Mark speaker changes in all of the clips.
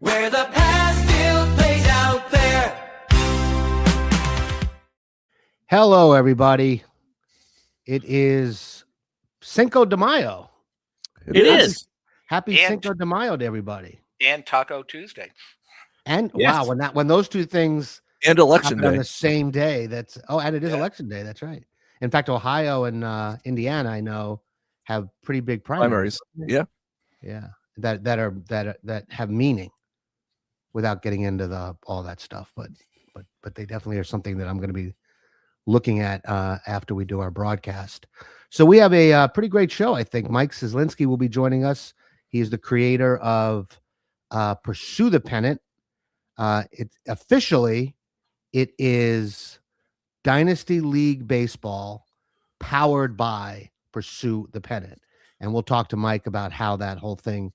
Speaker 1: where the past still plays out there.
Speaker 2: Hello, everybody. It is Cinco de Mayo.
Speaker 3: It is.
Speaker 2: Happy
Speaker 4: And-
Speaker 2: Cinco de Mayo to everybody.
Speaker 4: And Taco Tuesday.
Speaker 2: And
Speaker 3: Yes.
Speaker 2: wow, when those two things
Speaker 3: And election
Speaker 2: happen on
Speaker 3: day.
Speaker 2: the same day, and it is
Speaker 4: Yeah.
Speaker 2: election day. That's right. In fact, Ohio and Indiana, I know, have pretty big primaries.
Speaker 3: Yeah.
Speaker 2: Yeah, that have meaning, without getting into all that stuff. But they definitely are something that I'm going to be looking at after we do our broadcast. So we have a pretty great show. I think Mike Cieslinski will be joining us. He's the creator of Pursue the Pennant. It is Dynasty League Baseball powered by Pursue the Pennant. And we'll talk to Mike about how that whole thing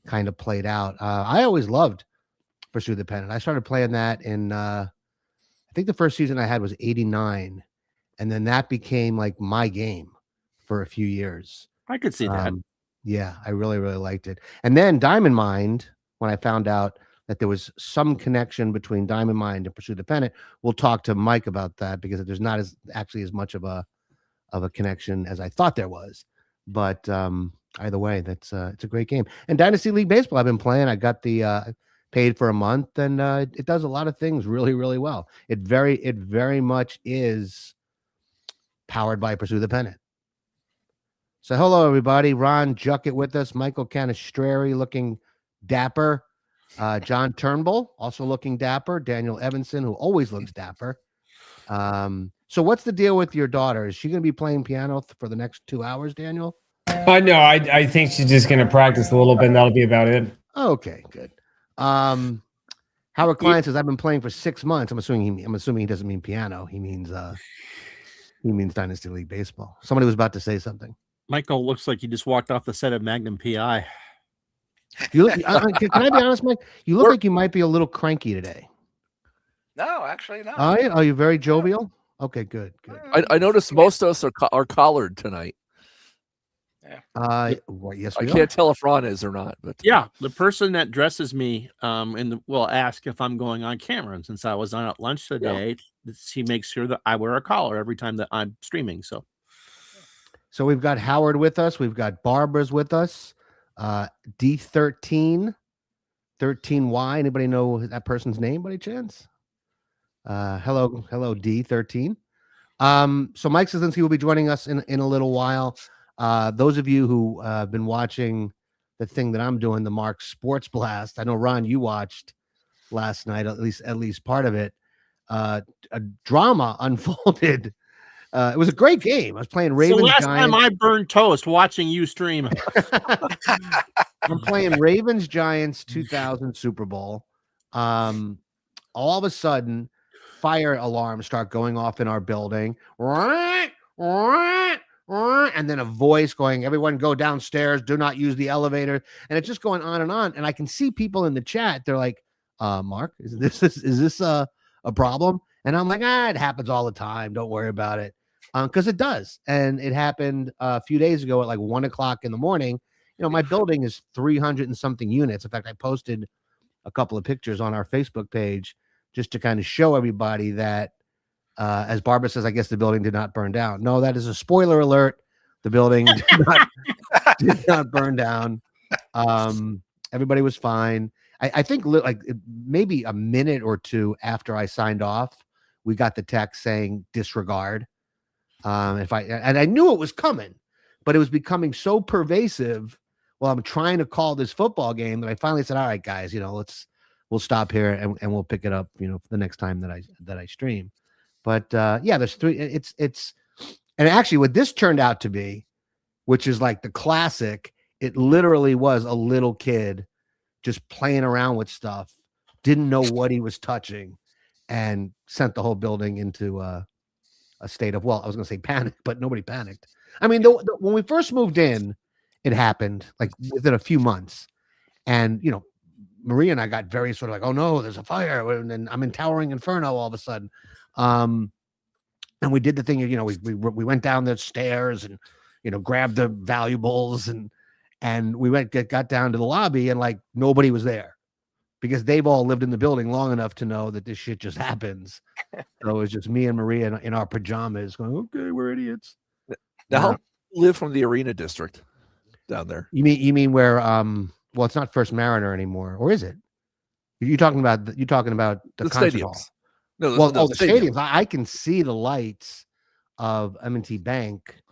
Speaker 2: kind of played out. I always loved Pursue the Pennant. I started playing that in, I think the first season I had was 89. And then that became like my game for a few years.
Speaker 3: I could see that.
Speaker 2: Yeah, I really, really liked it. And then Diamond Mind, when I found out that there was some connection between Diamond Mind and Pursue the Pennant, we'll talk to Mike about that, because there's not as much of a connection as I thought there was. But either way, it's a great game. And Dynasty League Baseball, I've been playing. I got the paid for a month, and it does a lot of things really, really well. It very much is powered by Pursue the Pennant. So hello, everybody. Ron Juckett with us. Michael Canestrari looking dapper. John Turnbull also looking dapper. Daniel Evanson, who always looks dapper. So what's the deal with your daughter? Is she going to be playing piano for the next 2 hours, Daniel?
Speaker 5: No, I think she's just going to practice a little bit, and that'll be about it.
Speaker 2: Okay, good. Howard Klein says, I've been playing for 6 months. I'm assuming he doesn't mean piano. He means Dynasty League Baseball. Somebody was about to say something.
Speaker 6: Michael looks like he just walked off the set of Magnum PI.
Speaker 2: You look, can I be honest, Mike? You look like you might be a little cranky today.
Speaker 4: No, actually, no.
Speaker 2: Are you very jovial? Okay, good.
Speaker 3: I noticed most of us are collared tonight.
Speaker 2: Well, yes,
Speaker 3: I can't tell if Ron is or not. But
Speaker 6: Yeah, the person that dresses me will ask if I'm going on camera. And since I was on at lunch today, he makes sure that I wear a collar every time that I'm streaming.
Speaker 2: So we've got Howard with us. We've got Barbara's with us. D13, 13Y. Anybody know that person's name by any chance? Hello, D13. So Mike Cieslinski will be joining us in a little while. Those of you who have been watching the thing that I'm doing, the Mark Sports Blast. I know, Ron, you watched last night, at least part of it. A drama unfolded. It was a great game. I was playing Ravens.
Speaker 6: So last
Speaker 2: Giants.
Speaker 6: time I burned toast watching you stream.
Speaker 2: I'm playing Ravens Giants 2000 Super Bowl. All of a sudden, fire alarms start going off in our building. And then a voice going, everyone go downstairs, do not use the elevator. And it's just going on and on. And I can see people in the chat. They're like, Mark, is this a problem? And I'm like, it happens all the time. Don't worry about it. Because it does. And it happened a few days ago at like 1 o'clock in the morning. You know, my building is 300 and something units. In fact, I posted a couple of pictures on our Facebook page just to kind of show everybody that, as Barbara says, I guess the building did not burn down. No, that is a spoiler alert. The building did not burn down. Everybody was fine. I think like maybe a minute or two after I signed off, we got the text saying disregard. And I knew it was coming, but it was becoming so pervasive while I'm trying to call this football game that I finally said, all right, guys, we'll stop here and we'll pick it up, the next time that I stream. But there's three. It's and actually what this turned out to be, which is like the classic, it literally was a little kid just playing around with stuff, didn't know what he was touching, and sent the whole building into a state of, well, I was going to say panic, but nobody panicked. I mean, when we first moved in, it happened like within a few months. And, Maria and I got very sort of like, oh no, there's a fire. And then I'm in Towering Inferno all of a sudden. And we did the thing, we went down the stairs and, grabbed the valuables and we got down to the lobby and like nobody was there. because they've all lived in the building long enough to know that this shit just happens. So it was just me and Maria in our pajamas going, okay, we're idiots.
Speaker 3: Now,
Speaker 2: Yeah.
Speaker 3: how you live from the arena district down there?
Speaker 2: You mean where well, it's not First Mariner anymore, or is it? You're talking about the concert hall.
Speaker 3: stadiums. No,
Speaker 2: The stadiums. I can see the lights of M&T Bank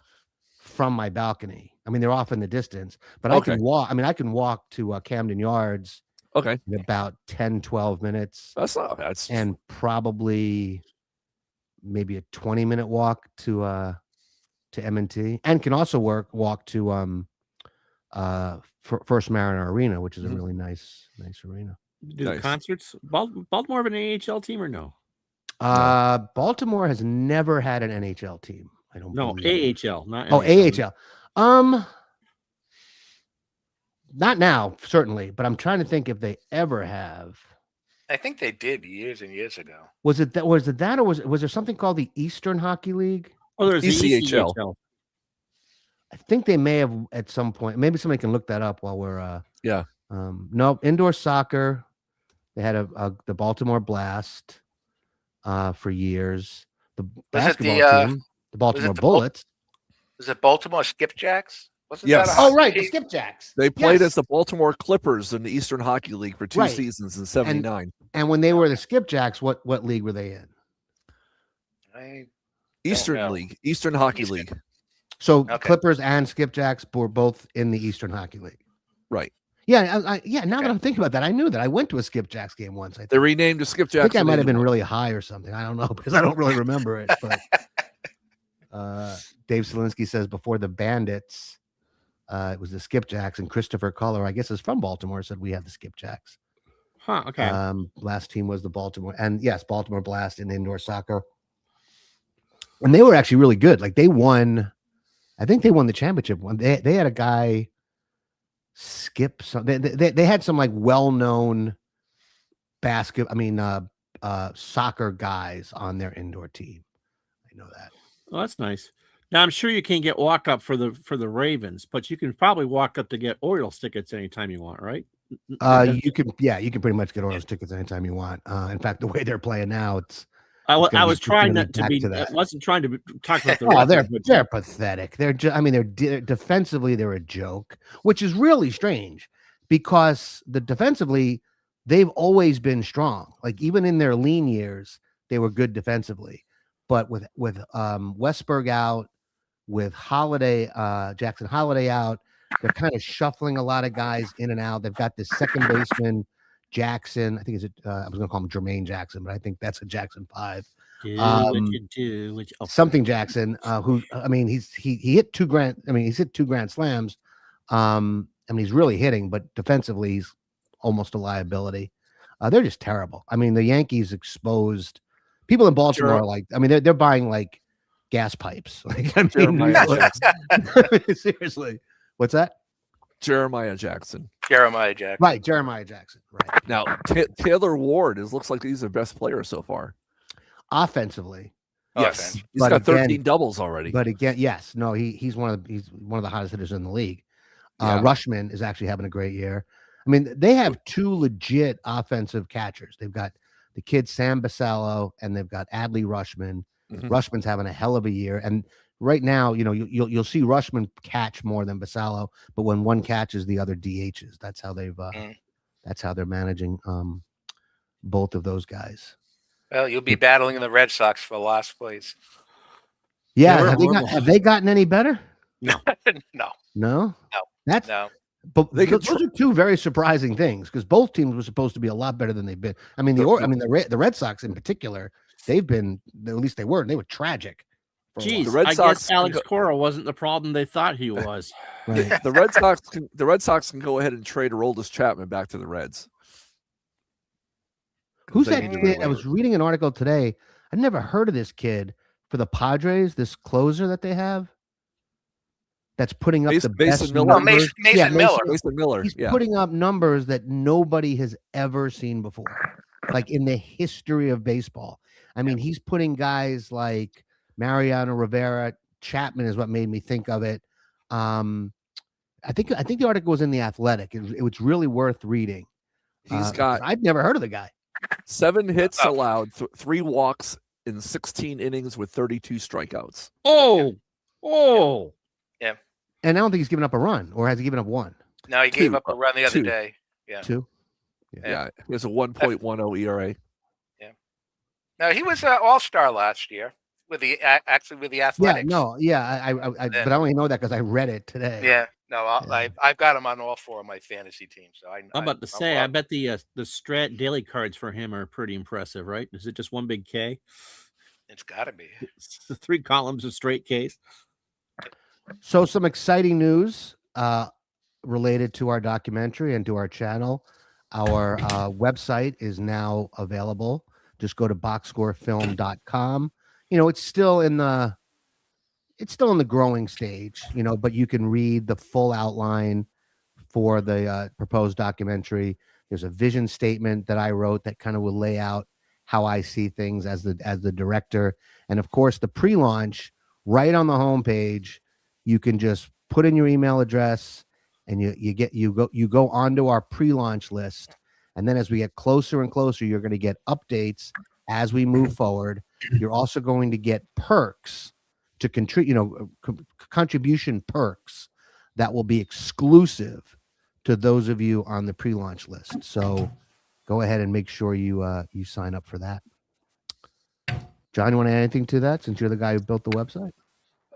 Speaker 2: from my balcony. I mean, they're off in the distance, but I can walk. I mean, I can walk to Camden Yards.
Speaker 3: Okay.
Speaker 2: In about 10, 12 minutes.
Speaker 3: That's not bad.
Speaker 2: And probably maybe a 20-minute walk to M&T, and can also walk to First Mariner Arena, which is a really nice arena.
Speaker 6: Do the concerts? Baltimore have an AHL team or no?
Speaker 2: Baltimore has never had an NHL team. I don't know.
Speaker 6: AHL, not
Speaker 2: NHL. Not now, certainly, but I'm trying to think if they ever have.
Speaker 4: I think they did years and years ago.
Speaker 2: Was it that, or was there something called the Eastern Hockey League?
Speaker 6: Oh, there's
Speaker 3: ECHL.
Speaker 6: ECHL.
Speaker 2: I think they may have at some point. Maybe somebody can look that up while we're no, indoor soccer. They had the Baltimore Blast for years. The basketball team, the Baltimore Bullets.
Speaker 4: Was it Baltimore Skipjacks? Wasn't
Speaker 3: Yes.
Speaker 4: that a hockey
Speaker 2: Right,
Speaker 4: team?
Speaker 2: the Skipjacks.
Speaker 3: They played as the Baltimore Clippers in the Eastern Hockey League for 2
Speaker 2: Right.
Speaker 3: seasons in '79.
Speaker 2: And when they were the Skipjacks, what league were they in?
Speaker 3: Eastern
Speaker 4: know.
Speaker 3: League, Eastern Hockey
Speaker 4: Eastern.
Speaker 3: League.
Speaker 2: So
Speaker 4: Okay.
Speaker 2: Clippers and Skipjacks were both in the Eastern Hockey League.
Speaker 3: Right.
Speaker 2: Yeah, now that I'm thinking about that, I knew that. I went to a Skipjacks game once. I think.
Speaker 3: They renamed the Skipjacks.
Speaker 2: I think I might have been really high or something. I don't know because I don't really remember it. But Dave Cieslinski says before the Bandits, it was the Skipjacks, and Christopher Culler, I guess, is from Baltimore, said we have the Skipjacks.
Speaker 6: Huh. Okay.
Speaker 2: Last team was the Baltimore, and yes, Baltimore Blast in indoor soccer, and they were actually really good. Like they won, I think they won the championship one. They had a guy skip some. They had some like well-known soccer guys on their indoor team. I know that.
Speaker 6: Well, that's nice. Now I'm sure you can't get walk up for the Ravens, but you can probably walk up to get Orioles tickets anytime you want, right?
Speaker 2: You can pretty much get Orioles tickets anytime you want. In fact, the way they're playing now,
Speaker 6: I was
Speaker 2: it's
Speaker 6: trying
Speaker 2: gonna
Speaker 6: not
Speaker 2: be
Speaker 6: to be.
Speaker 2: back to that.
Speaker 6: I wasn't trying to talk about the.
Speaker 2: Oh,
Speaker 6: record, but
Speaker 2: they're pathetic. They're defensively they're a joke, which is really strange because defensively they've always been strong. Like even in their lean years, they were good defensively. But with Westberg out, with Jackson Holiday out, they're kind of shuffling a lot of guys in and out. They've got this second baseman Jackson. I think I was going to call him Jermaine Jackson, but I think that's a Jackson 5. Something Jackson, who he hit two grand slams. He's really hitting, but defensively he's almost a liability. They're just terrible. I mean, the Yankees exposed people in Baltimore are like, they're buying like gas pipes. Like, seriously, what's that?
Speaker 3: Jeremiah Jackson.
Speaker 2: Right, Jeremiah Jackson. Right.
Speaker 3: Now Taylor Ward looks like he's the best player so far.
Speaker 2: Offensively.
Speaker 3: Yes, he's
Speaker 2: But
Speaker 3: got 13
Speaker 2: again-
Speaker 3: doubles already.
Speaker 2: But again, yes, no, he's one of the hottest hitters in the league.
Speaker 3: Yeah.
Speaker 2: Rushman is actually having a great year. I mean, they have two legit offensive catchers. They've got the kid Sam Basallo and they've got Adley Rushman.
Speaker 3: Mhm.
Speaker 2: Rushman's having a hell of a year, and right now, you'll see Rushman catch more than Basallo, but when one catches, the other DHs. That's how they're managing both of those guys.
Speaker 4: Well, you'll be battling the Red Sox for last place.
Speaker 2: Yeah, have they gotten any better?
Speaker 4: No.
Speaker 2: No. That's
Speaker 4: No.
Speaker 2: But
Speaker 3: They could
Speaker 2: those are two very surprising things because both teams were supposed to be a lot better than they've been. I mean, the Red Sox in particular, they've been, at least they were tragic. for a while.
Speaker 6: Geez,
Speaker 3: The Red
Speaker 6: I
Speaker 3: Sox
Speaker 6: guess Alex Cora wasn't the problem they thought he was.
Speaker 2: Right.
Speaker 3: The Red Sox can go ahead and trade Aroldis Chapman back to the Reds.
Speaker 2: Who's
Speaker 3: They
Speaker 2: that
Speaker 3: need to
Speaker 2: kid? I
Speaker 3: relay
Speaker 2: was
Speaker 3: it.
Speaker 2: reading an article today. I never heard of this kid for the Padres. This closer that they have, that's putting up the
Speaker 3: Mason
Speaker 2: best
Speaker 3: Miller?
Speaker 4: Oh,
Speaker 2: numbers.
Speaker 4: Mason Miller.
Speaker 3: Mason Miller.
Speaker 2: He's
Speaker 3: Yeah.
Speaker 2: putting up numbers that nobody has ever seen before, like in the history of baseball. I mean, he's putting guys like Mariano Rivera. Chapman is what made me think of it. I think the article was in The Athletic. It was really worth reading.
Speaker 3: He's got
Speaker 2: I've never heard of the guy.
Speaker 3: 7 hits allowed, 3 walks in 16 innings with 32 strikeouts.
Speaker 6: Oh.
Speaker 2: And I don't think he's given up a run, or has he given up one?
Speaker 4: No, he gave
Speaker 3: 2,
Speaker 4: up a run the other
Speaker 3: 2.
Speaker 4: day. Yeah.
Speaker 2: Two.
Speaker 3: Yeah, he has a 1.10 ERA.
Speaker 4: No, he was an all-star last year with the Athletics.
Speaker 2: But I only know that because I read it today.
Speaker 4: Yeah. No, I've got him on all 4 of my fantasy teams. So
Speaker 6: I'm about to say, I bet the Strat daily cards for him are pretty impressive, right? Is it just one big K?
Speaker 4: It's got to be.
Speaker 6: It's 3 columns of straight Ks.
Speaker 2: So some exciting news related to our documentary and to our channel. Our website is now available. Just go to boxscorefilm.com. It's still in the growing stage, but you can read the full outline for the proposed documentary. There's a vision statement that I wrote that kind of will lay out how I see things as the director. And of course, the pre-launch right on the homepage, you can just put in your email address and you go onto our pre-launch list. And then as we get closer and closer, you're going to get updates as we move forward. You're also going to get perks to contribute, contribution perks that will be exclusive to those of you on the pre-launch list. So go ahead and make sure you sign up for that. John, you want to add anything to that since you're the guy who built the website?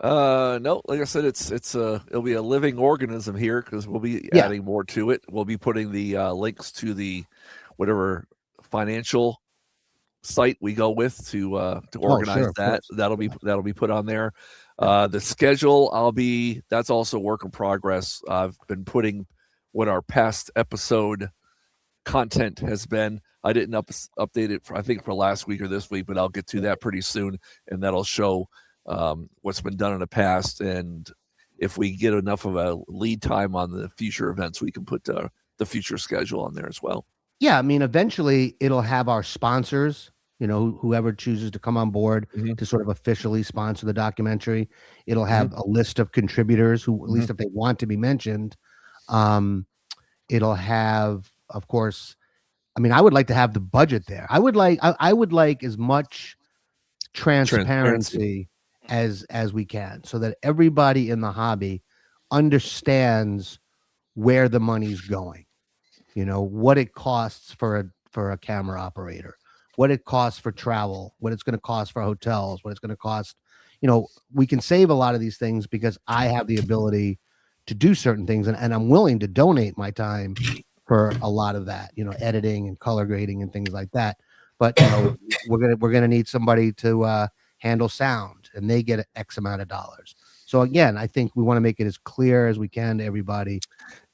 Speaker 3: No, like I said, it'll be a living organism here because we'll be adding more to it. We'll be putting the links to the whatever financial site we go with to organize that. That'll be put on there. The schedule, that's also work in progress. I've been putting what our past episode content has been. I didn't update it for last week or this week, but I'll get to that pretty soon, and that'll show what's been done in the past, and if we get enough of a lead time on the future events, we can put the future schedule on there as well.
Speaker 2: Yeah, I mean, eventually it'll have our sponsors, whoever chooses to come on board to sort of officially sponsor the documentary. It'll have a list of contributors who, at least if they want to be mentioned. It'll have, of course, I mean, I would like to have the budget there. I would like as much transparency as we can, so that everybody in the hobby understands where the money's going. What it costs for a camera operator, what it costs for travel, what it's going to cost for hotels, what it's going to cost. We can save a lot of these things because I have the ability to do certain things, and I'm willing to donate my time for a lot of that, editing and color grading and things like that. But we're gonna need somebody to handle sound, and they get X amount of dollars. So again, I think we want to make it as clear as we can to everybody.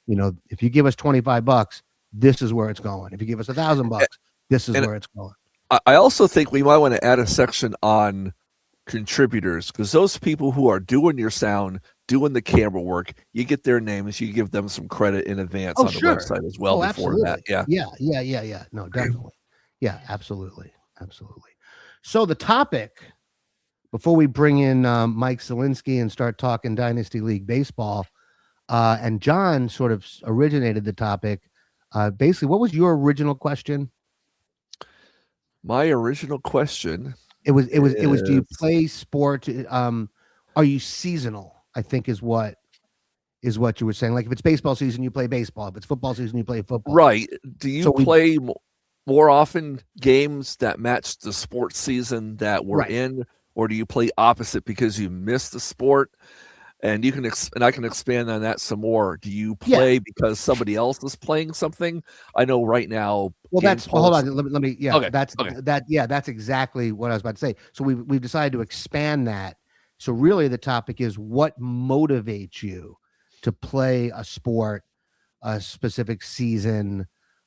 Speaker 2: If you give us $25, this is where it's going. If you give us $1,000, this is where it's going.
Speaker 3: I also think we might want to add a section on contributors, because those people who are doing your sound, doing the camera work, you get their names, you give them some credit in advance on the website as well. Before that,
Speaker 2: yeah. No, definitely. Yeah, absolutely. So the topic, before we bring in Mike Cieslinski and start talking Dynasty League baseball, and John sort of originated the topic. Basically, what was your original question?
Speaker 3: My original question.
Speaker 2: It was. Do you play sport? Are you seasonal? I think is what you were saying. Like if it's baseball season, you play baseball. If it's football season, you play football.
Speaker 3: Right. Do you play more often games that match the sports season that we're in, or do you play opposite because you missed the sport? And you can and I can expand on that some more. Do you play because somebody else is playing something? I know right now.
Speaker 2: Well, hold on. Let me. Yeah, okay. That's exactly what I was about to say. So we've decided to expand that. So really, the topic is what motivates you to play a sport, a specific season,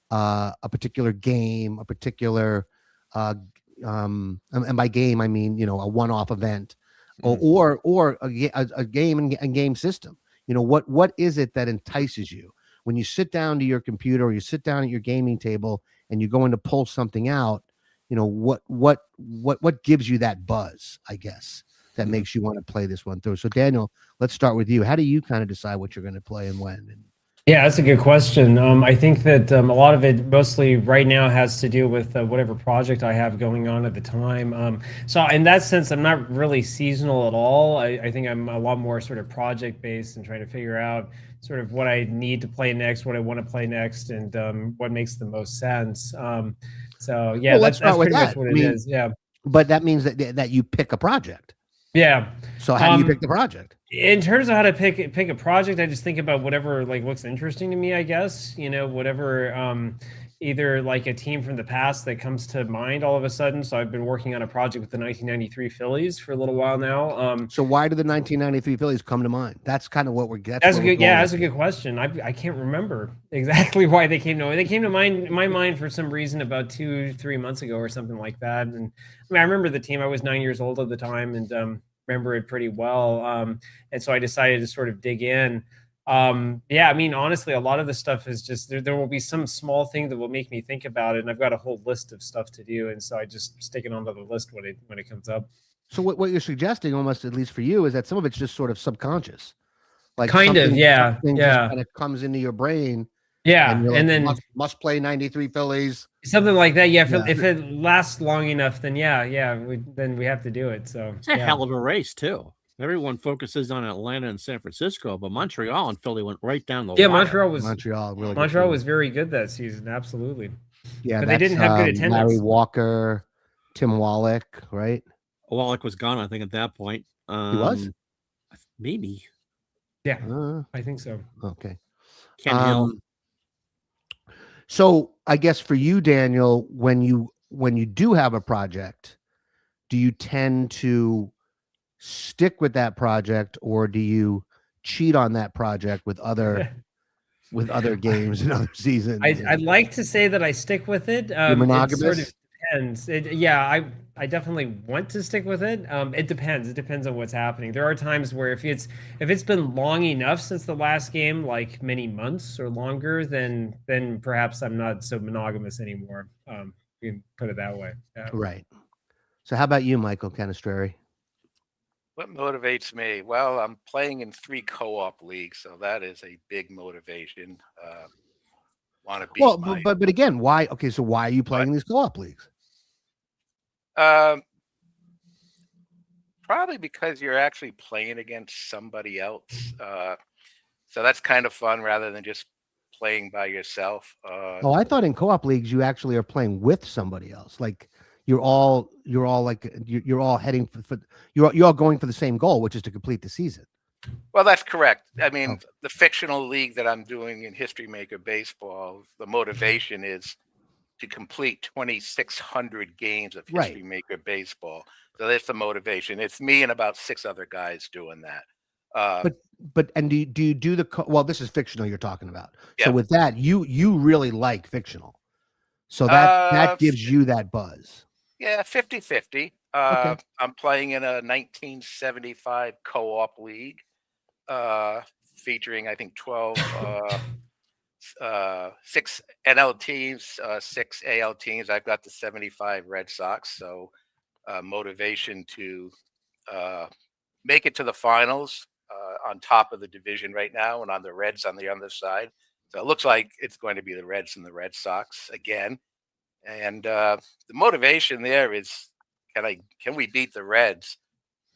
Speaker 2: a particular game, a particular, and by game I mean a one-off event. Or a game and game system. What is it that entices you when you sit down to your computer or you sit down at your gaming table and you're going to pull something out? What gives you that buzz, I guess, that makes you want to play this one through. So Daniel, let's start with you. How do you kind of decide what you're going to play and when?
Speaker 5: Yeah, that's a good question. I think that a lot of it mostly right now has to do with whatever project I have going on at the time. So in that sense, I'm not really seasonal at all. I think I'm a lot more sort of project based and trying to figure out sort of what I need to play next, what I want to play next, and what makes the most sense. So yeah,
Speaker 2: Well, let's
Speaker 5: that's
Speaker 2: start with
Speaker 5: pretty much
Speaker 2: that.
Speaker 5: what
Speaker 2: I
Speaker 5: it
Speaker 2: mean,
Speaker 5: is. Yeah,
Speaker 2: but that means that you pick a project.
Speaker 5: yeah.
Speaker 2: So how do you pick the project?
Speaker 5: In terms of how to pick a project, I just think about whatever like looks interesting to me, I guess. Whatever either like a team from the past that comes to mind all of a sudden. So I've been working on a project with the 1993 Phillies for a little while now.
Speaker 2: So why do the 1993 Phillies come to mind? That's kind of what we're getting.
Speaker 5: That's a good, yeah, that's a good question. I can't remember exactly why they came to mind. They came to my mind for some reason about 2-3 months ago or something like that. And I mean, I remember the team. I was 9 years old at the time, and remember it pretty well. And so I decided to sort of dig in. Yeah, I mean, honestly, a lot of the stuff is just there will be some small thing that will make me think about it, and I've got a whole list of stuff to do, and so I just stick it onto the list when it comes up.
Speaker 2: So what you're suggesting, almost at least for you, is that some of it's just sort of subconscious, like
Speaker 5: Kind of, yeah,
Speaker 2: something just
Speaker 5: yeah,
Speaker 2: kind of comes into your brain,
Speaker 5: yeah,
Speaker 2: and you're
Speaker 5: and
Speaker 2: like,
Speaker 5: then
Speaker 2: must play 93 Phillies.
Speaker 5: something like that. Yeah,
Speaker 2: Yeah.
Speaker 5: if it lasts long enough, then then we have to do it. So
Speaker 6: It's a hell of a race too. Everyone focuses on Atlanta and San Francisco, but Montreal and Philly went right down the wire.
Speaker 5: Montreal
Speaker 2: really
Speaker 5: Montreal
Speaker 2: good
Speaker 5: was very good that season. Absolutely.
Speaker 2: yeah,
Speaker 5: But they didn't have good attendance.
Speaker 2: Larry Walker, Tim Wallach, right?
Speaker 6: Wallach was gone, I think, at that point.
Speaker 2: He was?
Speaker 6: Maybe.
Speaker 5: Yeah, I think so.
Speaker 2: Okay.
Speaker 6: Ken Hill.
Speaker 2: So I guess for you, Daniel, when you do have a project, do you tend to stick with that project, or do you cheat on that project with other games and other seasons?
Speaker 5: I'd like to say that I stick with it.
Speaker 2: You're monogamous?
Speaker 5: It sort of depends. I definitely want to stick with it. It depends. It depends on what's happening. There are times where if it's been long enough since the last game, like many months or longer, then perhaps I'm not so monogamous anymore. You can put it that way. Yeah.
Speaker 2: Right. So how about you, Michael Canestrari?
Speaker 4: What motivates me? Well, I'm playing in 3 co-op leagues, so that is a big motivation. Want to beat
Speaker 2: Well,
Speaker 4: my
Speaker 2: but again, why? Okay, so why are you playing these co-op leagues?
Speaker 4: Probably because you're actually playing against somebody else. So that's kind of fun rather than just playing by yourself.
Speaker 2: Oh, I thought in co-op leagues you actually are playing with somebody else. Like you're all heading for you're all going for the same goal, which is to complete the season.
Speaker 4: Well, that's correct. I mean, the fictional league that I'm doing in History Maker Baseball, the motivation is to complete 2,600 games of History Maker Baseball. So that's the motivation. It's me and about 6 other guys doing that.
Speaker 2: But do you do the well? This is fictional you're talking about.
Speaker 4: Yeah.
Speaker 2: So with that, you really like fictional. So that gives you that buzz.
Speaker 4: Yeah, 50-50.
Speaker 2: Okay.
Speaker 4: I'm playing in a 1975 co-op league, featuring I think 12, 6 NL teams, 6 AL teams. I've got the 75 Red Sox, so motivation to make it to the finals, on top of the division right now, and on the Reds on the other side. So it looks like it's going to be the Reds and the Red Sox again. And the motivation there is, can we beat the Reds?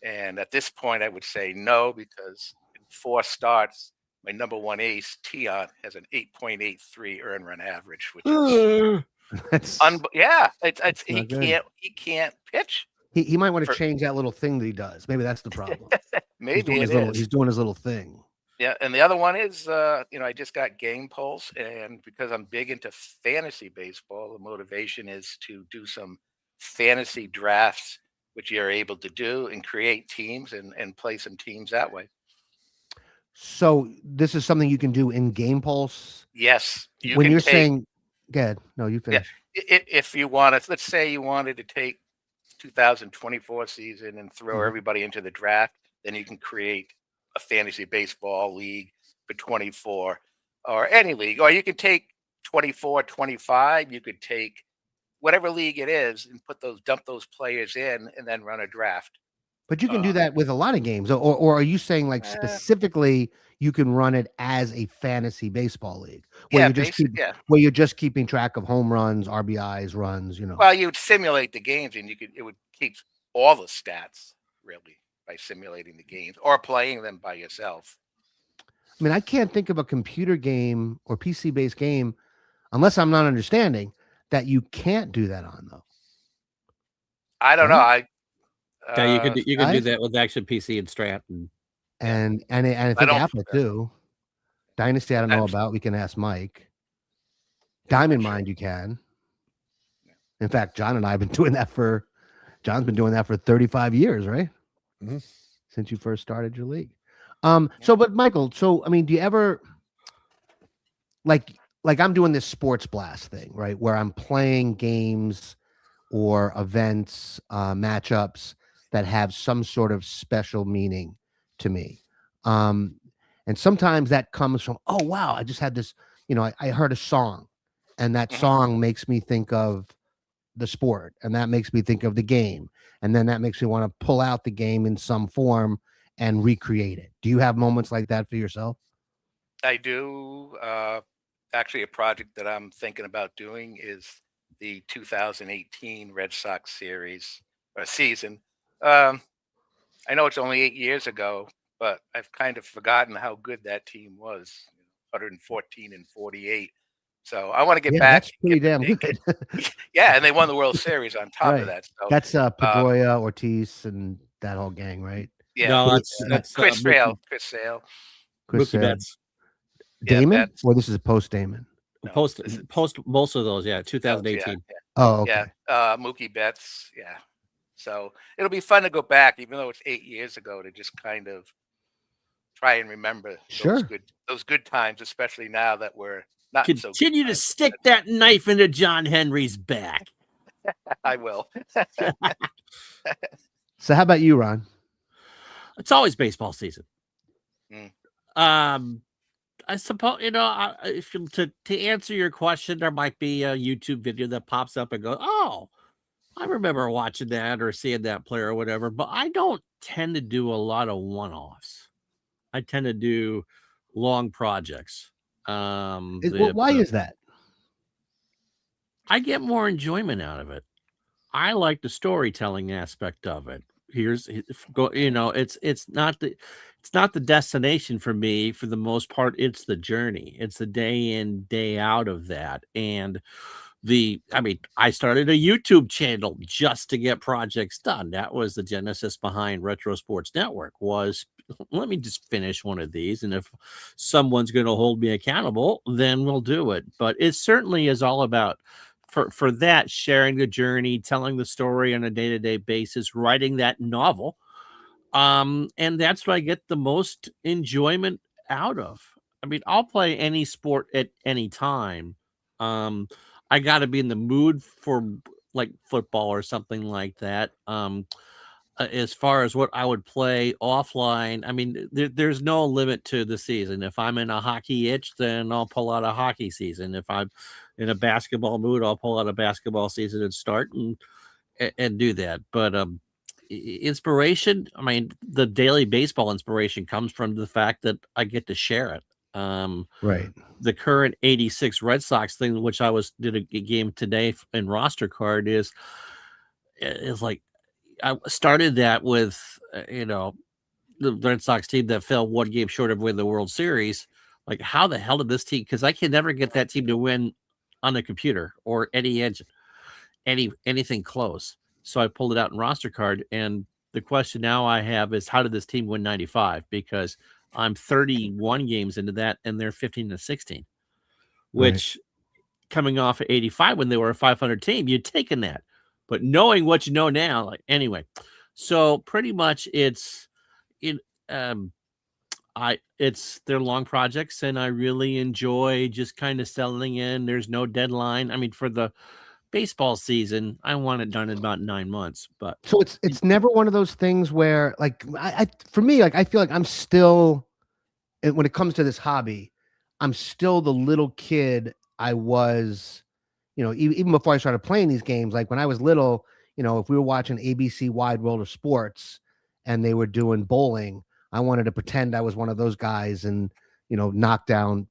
Speaker 4: And at this point, I would say no, because in 4 starts, my number 1 ace, Tion, has an 8.83 earn run average, which is he can't pitch.
Speaker 2: He might want to change that little thing that he does. Maybe that's the problem.
Speaker 4: Maybe
Speaker 2: he's doing his little thing.
Speaker 4: Yeah, and the other one is, I just got Game Pulse, and because I'm big into fantasy baseball, the motivation is to do some fantasy drafts, which you're able to do and create teams and play some teams that way.
Speaker 2: So this is something you can do in Game Pulse.
Speaker 4: Yes,
Speaker 2: when you're saying, "Good," no, you finish.
Speaker 4: Yeah, if you wanted, let's say you wanted to take 2024 season and throw everybody into the draft, then you can create a fantasy baseball league for 24, or any league, or you could take 24, 25. You could take whatever league it is and dump those players in, and then run a draft.
Speaker 2: But you can do that with a lot of games, or are you saying like specifically you can run it as a fantasy baseball league where
Speaker 4: Yeah,
Speaker 2: you just
Speaker 4: basic. Yeah.
Speaker 2: where you're just keeping track of home runs, RBIs, runs, you know?
Speaker 4: Well, you would simulate the games, and it would keep all the stats really by simulating the games or playing them by yourself.
Speaker 2: I mean, I can't think of a computer game or PC based game, unless I'm not understanding, that you can't do that on though.
Speaker 4: I don't know.
Speaker 2: Right?
Speaker 6: Yeah, you could do
Speaker 2: guys?
Speaker 6: that with Action PC and Strat.
Speaker 2: And I
Speaker 4: I
Speaker 2: think
Speaker 4: don't.
Speaker 2: Apple too. Dynasty, I don't know
Speaker 4: I'm-
Speaker 2: about. We can ask Mike.
Speaker 4: I'm not
Speaker 2: Diamond
Speaker 4: sure.
Speaker 2: Mind, you can. In fact, John and I have been doing that for. John's been doing that for 35 years, right?
Speaker 3: Mhm.
Speaker 2: Since you first started your league. So, but Michael, so I mean, do you ever like I'm doing this sports blast thing, right? Where I'm playing games or events, matchups that have some sort of special meaning to me. And sometimes that comes from, oh wow, I just had this, you know, I heard a song, and that song makes me think of the sport, and that makes me think of the game, and then that makes me want to pull out the game in some form and recreate it. Do you have moments like that for yourself?
Speaker 4: I do. Actually, a project that I'm thinking about doing is the 2018 Red Sox series or season. I know it's only 8 years ago, but I've kind of forgotten how good that team was. 114 and 48. So I want to get
Speaker 2: Yeah,
Speaker 4: back.
Speaker 2: that's pretty
Speaker 4: get the
Speaker 2: damn
Speaker 4: dig-
Speaker 2: good.
Speaker 4: Yeah, and they won the World Series on top
Speaker 2: Right.
Speaker 4: of that. So
Speaker 2: That's Pedroia, Ortiz, and that whole gang, right?
Speaker 4: yeah,
Speaker 6: No, that's
Speaker 4: Chris Sale. Chris Sale.
Speaker 2: Chris
Speaker 6: Mookie Betts.
Speaker 4: Yeah,
Speaker 2: Damon,
Speaker 4: Betts.
Speaker 2: or this is post Damon.
Speaker 4: No,
Speaker 6: Post
Speaker 4: this is-
Speaker 6: most of those, yeah,
Speaker 4: Yeah,
Speaker 6: 2018.
Speaker 2: Oh, okay.
Speaker 4: yeah. Mookie Betts. Yeah. So it'll be fun to go back, even though it's 8 years ago, to just kind of try and remember
Speaker 2: Sure.
Speaker 4: those good times, especially now that we're not in so good
Speaker 6: Continue to
Speaker 4: times.
Speaker 6: stick that knife into John Henry's back.
Speaker 4: I will.
Speaker 2: So how about you, Ron?
Speaker 6: It's always baseball season.
Speaker 4: Mm.
Speaker 6: I suppose, you know, if you, to answer your question, there might be a YouTube video that pops up and goes, "Oh, I remember watching that or seeing that player or whatever." But I don't tend to do a lot of one-offs. I tend to do long projects.
Speaker 2: Why is that?
Speaker 6: I get more enjoyment out of it. I like the storytelling aspect of it. You know, it's not the destination for me. For the most part, it's the journey. It's the day in, day out of that. And I started a YouTube channel just to get projects done. That was the genesis behind Retro Sports Network. Was, let me just finish one of these, and if someone's going to hold me accountable, then we'll do it. But it certainly is all about, for that, sharing the journey, telling the story on a day-to-day basis, writing that novel. And that's what I get the most enjoyment out of. I mean, I'll play any sport at any time. I got to be in the mood for like football or something like that. As far as what I would play offline, I mean, there's no limit to the season. If I'm in a hockey itch, then I'll pull out a hockey season. If I'm in a basketball mood, I'll pull out a basketball season and start and do that. But inspiration, I mean, the daily baseball inspiration comes from the fact that I get to share it.
Speaker 2: Right.
Speaker 6: The current 86 Red Sox thing, which I did a game today in roster card, is like, I started that with, you know, the Red Sox team that fell one game short of winning the World Series. Like, how the hell did this team? Because I can never get that team to win on the computer or any engine, anything close. So I pulled it out in roster card, and the question now I have is, how did this team win 95? Because I'm 31 games into that, and they're 15-16, which coming off of 85 when they were a 500 team, you'd taken that. But knowing what you know now, like, anyway, so pretty much it's they're long projects, and I really enjoy just kind of settling in. There's no deadline. I mean, for the baseball season, I want it done in about 9 months. But
Speaker 2: So it's never one of those things where, like, for me, like, I feel like I'm still, when it comes to this hobby, I'm still the little kid I was, you know, even before I started playing these games. Like when I was little, you know, if we were watching ABC Wide World of Sports, and they were doing bowling, I wanted to pretend I was one of those guys and, knock down,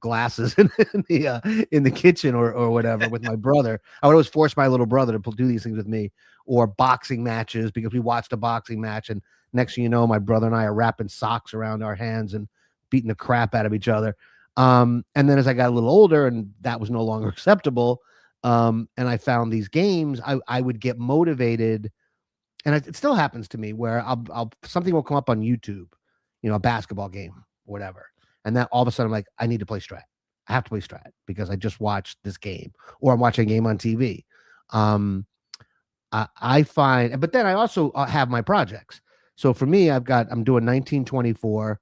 Speaker 2: glasses in the kitchen or whatever with my brother. I would always force my little brother to do these things with me, or boxing matches, because we watched a boxing match, and next thing you know, my brother and I are wrapping socks around our hands and beating the crap out of each other. And then as I got a little older and that was no longer acceptable, and I found these games, I would get motivated. And it still happens to me where something will come up on YouTube, a basketball game, whatever. And then all of a sudden I'm like, I need to play Strat. I have to play Strat because I just watched this game, or I'm watching a game on TV. I find, but then I also have my projects. So for me, I'm doing 1924,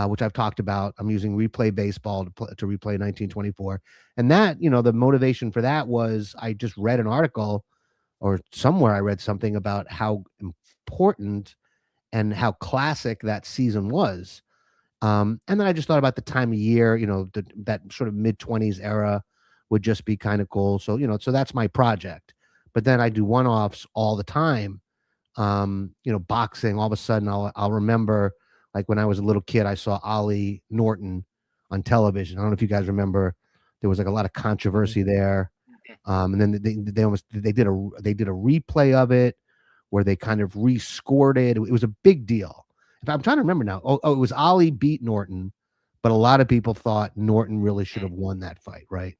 Speaker 2: which I've talked about. I'm using Replay Baseball to replay 1924. And that, the motivation for that was I just read an article, or somewhere I read something about how important and how classic that season was. And then I just thought about the time of year, that sort of mid-20s era would just be kind of cool. So, so that's my project. But then I do one-offs all the time. Boxing, all of a sudden I'll remember, like when I was a little kid, I saw Ollie Norton on television. I don't know if you guys remember, there was like a lot of controversy there. And then they did a replay of it where they kind of rescored it. It was a big deal. If I'm trying to remember now, it was Ollie beat Norton, but a lot of people thought Norton really should have won that fight, right?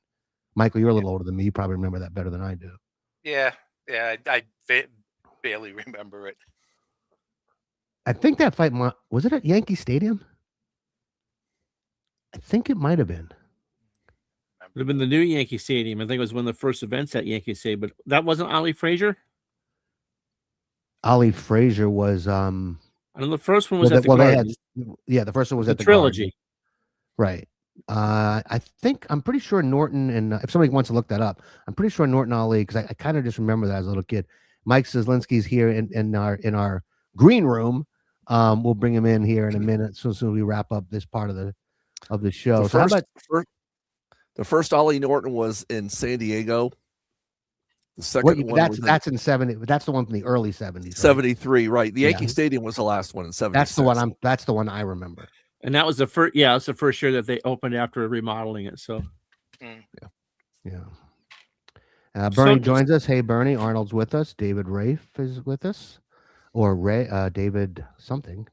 Speaker 2: Michael, you're a little older than me. You probably remember that better than I do.
Speaker 4: Yeah, I barely remember it.
Speaker 2: I think that fight was it at Yankee Stadium? I think it might have been.
Speaker 6: It would have been the new Yankee Stadium. I think it was one of the first events at Yankee Stadium, but that wasn't Ollie Frazier.
Speaker 2: Ollie Frazier was.
Speaker 6: I know the first one was at the Garden.
Speaker 2: The first one was at the
Speaker 6: trilogy.
Speaker 2: Garden. Right. I'm pretty sure Norton, and if somebody wants to look that up, I'm pretty sure Norton Ali, because I kind of just remember that as a little kid. Mike Cieslinski's here in our green room. We'll bring him in here in a minute, so soon as we wrap up this part of the show.
Speaker 3: The first Ollie Norton was in San Diego. The second one
Speaker 2: that's in 70. That's the one from the early 70s. Right?
Speaker 3: 73, right? The Yankee Stadium was the last one in 76.
Speaker 2: That's the one I remember.
Speaker 6: And that was the first. Yeah, it's the first year that they opened after remodeling it. So,
Speaker 2: yeah. Bernie joins us. Hey, Bernie. Arnold's with us. David Rafe is with us, or Ray. David something.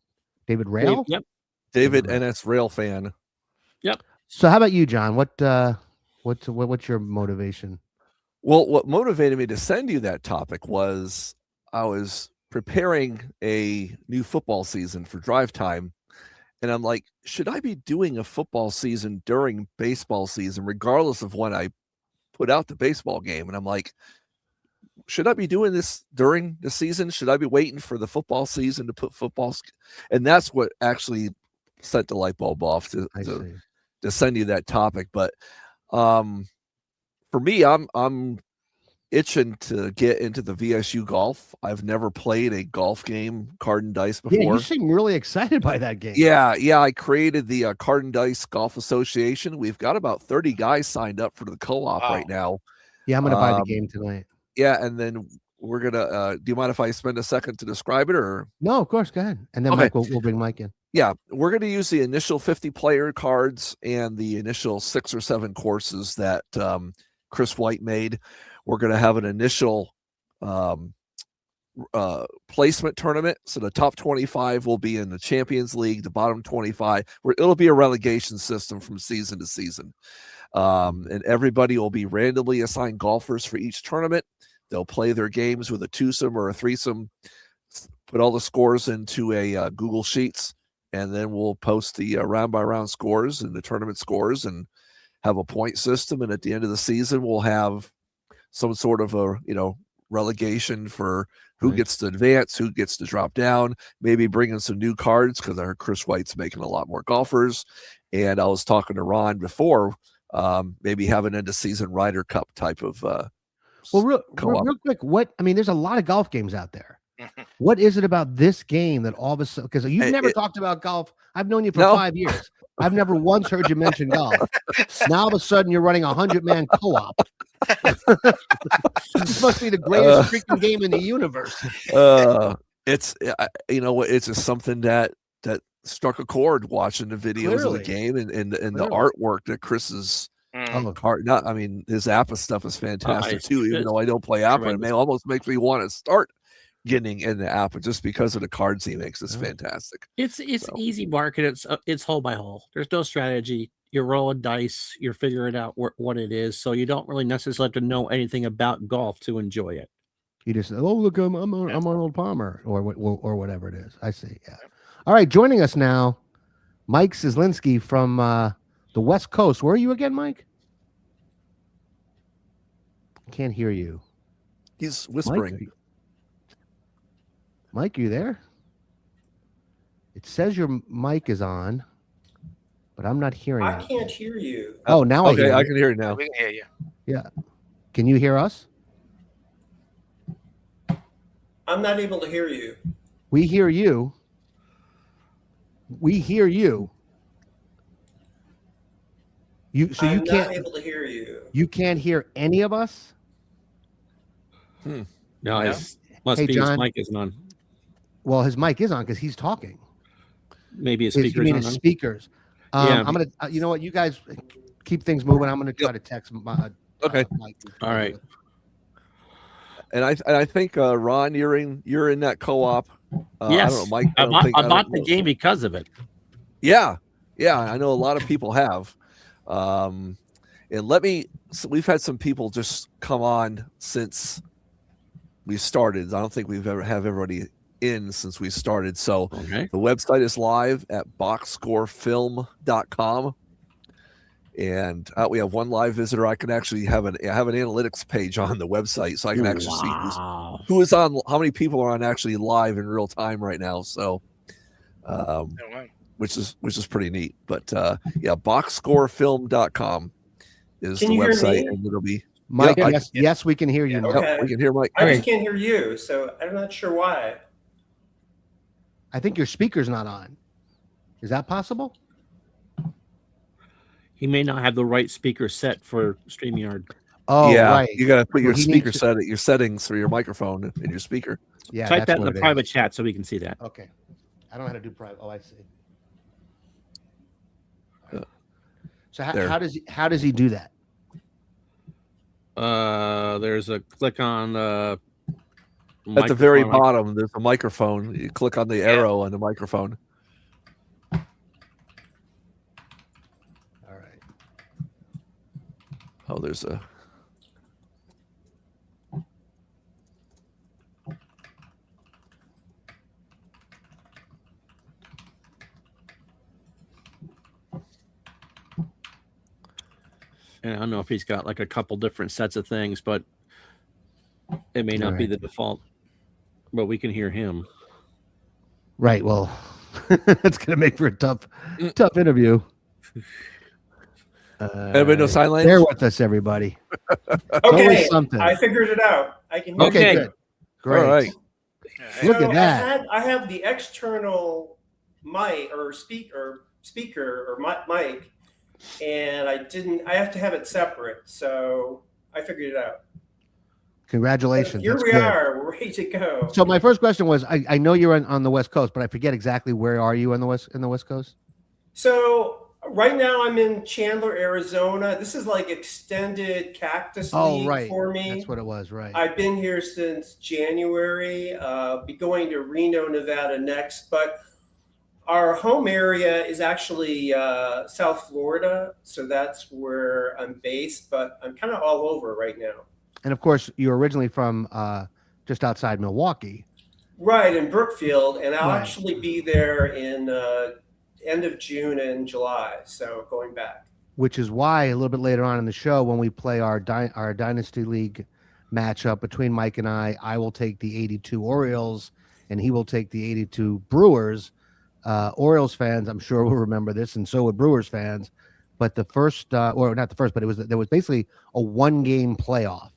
Speaker 2: David Rail.
Speaker 6: Yep.
Speaker 3: David NS Rail fan.
Speaker 6: Yep.
Speaker 2: So, how about you, John? What's your motivation?
Speaker 3: Well, what motivated me to send you that topic was I was preparing a new football season for Drive Time. And I'm like, should I be doing a football season during baseball season, regardless of when I put out the baseball game? And I'm like, should I be doing this during the season? Should I be waiting for the football season to put football? And that's what actually set the light bulb off to send you that topic. But for me, I'm itching to get into the VSU golf. I've never played a golf game, card and dice, before.
Speaker 2: Yeah, you seem really excited by that game.
Speaker 3: Yeah. I created the Card and Dice Golf Association. We've got about 30 guys signed up for the co-op right now.
Speaker 2: Yeah, I'm going to buy the game tonight.
Speaker 3: Yeah, and then we're gonna. Do you mind if I spend a second to describe it, or
Speaker 2: no? Of course, go ahead. And then Mike, we'll bring Mike in.
Speaker 3: Yeah, we're going to use the initial 50 player cards and the initial 6 or 7 courses that Chris White made. We're going to have an initial placement tournament. So the top 25 will be in the Champions League, the bottom 25, where it'll be a relegation system from season to season. And everybody will be randomly assigned golfers for each tournament. They'll play their games with a twosome or a threesome, put all the scores into a Google Sheets, and then we'll post the round by round scores and the tournament scores and have a point system. And at the end of the season, we'll have some sort of a, relegation for who gets to advance, who gets to drop down, maybe bring in some new cards, because I heard Chris White's making a lot more golfers. And I was talking to Ron before, maybe have an end of season Ryder Cup type of
Speaker 2: real quick, there's a lot of golf games out there. What is it about this game that all of a sudden, because you've never talked about golf. I've known you for 5 years. I've never once heard you mention golf. Now all of a sudden you're running 100-man co-op. This must be the greatest freaking game in the universe.
Speaker 3: it's you know what, it's just something that struck a chord watching the videos of the
Speaker 2: Clearly.
Speaker 3: game and the
Speaker 2: Clearly.
Speaker 3: artwork that Chris's
Speaker 4: Mm.
Speaker 3: card. Not, I mean, his Appa stuff is fantastic too. Even
Speaker 6: it's
Speaker 3: though I don't play Appa, it
Speaker 6: tremendous.
Speaker 3: almost makes me want to start getting into Appa just because of the cards he makes. It's fantastic.
Speaker 6: It's
Speaker 3: So.
Speaker 6: easy market. It's hole by hole. There's no strategy. You're rolling dice. You're figuring out what it is. So you don't really necessarily have to know anything about golf to enjoy it.
Speaker 2: You just, oh look, I'm Arnold Palmer or whatever it is. I see. Yeah. All right, joining us now, Mike Cieslinski from the West Coast. Where are you again, Mike? Can't hear you.
Speaker 3: He's whispering.
Speaker 2: Mike, are you there? It says your mic is on, but I'm not hearing
Speaker 7: I
Speaker 2: it.
Speaker 7: can't hear you.
Speaker 2: Oh, now
Speaker 3: Okay,
Speaker 2: I
Speaker 3: I
Speaker 2: hear
Speaker 3: can hear you now.
Speaker 4: We can hear you.
Speaker 2: you. Yeah. Can you hear us?
Speaker 7: I'm not able to hear you.
Speaker 2: We hear you. We hear you. You so
Speaker 7: I'm
Speaker 2: you can't
Speaker 7: not able to hear you.
Speaker 2: you can't hear any of us?
Speaker 6: No,
Speaker 4: Yeah.
Speaker 6: it must
Speaker 2: Hey,
Speaker 6: be
Speaker 2: John.
Speaker 6: his mic isn't on.
Speaker 2: Well, his mic is on because he's talking.
Speaker 6: Maybe his
Speaker 2: You
Speaker 6: speakers
Speaker 2: mean
Speaker 6: on.
Speaker 2: his speakers?
Speaker 6: Yeah.
Speaker 2: I'm gonna. You know what? You guys keep things moving. I'm gonna try to text my.
Speaker 3: Okay.
Speaker 2: Mike.
Speaker 6: All right.
Speaker 3: And I think Ron, you're in that co-op.
Speaker 6: Yes,
Speaker 3: I don't know, Mike.
Speaker 6: I
Speaker 3: don't think-
Speaker 6: bought
Speaker 3: don't
Speaker 6: the
Speaker 3: know.
Speaker 6: game because of it.
Speaker 3: Yeah, I know a lot of people have. And so we've had some people just come on since we started. I don't think we've ever have everybody in since we started. So
Speaker 6: Okay.
Speaker 3: the website is live at boxscorefilm.com. And we have one live visitor. I can actually have an analytics page on the website, so I can actually see
Speaker 6: Wow.
Speaker 3: who is on, how many people are on actually live in real time right now. So,
Speaker 4: Oh, wow.
Speaker 3: which is pretty neat. But yeah, boxscorefilm.com is
Speaker 7: Can
Speaker 3: the
Speaker 7: you hear
Speaker 3: website,
Speaker 7: me?
Speaker 3: and it'll be.
Speaker 2: Mike,
Speaker 3: Yep,
Speaker 2: yes, we can hear you.
Speaker 4: Yeah,
Speaker 2: Mike.
Speaker 7: okay.
Speaker 3: Yep, we can hear Mike.
Speaker 7: I just can't hear you, so I'm not sure why.
Speaker 2: I think your speaker's not on. Is that possible?
Speaker 6: He may not have the right speaker set for StreamYard.
Speaker 2: Oh,
Speaker 3: yeah,
Speaker 2: right.
Speaker 3: you got to put
Speaker 2: So
Speaker 3: your
Speaker 2: he
Speaker 3: speaker
Speaker 2: needs to-
Speaker 3: set at your settings for your microphone and your speaker.
Speaker 2: Yeah,
Speaker 6: Type
Speaker 2: that's
Speaker 6: that in
Speaker 2: what
Speaker 6: the
Speaker 2: it
Speaker 6: private
Speaker 2: is.
Speaker 6: chat so we can see that.
Speaker 2: Okay. I don't know how to do private. Oh, I see. So
Speaker 3: There.
Speaker 2: how does he do that?
Speaker 6: There's a click on
Speaker 3: At the very
Speaker 6: microphone.
Speaker 3: bottom, there's a microphone. You click on the arrow on the microphone.
Speaker 2: All right.
Speaker 3: Oh, there's a.
Speaker 6: And I don't know if he's got like a couple different sets of things, but it may not be
Speaker 2: Alright.
Speaker 6: the default. But we can hear him.
Speaker 2: Right. Well, it's gonna make for a tough interview.
Speaker 3: Anybody know sign language?
Speaker 2: Bear with us, everybody.
Speaker 7: Okay,
Speaker 2: always something.
Speaker 7: I figured it out. I can hear
Speaker 2: Okay,
Speaker 7: you.
Speaker 2: good. Great.
Speaker 3: All right.
Speaker 2: Look
Speaker 7: So
Speaker 2: at that.
Speaker 7: I have the external mic or speaker or mic, and I have to have it separate. So I figured it out.
Speaker 2: Congratulations.
Speaker 7: Here
Speaker 2: That's
Speaker 7: we
Speaker 2: good.
Speaker 7: are. We're ready to go.
Speaker 2: So my first question was, I know you're on the West Coast, but I forget exactly where are you on the West Coast?
Speaker 7: So right now I'm in Chandler, Arizona. This is like extended cactus league
Speaker 2: right.
Speaker 7: for me.
Speaker 2: That's what it was, right?
Speaker 7: I've been here since January. Be going to Reno, Nevada next, but our home area is actually South Florida, so that's where I'm based. But I'm kind of all over right now.
Speaker 2: And of course, you're originally from just outside Milwaukee.
Speaker 7: Right in Brookfield, and I'll
Speaker 2: Right.
Speaker 7: actually be there in end of June and July. So going back.
Speaker 2: Which is why a little bit later on in the show, when we play our Dynasty League matchup between Mike and I will take the 82 Orioles and he will take the 82 Brewers. Orioles fans, I'm sure, will remember this, and so would Brewers fans. But the first, or not the first, but there was basically a 1-game playoff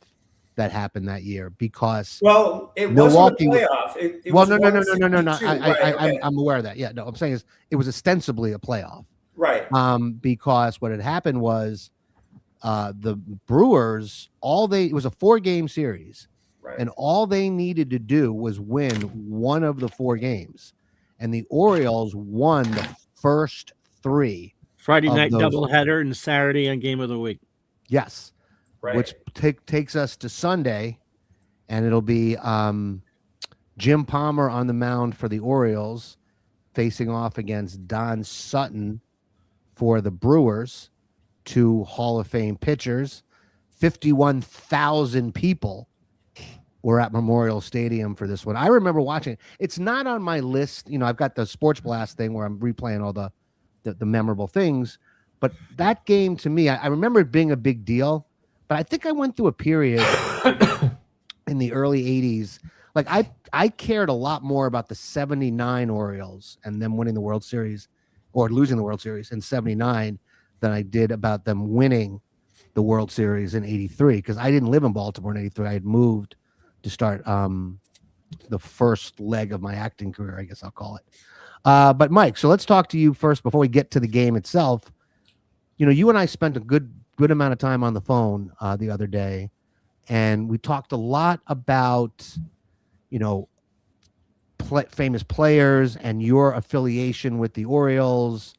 Speaker 2: that happened that year because
Speaker 7: Well, it
Speaker 2: Milwaukee
Speaker 7: wasn't a playoff. It
Speaker 2: well,
Speaker 7: was
Speaker 2: no.
Speaker 7: 162. Right, okay.
Speaker 2: I'm aware of that. Yeah, no, I'm saying it was ostensibly a playoff.
Speaker 7: Right.
Speaker 2: Because what had happened was the Brewers it was a 4-game series,
Speaker 7: Right.
Speaker 2: And all they needed to do was win one of the 4 games. And the Orioles won the first 3.
Speaker 6: Friday
Speaker 2: of
Speaker 6: night
Speaker 2: those.
Speaker 6: doubleheader and Saturday on Game of the Week.
Speaker 2: Yes.
Speaker 7: Right.
Speaker 2: Which takes us to Sunday, and it'll be Jim Palmer on the mound for the Orioles, facing off against Don Sutton for the Brewers, 2 Hall of Fame pitchers. 51,000 people were at Memorial Stadium for this one. I remember watching it. It's not on my list. You know, I've got the Sports Blast thing where I'm replaying all the memorable things. But that game, to me, I remember it being a big deal. But I think I went through a period in the early 80s. Like, I cared a lot more about the 79 Orioles and them winning the World Series or losing the World Series in 79 than I did about them winning the World Series in 83, because I didn't live in Baltimore in 83. I had moved to start the first leg of my acting career, I guess I'll call it. But Mike, so let's talk to you first before we get to the game itself. You know, you and I spent a good amount of time on the phone the other day, and we talked a lot about, you know, famous players and your affiliation with the Orioles,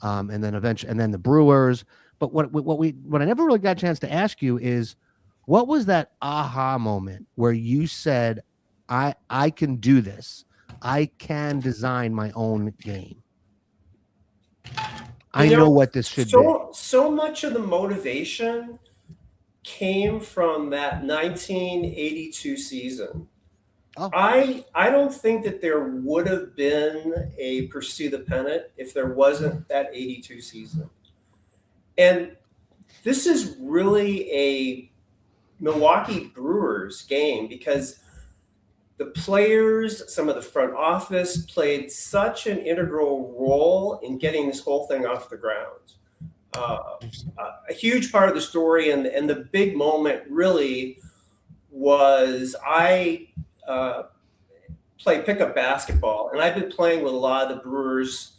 Speaker 2: and then eventually, and then the Brewers. But what I never really got a chance to ask you is, what was that aha moment where you said, I can do this. I can design my own game. I know what this should be.
Speaker 7: So much of the motivation came from that 1982 season.
Speaker 2: Oh.
Speaker 7: I don't think that there would have been a Pursue the Pennant if there wasn't that 82 season. And this is really a Milwaukee Brewers game because the players, some of the front office played such an integral role in getting this whole thing off the ground. A huge part of the story and the big moment really was I played pickup basketball, and I've been playing with a lot of the Brewers.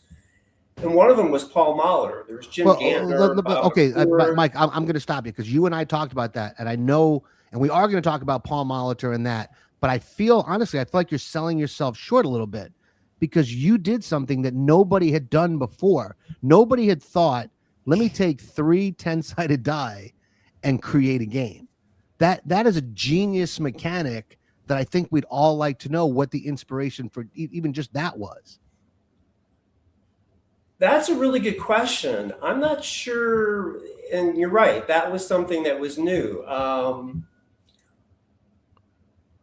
Speaker 7: And one of them was Paul Molitor. There was Jim Gantner.
Speaker 2: Mike, I'm going to stop you because you and I talked about that, and I know, and we are going to talk about Paul Molitor and that. But I feel like you're selling yourself short a little bit because you did something that nobody had done before. Nobody had thought, let me take 3 10-sided die and create a game. That is a genius mechanic that I think we'd all like to know what the inspiration for even just that was.
Speaker 7: That's a really good question. I'm not sure, and you're right. That was something that was new.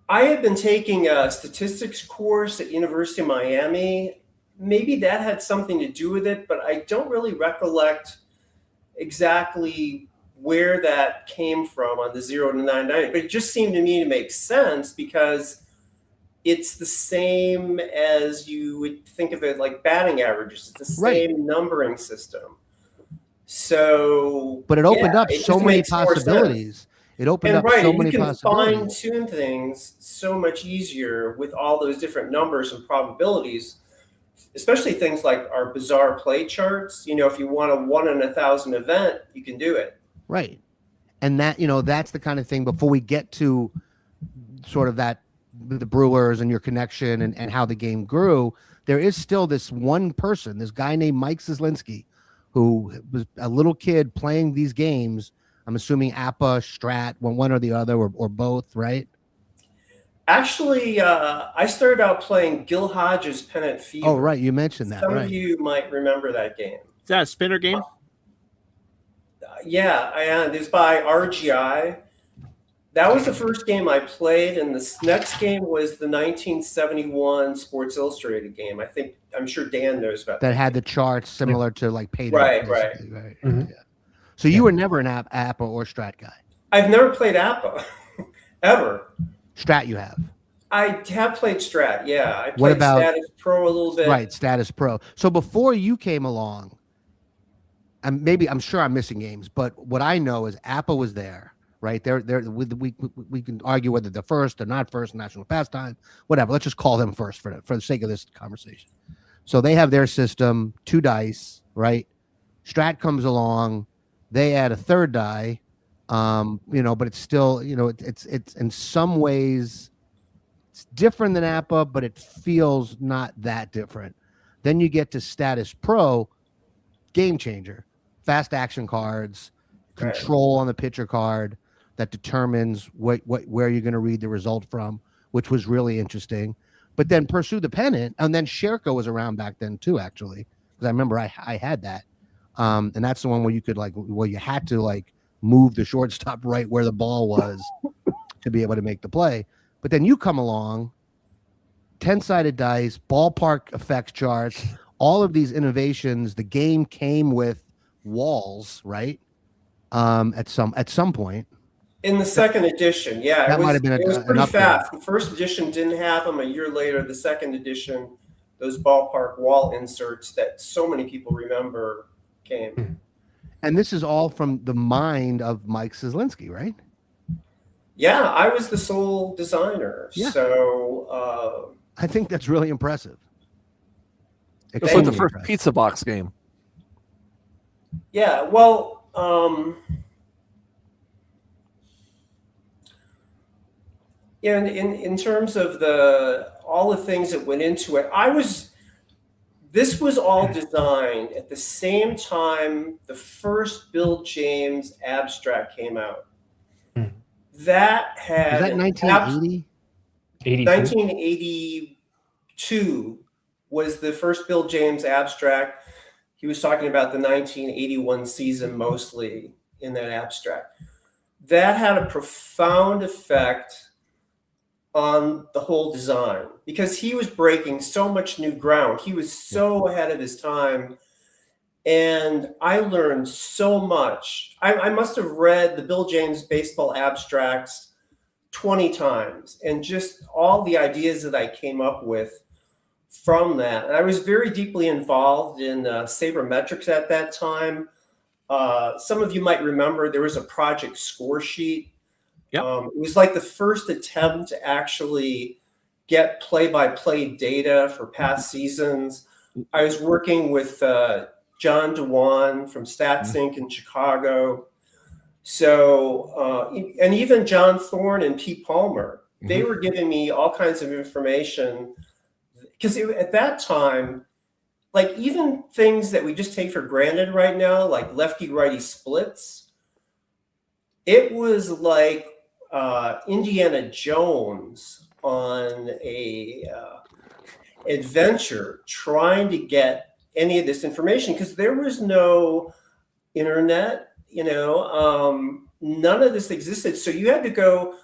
Speaker 7: I had been taking a statistics course at University of Miami. Maybe that had something to do with it, but I don't really recollect exactly where that came from on the 0 to 990. But it just seemed to me to make sense because it's the same as you would think of it, like batting averages. It's the same numbering system. So,
Speaker 2: but it opened up so many possibilities. It opened up so many possibilities.
Speaker 7: You can fine-tune things so much easier with all those different numbers and probabilities, especially things like our bizarre play charts. You know, if you want a 1 in 1,000 event, you can do it.
Speaker 2: Right. And that, you know, that's the kind of thing before we get to sort of that, the Brewers and your connection and how the game grew, there is still this one person, this guy named Mike Cieslinski, who was a little kid playing these games. I'm assuming APA, Strat, one or the other, or both, right?
Speaker 7: Actually, I started out playing Gil Hodges' Pennant Fever.
Speaker 2: Oh, right. You mentioned that.
Speaker 7: Some of you might remember that game.
Speaker 6: Is that a spinner game?
Speaker 7: Yeah, it was by RGI. That was the first game I played, and the next game was the 1971 Sports Illustrated game. I'm sure Dan knows about
Speaker 2: that. Had the charts similar to like Payday.
Speaker 7: Right.
Speaker 2: Mm-hmm. Yeah. So you were never an APA or Strat guy?
Speaker 7: I've never played APA, ever.
Speaker 2: Strat you have?
Speaker 7: I have played Strat, yeah. I played Status Pro a little bit.
Speaker 2: Right, Status Pro. So before you came along, and maybe I'm sure I'm missing games, but what I know is APA was there, right? We can argue whether they're first or not first, national pastime, whatever. Let's just call them first for the sake of this conversation. So they have their system, 2 dice, right? Strat comes along. They add a 3rd die, But it's still, it's in some ways it's different than APA, but it feels not that different. Then you get to Status Pro, game changer, fast action cards, control on the pitcher card that determines where you're going to read the result from, which was really interesting. But then Pursue the Pennant, and then Sherco was around back then too, actually, because I remember I had that, and that's the one where you could you had to move the shortstop right where the ball was to be able to make the play. But then you come along, 10-sided dice, ballpark effects charts, all of these innovations. The game came with walls, right? At some point.
Speaker 7: In the second edition, yeah,
Speaker 2: That might have been
Speaker 7: it was
Speaker 2: an
Speaker 7: pretty
Speaker 2: upgrade.
Speaker 7: fast. The first edition didn't have them. A year later, the second edition, those ballpark wall inserts that so many people remember came.
Speaker 2: And this is all from the mind of Mike Cieslinski, right?
Speaker 7: Yeah, I was the sole designer.
Speaker 2: Yeah.
Speaker 7: So
Speaker 2: I think that's really impressive.
Speaker 3: It's like the first pizza box game.
Speaker 7: yeah, well, yeah, in terms of all the things that went into it, this was all designed at the same time the first Bill James abstract came out. That had
Speaker 2: Was that 1980?
Speaker 7: 1982 was the first Bill James abstract. He was talking about the 1981 season mostly in that abstract. That had a profound effect on the whole design because he was breaking so much new ground. He was so ahead of his time. And I learned so much. I must have read the Bill James baseball abstracts 20 times, and just all the ideas that I came up with from that. And I was very deeply involved in sabermetrics at that time. Some of you might remember there was a project score sheet.
Speaker 6: Yep.
Speaker 7: It was like the first attempt to actually get play-by-play data for past seasons. I was working with John DeWan from StatsInc in Chicago. So, and even John Thorne and Pete Palmer, they were giving me all kinds of information because at that time, like even things that we just take for granted right now, like lefty-righty splits, it was like Indiana Jones on a adventure trying to get any of this information because there was no internet, none of this existed. So you had to go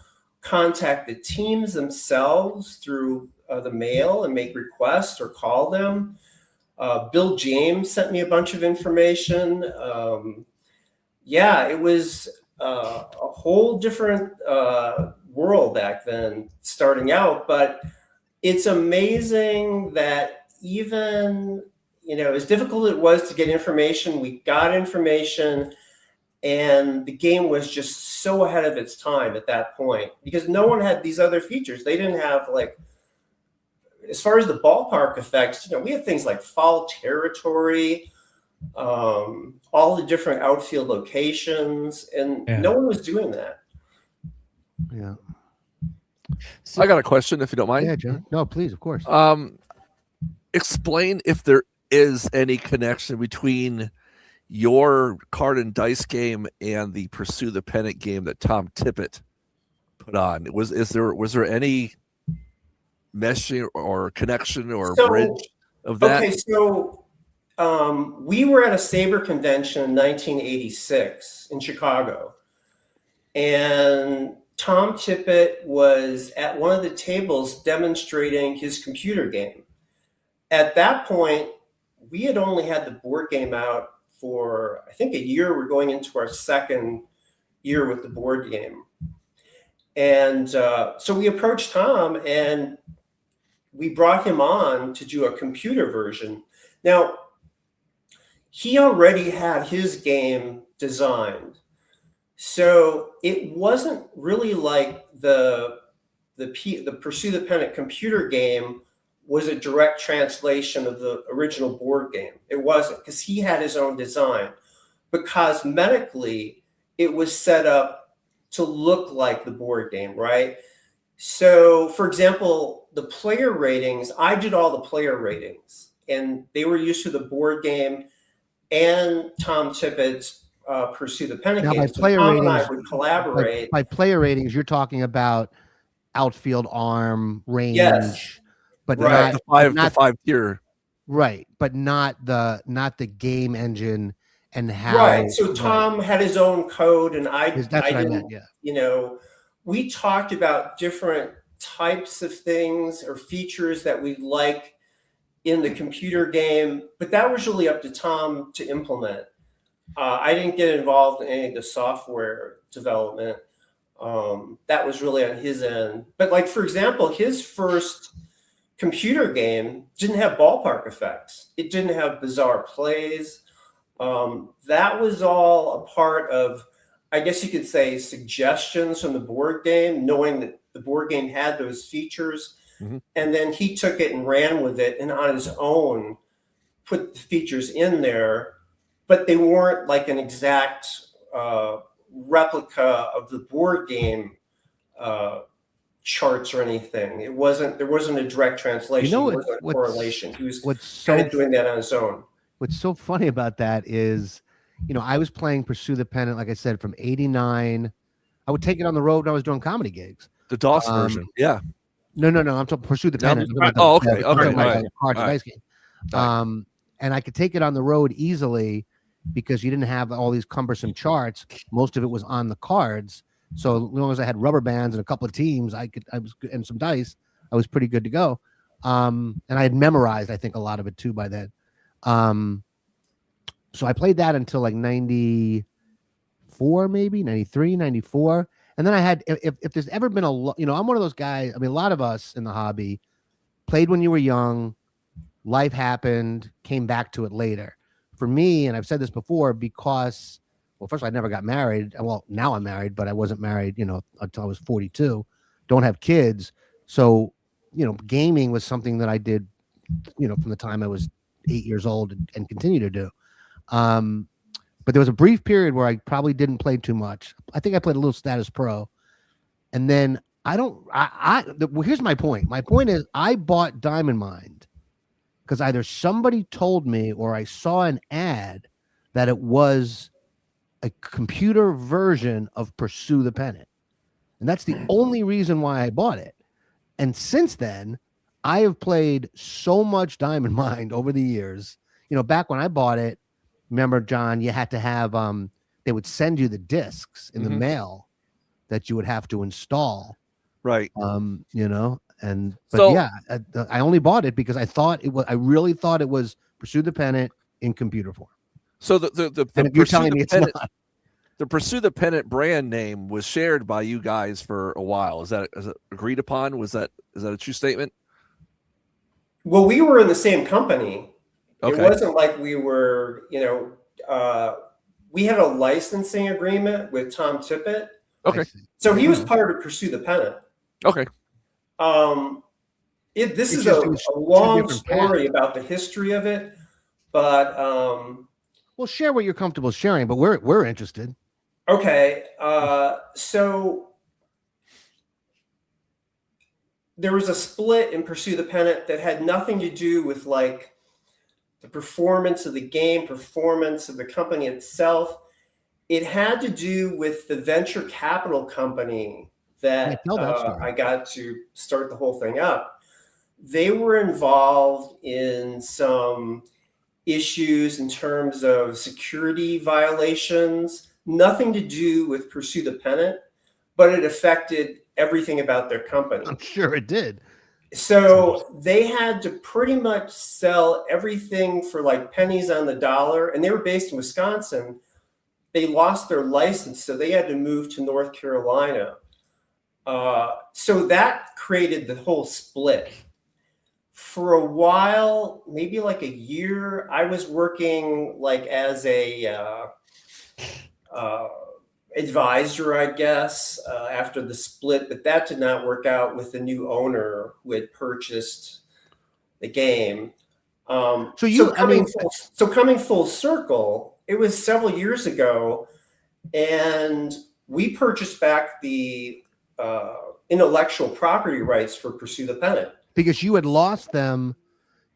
Speaker 7: contact the teams themselves through the mail and make requests or call them. Bill James sent me a bunch of information. It was a whole different world back then starting out, but it's amazing that even, as difficult it was to get information, we got information, and the game was just so ahead of its time at that point because no one had these other features. They didn't have as far as the ballpark effects, we had things like foul territory, all the different outfield locations, and no one was doing that.
Speaker 2: Yeah.
Speaker 3: I got a question, if you don't mind.
Speaker 2: Yeah, John. No, please, of course.
Speaker 3: Explain if there is any connection between your card and dice game and the Pursue the Pennant game that Tom Tippett put on. Was there any meshing or connection or bridge of that?
Speaker 7: Okay, so we were at a Saber convention in 1986 in Chicago, and Tom Tippett was at one of the tables demonstrating his computer game. At that point, we had only had the board game out for, I think, a year. We're going into our second year with the board game. And so we approached Tom and we brought him on to do a computer version. Now, he already had his game designed. So it wasn't really like the Pursue the Pennant computer game was a direct translation of the original board game. It wasn't, because he had his own design. But cosmetically, it was set up to look like the board game, right? So, for example, the player ratings, I did all the player ratings, and they were used to the board game and Tom Tippett's Pursue the Pennant
Speaker 2: Now,
Speaker 7: game.
Speaker 2: by
Speaker 7: So
Speaker 2: player
Speaker 7: Tom and
Speaker 2: ratings,
Speaker 7: I would collaborate.
Speaker 2: by player ratings, you're talking about outfield arm range,
Speaker 7: Yes.
Speaker 2: but
Speaker 7: Right.
Speaker 3: The five tier.
Speaker 2: right, but not the game engine and how.
Speaker 7: Right. So Tom had his own code, and
Speaker 2: That's what I meant. Yeah.
Speaker 7: you know, we talked about different types of things or features that we like in the computer game, but that was really up to Tom to implement. I didn't get involved in any of the software development. That was really on his end. But like, for example, his first computer game didn't have ballpark effects. It didn't have bizarre plays. That was all a part of, I guess you could say, suggestions from the board game, knowing that the board game had those features.
Speaker 3: Mhm.
Speaker 7: And then he took it and ran with it and on his own put the features in there, but they weren't like an exact replica of the board game charts or anything. There wasn't a direct translation.
Speaker 2: You know
Speaker 7: there wasn't a correlation. He was
Speaker 2: what's
Speaker 7: kind
Speaker 2: so
Speaker 7: of doing that on his own.
Speaker 2: What's so funny about that is, I was playing Pursue the Pennant, like I said, from '89. I would take it on the road when I was doing comedy gigs.
Speaker 3: The DOS version. Yeah.
Speaker 2: No. I'm talking Pursue the Pennant.
Speaker 3: Oh, okay.
Speaker 2: Cards and
Speaker 3: Right.
Speaker 2: dice game. And I could take it on the road easily because you didn't have all these cumbersome charts. Most of it was on the cards. So as long as I had rubber bands and a couple of teams, and some dice, I was pretty good to go. And I had memorized, I think, a lot of it too by then. So I played that until like 94, maybe 93, 94. And then I had, if there's ever been I'm one of those guys. I mean, a lot of us in the hobby played when you were young, life happened, came back to it later. For me, and I've said this before, because, well, first of all, I never got married. Well, now I'm married, but I wasn't married, until I was 42. Don't have kids. So, gaming was something that I did, from the time I was 8 years old and continue to do. But there was a brief period where I probably didn't play too much. I think I played a little Status Pro. And then here's my point. My point is I bought Diamond Mind because either somebody told me or I saw an ad that it was a computer version of Pursue the Pennant. And that's the only reason why I bought it. And since then, I have played so much Diamond Mind over the years. Back when I bought it, remember, John, you had to have, they would send you the discs in the mail that you would have to install.
Speaker 3: Right.
Speaker 2: I only bought it because I really thought it was Pursue the Pennant in computer form.
Speaker 3: So the
Speaker 2: And if you're telling me it's not.
Speaker 3: The Pursue the Pennant brand name was shared by you guys for a while. Is it agreed upon? Is that a true statement?
Speaker 7: Well, we were in the same company.
Speaker 3: Okay.
Speaker 7: It wasn't like we were, we had a licensing agreement with Tom Tippett.
Speaker 3: Okay.
Speaker 7: So he was part of Pursue the Pennant.
Speaker 3: Okay.
Speaker 7: This is a long story about the history of it, but
Speaker 2: well, share what you're comfortable sharing, but we're interested.
Speaker 7: Okay. So there was a split in Pursue the Pennant that had nothing to do with like the performance of the game, performance of the company itself. It had to do with the venture capital company that I got to start the whole thing up. They were involved in some issues in terms of security violations, nothing to do with Pursue the Pennant, but it affected everything about their company.
Speaker 2: I'm sure it did.
Speaker 7: So they had to pretty much sell everything for like pennies on the dollar, and they were based in Wisconsin. They lost their license, so they had to move to North Carolina. So that created the whole split. For a while, maybe like a year, I was working like as a advisor, I guess, after the split, but that did not work out with the new owner who had purchased the game. Coming full circle, it was several years ago, and we purchased back the intellectual property rights for Pursue the Pennant.
Speaker 2: Because you had lost them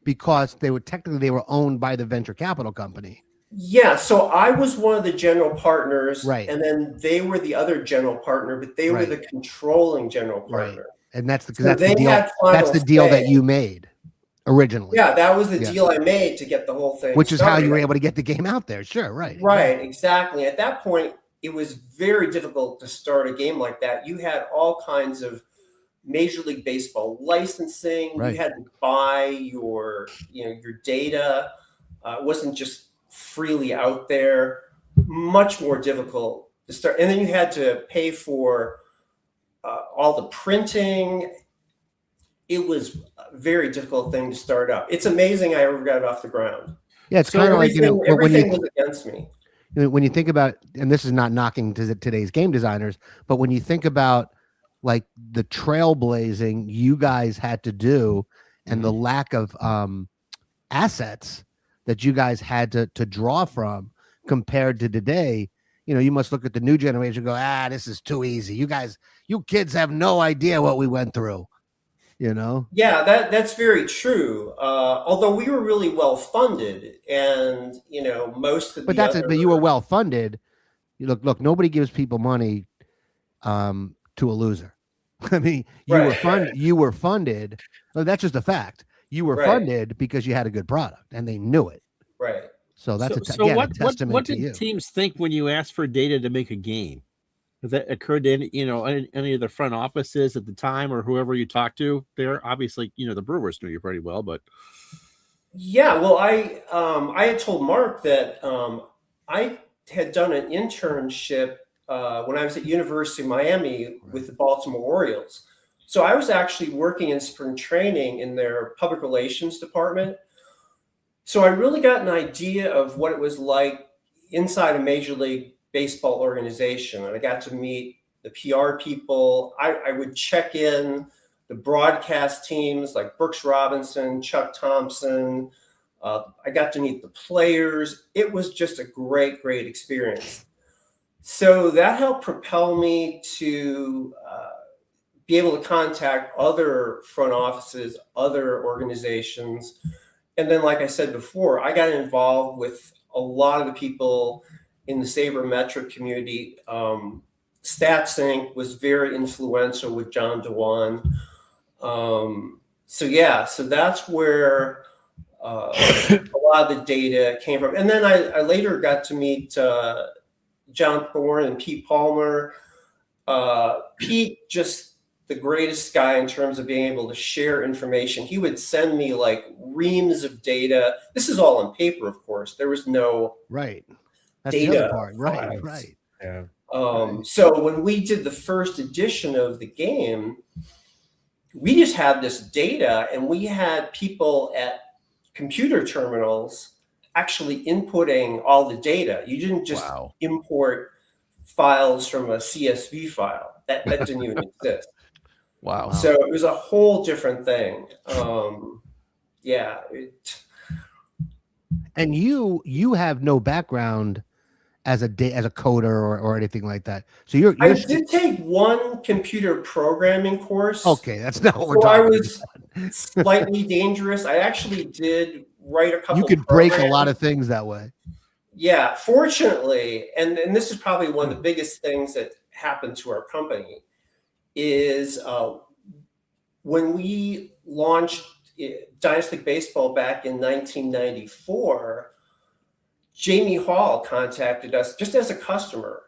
Speaker 2: because they were owned by the venture capital company.
Speaker 7: Yeah, so I was one of the general partners,
Speaker 2: Right.
Speaker 7: and then they were the other general partner, but they were the controlling general partner.
Speaker 2: And that's the
Speaker 7: So they
Speaker 2: deal.
Speaker 7: had final
Speaker 2: That's the deal that
Speaker 7: say.
Speaker 2: you made originally.
Speaker 7: Yeah, that was the deal I made to get the whole thing
Speaker 2: Which is how
Speaker 7: started.
Speaker 2: you were able to get the game out there. Sure, right.
Speaker 7: Right, exactly. At that point, it was very difficult to start a game like that. You had all kinds of Major League Baseball licensing.
Speaker 2: Right.
Speaker 7: You had to buy your data. It wasn't just freely out there. Much more difficult to start. And then you had to pay for all the printing. It was a very difficult thing to start up. It's amazing I ever got it off the ground.
Speaker 2: Yeah, it's kind of like,
Speaker 7: everything was against me.
Speaker 2: When you think about, and this is not knocking today's game designers, but when you think about like the trailblazing you guys had to do and the lack of assets that you guys had to draw from compared to today, you must look at the new generation and go, this is too easy. You kids have no idea what we went through,
Speaker 7: Yeah, that's very true. Although we were really well funded, and most of
Speaker 2: but you were well funded. Look, nobody gives people money to a loser. I mean, you were funded. Well, that's just a fact. You were funded because you had a good product and they knew it.
Speaker 7: Right.
Speaker 2: So that's a testament
Speaker 6: what
Speaker 2: to
Speaker 6: did
Speaker 2: you.
Speaker 6: teams think when you asked for data to make a game? Did that occurred to any of the front offices at the time or whoever you talked to there? Obviously, the Brewers knew you pretty well, but
Speaker 7: yeah, well, I had told Mark that I had done an internship when I was at University of Miami with the Baltimore Orioles. So I was actually working in spring training in their public relations department. So I really got an idea of what it was like inside a Major League Baseball organization. And I got to meet the PR people. I would check in the broadcast teams like Brooks Robinson, Chuck Thompson. I got to meet the players. It was just a great, great experience. So that helped propel me to be able to contact other front offices, other organizations. And then, like I said before, I got involved with a lot of the people in the sabermetric community. StatSync was very influential with John Dewan. So that's where a lot of the data came from. And then I later got to meet John Thorne and Pete Palmer. Pete, just the greatest guy in terms of being able to share information. He would send me like reams of data. This is all on paper, of course. There was no
Speaker 2: That's
Speaker 7: data
Speaker 2: the other part.
Speaker 7: files.
Speaker 2: Right.
Speaker 5: Yeah.
Speaker 7: So when we did the first edition of the game, we just had this data, and we had people at computer terminals actually inputting all the data. You didn't just import files from a CSV file. That didn't even exist.
Speaker 3: Wow.
Speaker 7: So it was a whole different thing.
Speaker 2: And you have no background as a coder or anything like that. So
Speaker 7: I did take one computer programming course.
Speaker 2: Okay, that's not what we're
Speaker 7: So I
Speaker 2: talking
Speaker 7: was slightly dangerous. I actually did write a couple.
Speaker 2: You could break a lot of things that way.
Speaker 7: Yeah, fortunately, and this is probably one of the biggest things that happened to our company is when we launched Dynasty Baseball back in 1994, Jamie Hall contacted us just as a customer.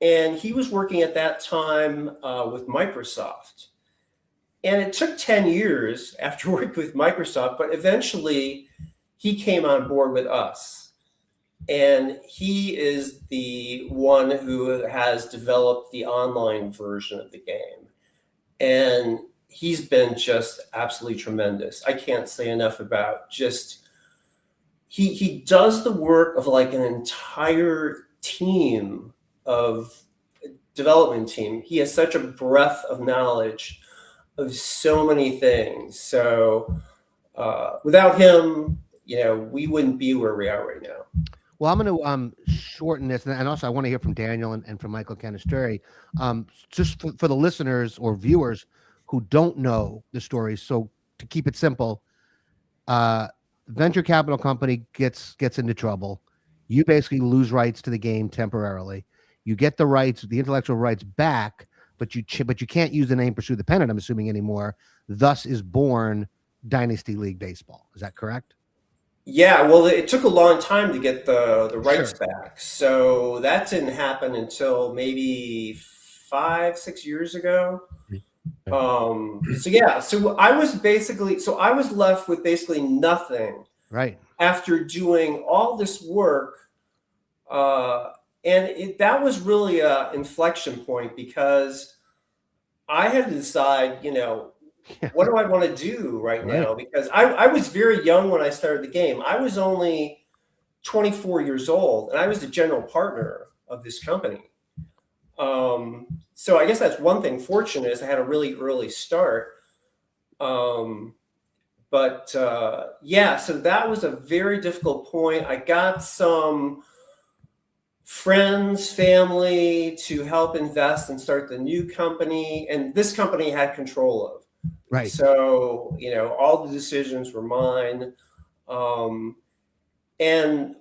Speaker 7: And he was working at that time with Microsoft. And it took 10 years after working with Microsoft, but eventually he came on board with us. And he is the one who has developed the online version of the game. And he's been just absolutely tremendous. I can't say enough about just, he does the work of like an entire team of development team. He has such a breadth of knowledge of so many things. So without him, we wouldn't be where we are right now.
Speaker 2: Well, I'm going to shorten this, and also I want to hear from Daniel and from Michael Canisteri. Just for the listeners or viewers who don't know the story, so to keep it simple, venture capital company gets into trouble. You basically lose rights to the game temporarily. You get the rights, the intellectual rights back, but you can't use the name Pursue the Pennant, I'm assuming, anymore. Thus is born Dynasty League Baseball. Is that correct?
Speaker 7: Yeah, well, it took a long time to get the rights
Speaker 2: Sure.
Speaker 7: back. So that didn't happen until maybe 5-6 years ago. So yeah, so I was left with basically nothing
Speaker 2: Right.
Speaker 7: after doing all this work. And that was really an inflection point because I had to decide, what do I want to do right now? Because I was very young when I started the game. I was only 24 years old, and I was the general partner of this company. So I guess that's one thing. Fortunate is I had a really early start. Yeah, so that was a very difficult point. I got some friends, family to help invest and start the new company, and this company had control of.
Speaker 2: Right.
Speaker 7: So, all the decisions were mine. And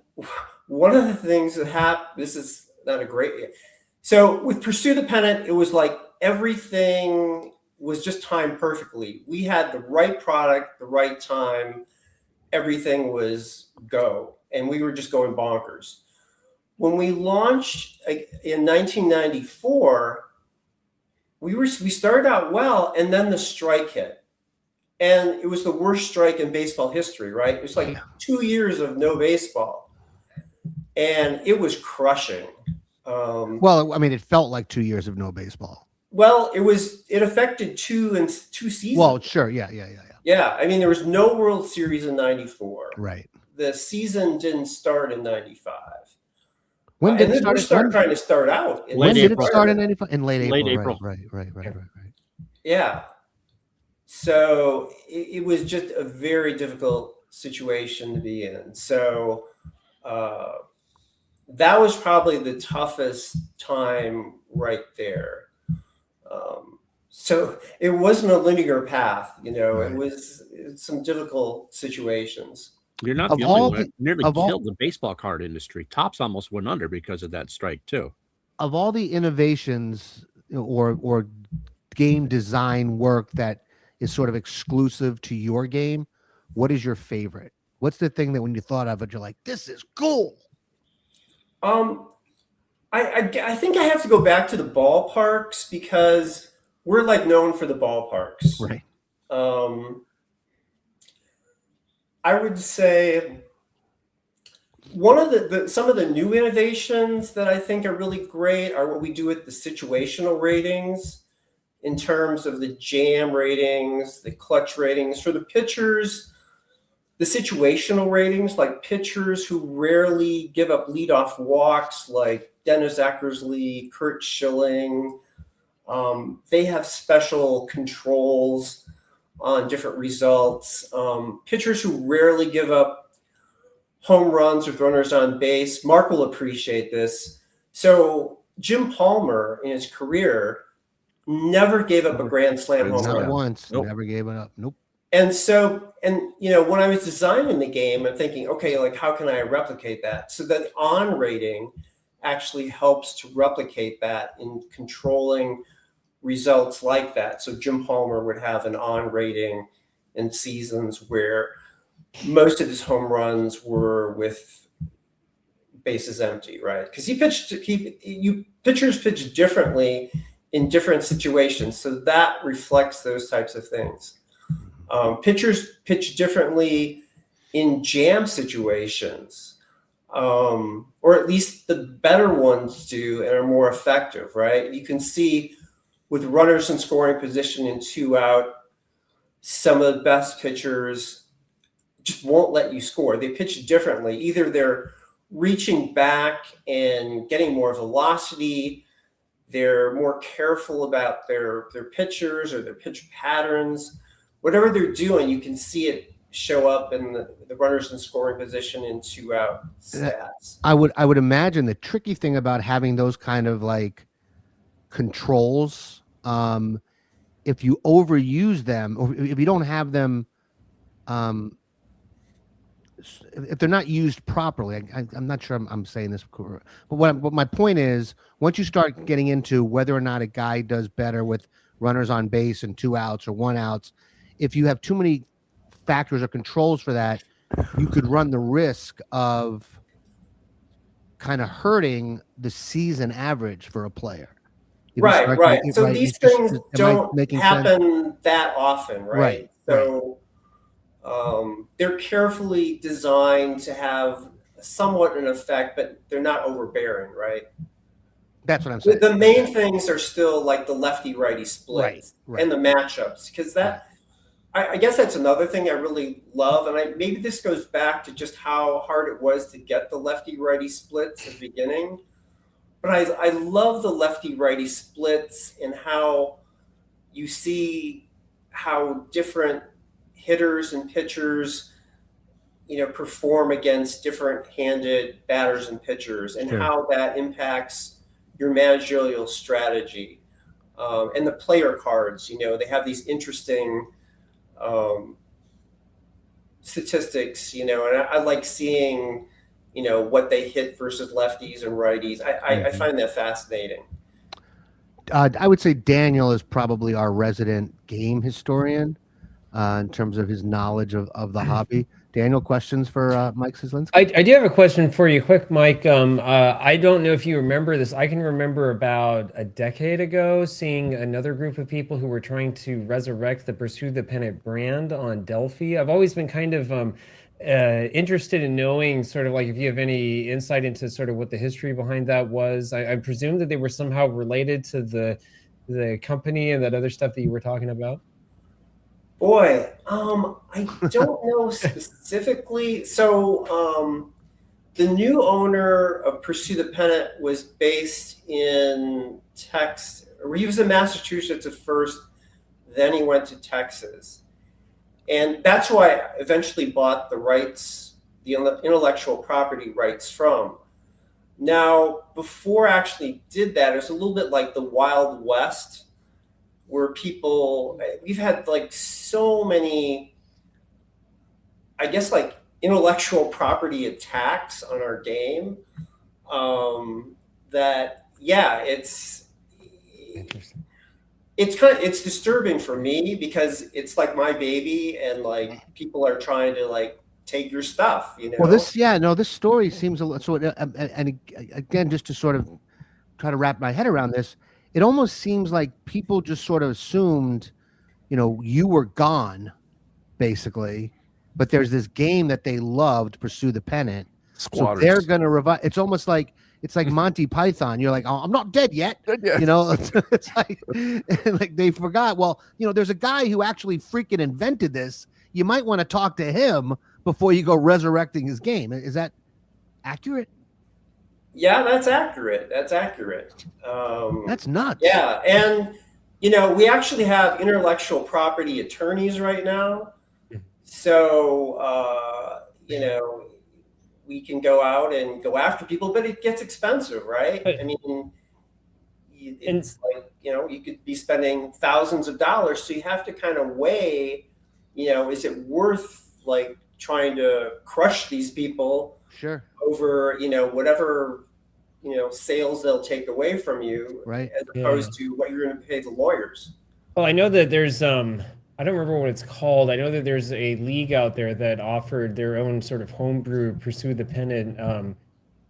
Speaker 7: one of the things that happened, this is not a great, so with Pursue the Pennant, it was like everything was just timed perfectly. We had the right product, the right time, everything was go, and we were just going bonkers. When we launched in 1994, we started out well, and then the strike hit, and it was the worst strike in baseball history. Right? It was like 2 years of no baseball, and it was crushing.
Speaker 2: Well, I mean, it felt like 2 years of no baseball.
Speaker 7: Well, it affected two seasons.
Speaker 2: Well, sure, yeah.
Speaker 7: Yeah, I mean, there was no World Series in '94.
Speaker 2: Right.
Speaker 7: The season didn't start in '95.
Speaker 2: When did
Speaker 7: and
Speaker 2: it
Speaker 7: then
Speaker 2: start?
Speaker 7: we're trying to start out.
Speaker 2: When did it
Speaker 6: April.
Speaker 2: start in '95? In late April.
Speaker 6: Late April.
Speaker 2: Right.
Speaker 7: Yeah. So it was just a very difficult situation to be in. So that was probably the toughest time right there. So it wasn't a linear path,
Speaker 2: Right.
Speaker 7: It was some difficult situations.
Speaker 6: You're not
Speaker 2: Of
Speaker 6: the
Speaker 2: all
Speaker 6: only one.
Speaker 2: the-
Speaker 6: Nearly
Speaker 2: of all-
Speaker 6: killed the baseball card industry. Topps almost went under because of that strike too.
Speaker 2: Of all the innovations or game design work that is sort of exclusive to your game, what is your favorite? What's the thing that when you thought of it, you're like, this is cool?
Speaker 7: I think I have to go back to the ballparks because we're like known for the ballparks.
Speaker 2: Right.
Speaker 7: I would say one of some of the new innovations that I think are really great are what we do with the situational ratings in terms of the jam ratings, the clutch ratings for the pitchers, the situational ratings, like pitchers who rarely give up leadoff walks, like Dennis Eckersley, Kurt Schilling. They have special controls on different results. Pitchers who rarely give up home runs with runners on base. Mark will appreciate this. So Jim Palmer in his career never gave up a grand slam home
Speaker 2: Not
Speaker 7: run.
Speaker 2: once.
Speaker 6: Nope.
Speaker 2: Never gave it up. Nope.
Speaker 7: And so, when I was designing the game, I'm thinking, okay, like how can I replicate that? So that on rating actually helps to replicate that in controlling results like that. So Jim Palmer would have an on rating in seasons where most of his home runs were with bases empty, right? Because pitchers pitch differently in different situations, so that reflects those types of things. Pitchers pitch differently in jam situations, or at least the better ones do and are more effective, right? You can see with runners in scoring position and 2 out, some of the best pitchers just won't let you score. They pitch differently. Either they're reaching back and getting more velocity, they're more careful about their pitchers or their pitch patterns. Whatever they're doing, you can see it show up in the runners in scoring position in 2-out stats.
Speaker 2: I would imagine the tricky thing about having those kind of like controls, if you overuse them, or if you don't have them, if they're not used properly, I'm not sure I'm saying this correct, but what my point is, once you start getting into whether or not a guy does better with runners on base and 2 outs or 1 outs, if you have too many factors or controls for that, you could run the risk of kind of hurting the season average for a player. If
Speaker 7: Right. So
Speaker 2: right,
Speaker 7: these
Speaker 2: just,
Speaker 7: things
Speaker 2: am I
Speaker 7: don't
Speaker 2: making
Speaker 7: happen
Speaker 2: sense?
Speaker 7: that often, right? So they're carefully designed to have somewhat an effect, but they're not overbearing, right?
Speaker 2: That's what I'm saying.
Speaker 7: The main things are still like the lefty-righty splits
Speaker 2: Right.
Speaker 7: and the matchups, because that I guess that's another thing I really love, and maybe this goes back to just how hard it was to get the lefty-righty splits at the beginning. But I love the lefty-righty splits and how you see how different hitters and pitchers, perform against different-handed batters and pitchers, and how that impacts your managerial strategy. And the player cards, they have these interesting statistics, and I like seeing, what they hit versus lefties and righties. I find that fascinating.
Speaker 2: I would say Daniel is probably our resident game historian in terms of his knowledge of the hobby. Daniel, questions for Mike Cieslinski?
Speaker 5: I do have a question for you, quick, Mike. I don't know if you remember this. I can remember about a decade ago seeing another group of people who were trying to resurrect the Pursue the Pennant brand on Delphi. I've always been kind of interested in knowing sort of like if you have any insight into sort of what the history behind that was. I presume that they were somehow related to the company and that other stuff that you were talking about.
Speaker 7: Boy, I don't know specifically. So the new owner of Pursue the Pennant was based in Texas. He was in Massachusetts at first, then he went to Texas. And that's who I eventually bought the rights, the intellectual property rights from. Now, before I actually did that, it was a little bit like the Wild West, where we've had like so many, I guess, like intellectual property attacks on our game, that it's disturbing for me because it's like my baby, and like people are trying to like take your stuff,
Speaker 2: Well, this story seems a little, so, and again, just to sort of try to wrap my head around this, it almost seems like people just sort of assumed, you were gone, basically, but there's this game that they loved, Pursue the Pennant.
Speaker 3: Squatters.
Speaker 2: So they're going to revive. It's almost like, it's like Monty Python. You're like, oh, I'm not dead yet. It's like they forgot. Well, there's a guy who actually freaking invented this. You might want to talk to him before you go resurrecting his game. Is that accurate?
Speaker 7: Yeah, that's accurate. That's nuts. Yeah, and we actually have intellectual property attorneys right now, so we can go out and go after people, but it gets expensive, right? I mean, it's like you could be spending thousands of dollars, so you have to kind of weigh, is it worth like trying to crush these people? Sure. Over whatever sales they'll take away from you, right? As opposed to what you're going to pay the lawyers.
Speaker 5: Well, I know that there's I don't remember what it's called. I know that there's a league out there that offered their own sort of homebrew Pursue the Pennant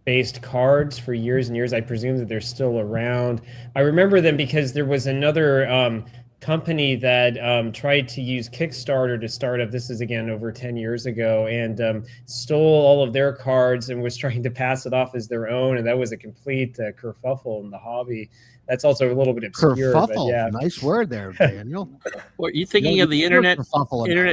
Speaker 5: based cards for years and years. I presume that they're still around. I remember them because there was another company that tried to use Kickstarter to start up. This is again over 10 years ago, and stole all of their cards and was trying to pass it off as their own. And that was a complete kerfuffle in the hobby. That's also a little bit obscure.
Speaker 2: Kerfuffle,
Speaker 5: but yeah.
Speaker 2: Nice word there, Daniel.
Speaker 6: Well, are you thinking of the Internet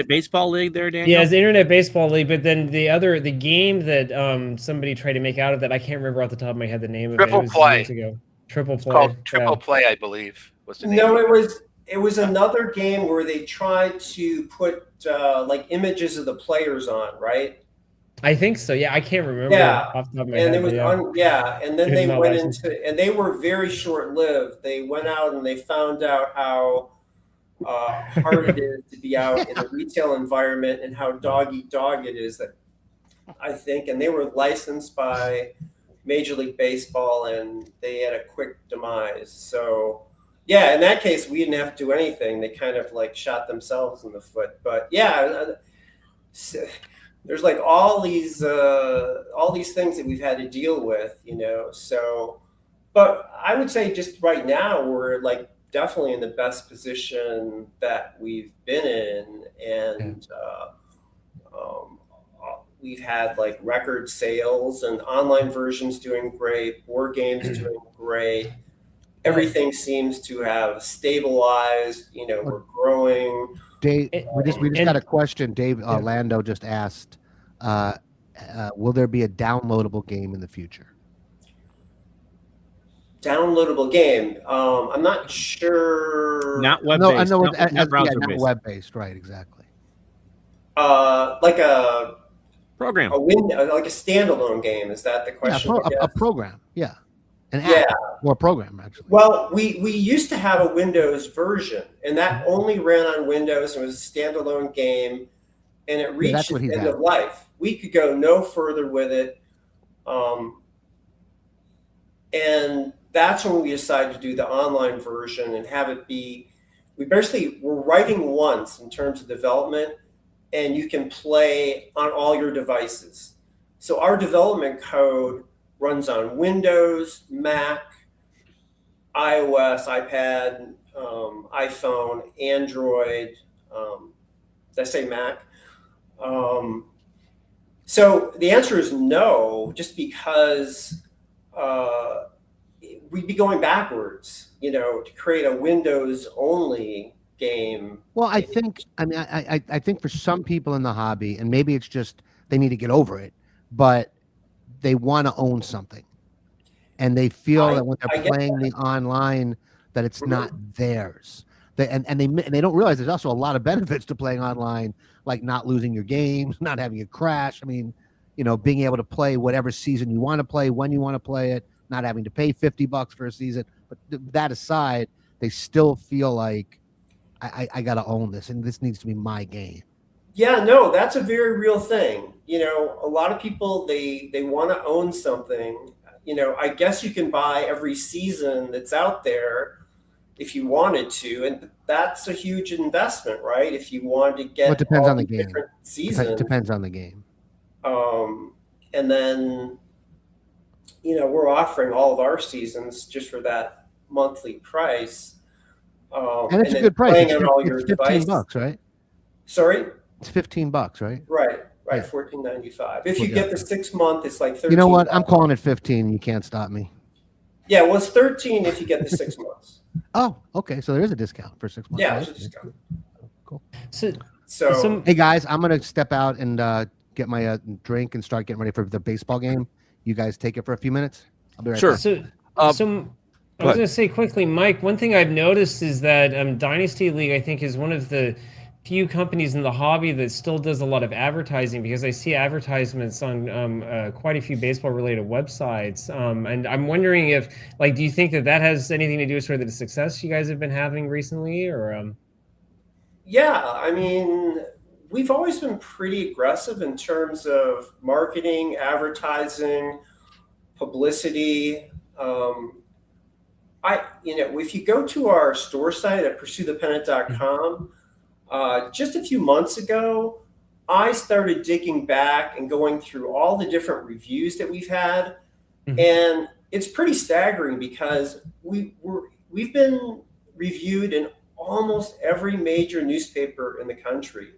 Speaker 6: Baseball League there, Daniel?
Speaker 5: Yeah, it's the Internet Baseball League, but then the game that somebody tried to make out of that, I can't remember off the top of my head the name of it. It was
Speaker 4: Play.
Speaker 5: Years ago. Triple Play.
Speaker 4: It's called Triple Play, I believe. Was the name?
Speaker 7: No, it was another game where they tried to put like images of the players on, right?
Speaker 5: I think so. Yeah, I can't remember
Speaker 7: Yeah,
Speaker 5: off the top of my
Speaker 7: and
Speaker 5: head.
Speaker 7: it was
Speaker 5: but yeah.
Speaker 7: and then
Speaker 5: It's
Speaker 7: they
Speaker 5: not
Speaker 7: went
Speaker 5: licensed.
Speaker 7: into, and they were very short lived. They went out and they found out how hard it is to be out in a retail environment and how dog eat dog it is. That I think, and they were licensed by Major League Baseball, and they had a quick demise. So, yeah, in that case, we didn't have to do anything. They kind of like shot themselves in the foot. But yeah, there's like all these things that we've had to deal with, you know. So, but I would say just right now we're like definitely in the best position that we've been in, and we've had like record sales, and online versions doing great, board games doing great. Everything seems to have stabilized. You know, we're growing.
Speaker 2: Dave, we just
Speaker 5: And-
Speaker 2: got a question. Dave Lando just asked, will there be a downloadable game in the future?
Speaker 7: Downloadable game. I'm not sure.
Speaker 6: Not web
Speaker 2: No,
Speaker 6: based.
Speaker 2: I know.
Speaker 6: Not browser
Speaker 2: not
Speaker 6: based.
Speaker 2: web based, right? Exactly.
Speaker 7: Like a
Speaker 6: Program.
Speaker 7: window, like a standalone game. Is that the
Speaker 2: Yeah,
Speaker 7: question? I
Speaker 2: a
Speaker 7: guess?
Speaker 2: program. Yeah, an
Speaker 7: Yeah.
Speaker 2: app or a program actually.
Speaker 7: Well, we used to have a Windows version, and that only ran on Windows and was a standalone game, and it reached
Speaker 2: that's what
Speaker 7: its
Speaker 2: he's
Speaker 7: end
Speaker 2: at.
Speaker 7: of life. We could go no further with it, and that's when we decided to do the online version and have it be. We're writing once in terms of development, and you can play on all your devices. So our development code runs on Windows, Mac, iOS, iPad, iPhone, Android. Did I say Mac? So the answer is no, just because we'd be going backwards, you know, to create a Windows only game.
Speaker 2: Well, I think I think for some people in the hobby, and maybe it's just they need to get over it, but they want to own something, and they feel that when they're playing the online, that it's not theirs. They don't realize there's also a lot of benefits to playing online, like not losing your games, not having a crash. I mean, you know, being able to play whatever season you want to play, when you want to play it, not having to pay $50 for a season. But that aside, they still feel like I got to own this, and this needs to be my game.
Speaker 7: Yeah, no, that's a very real thing. You know, a lot of people, they want to own something. You know, I guess you can buy every season that's out there if you wanted to, and that's a huge investment, right? If you wanted to get
Speaker 2: Well, it depends
Speaker 7: all
Speaker 2: on the
Speaker 7: the
Speaker 2: game.
Speaker 7: different seasons.
Speaker 2: Depends on the game.
Speaker 7: And then, you know, we're offering all of our seasons just for that monthly price.
Speaker 2: And it's a
Speaker 7: then
Speaker 2: good price.
Speaker 7: playing
Speaker 2: It's
Speaker 7: on all your
Speaker 2: $15,
Speaker 7: devices.
Speaker 2: right?
Speaker 7: Sorry?
Speaker 2: It's $15, right?
Speaker 7: Right,
Speaker 2: Yeah.
Speaker 7: $14.95. If you
Speaker 2: Yeah.
Speaker 7: get the 6 month, it's like 13.
Speaker 2: You know what? I'm calling it 15. You can't stop me.
Speaker 7: Yeah, well, it's 13 if you get the 6 months.
Speaker 2: Oh, okay. So there is a discount for 6 months.
Speaker 7: Yeah,
Speaker 2: right?
Speaker 7: it's a discount.
Speaker 2: Cool.
Speaker 7: So
Speaker 2: Hey guys, I'm gonna step out and get my drink and start getting ready for the baseball game. You guys take it for a few minutes. I'll be right
Speaker 3: Sure.
Speaker 2: back.
Speaker 5: So I was going to say quickly, Mike, one thing I've noticed is that Dynasty League, I think, is one of the few companies in the hobby that still does a lot of advertising, because I see advertisements on quite a few baseball related websites. And I'm wondering if, like, do you think that has anything to do with sort of the success you guys have been having recently, or?
Speaker 7: yeah, I mean, we've always been pretty aggressive in terms of marketing, advertising, publicity. If you go to our store site at pursuethepennant.com, just a few months ago, I started digging back and going through all the different reviews that we've had, and it's pretty staggering because we've been reviewed in almost every major newspaper in the country.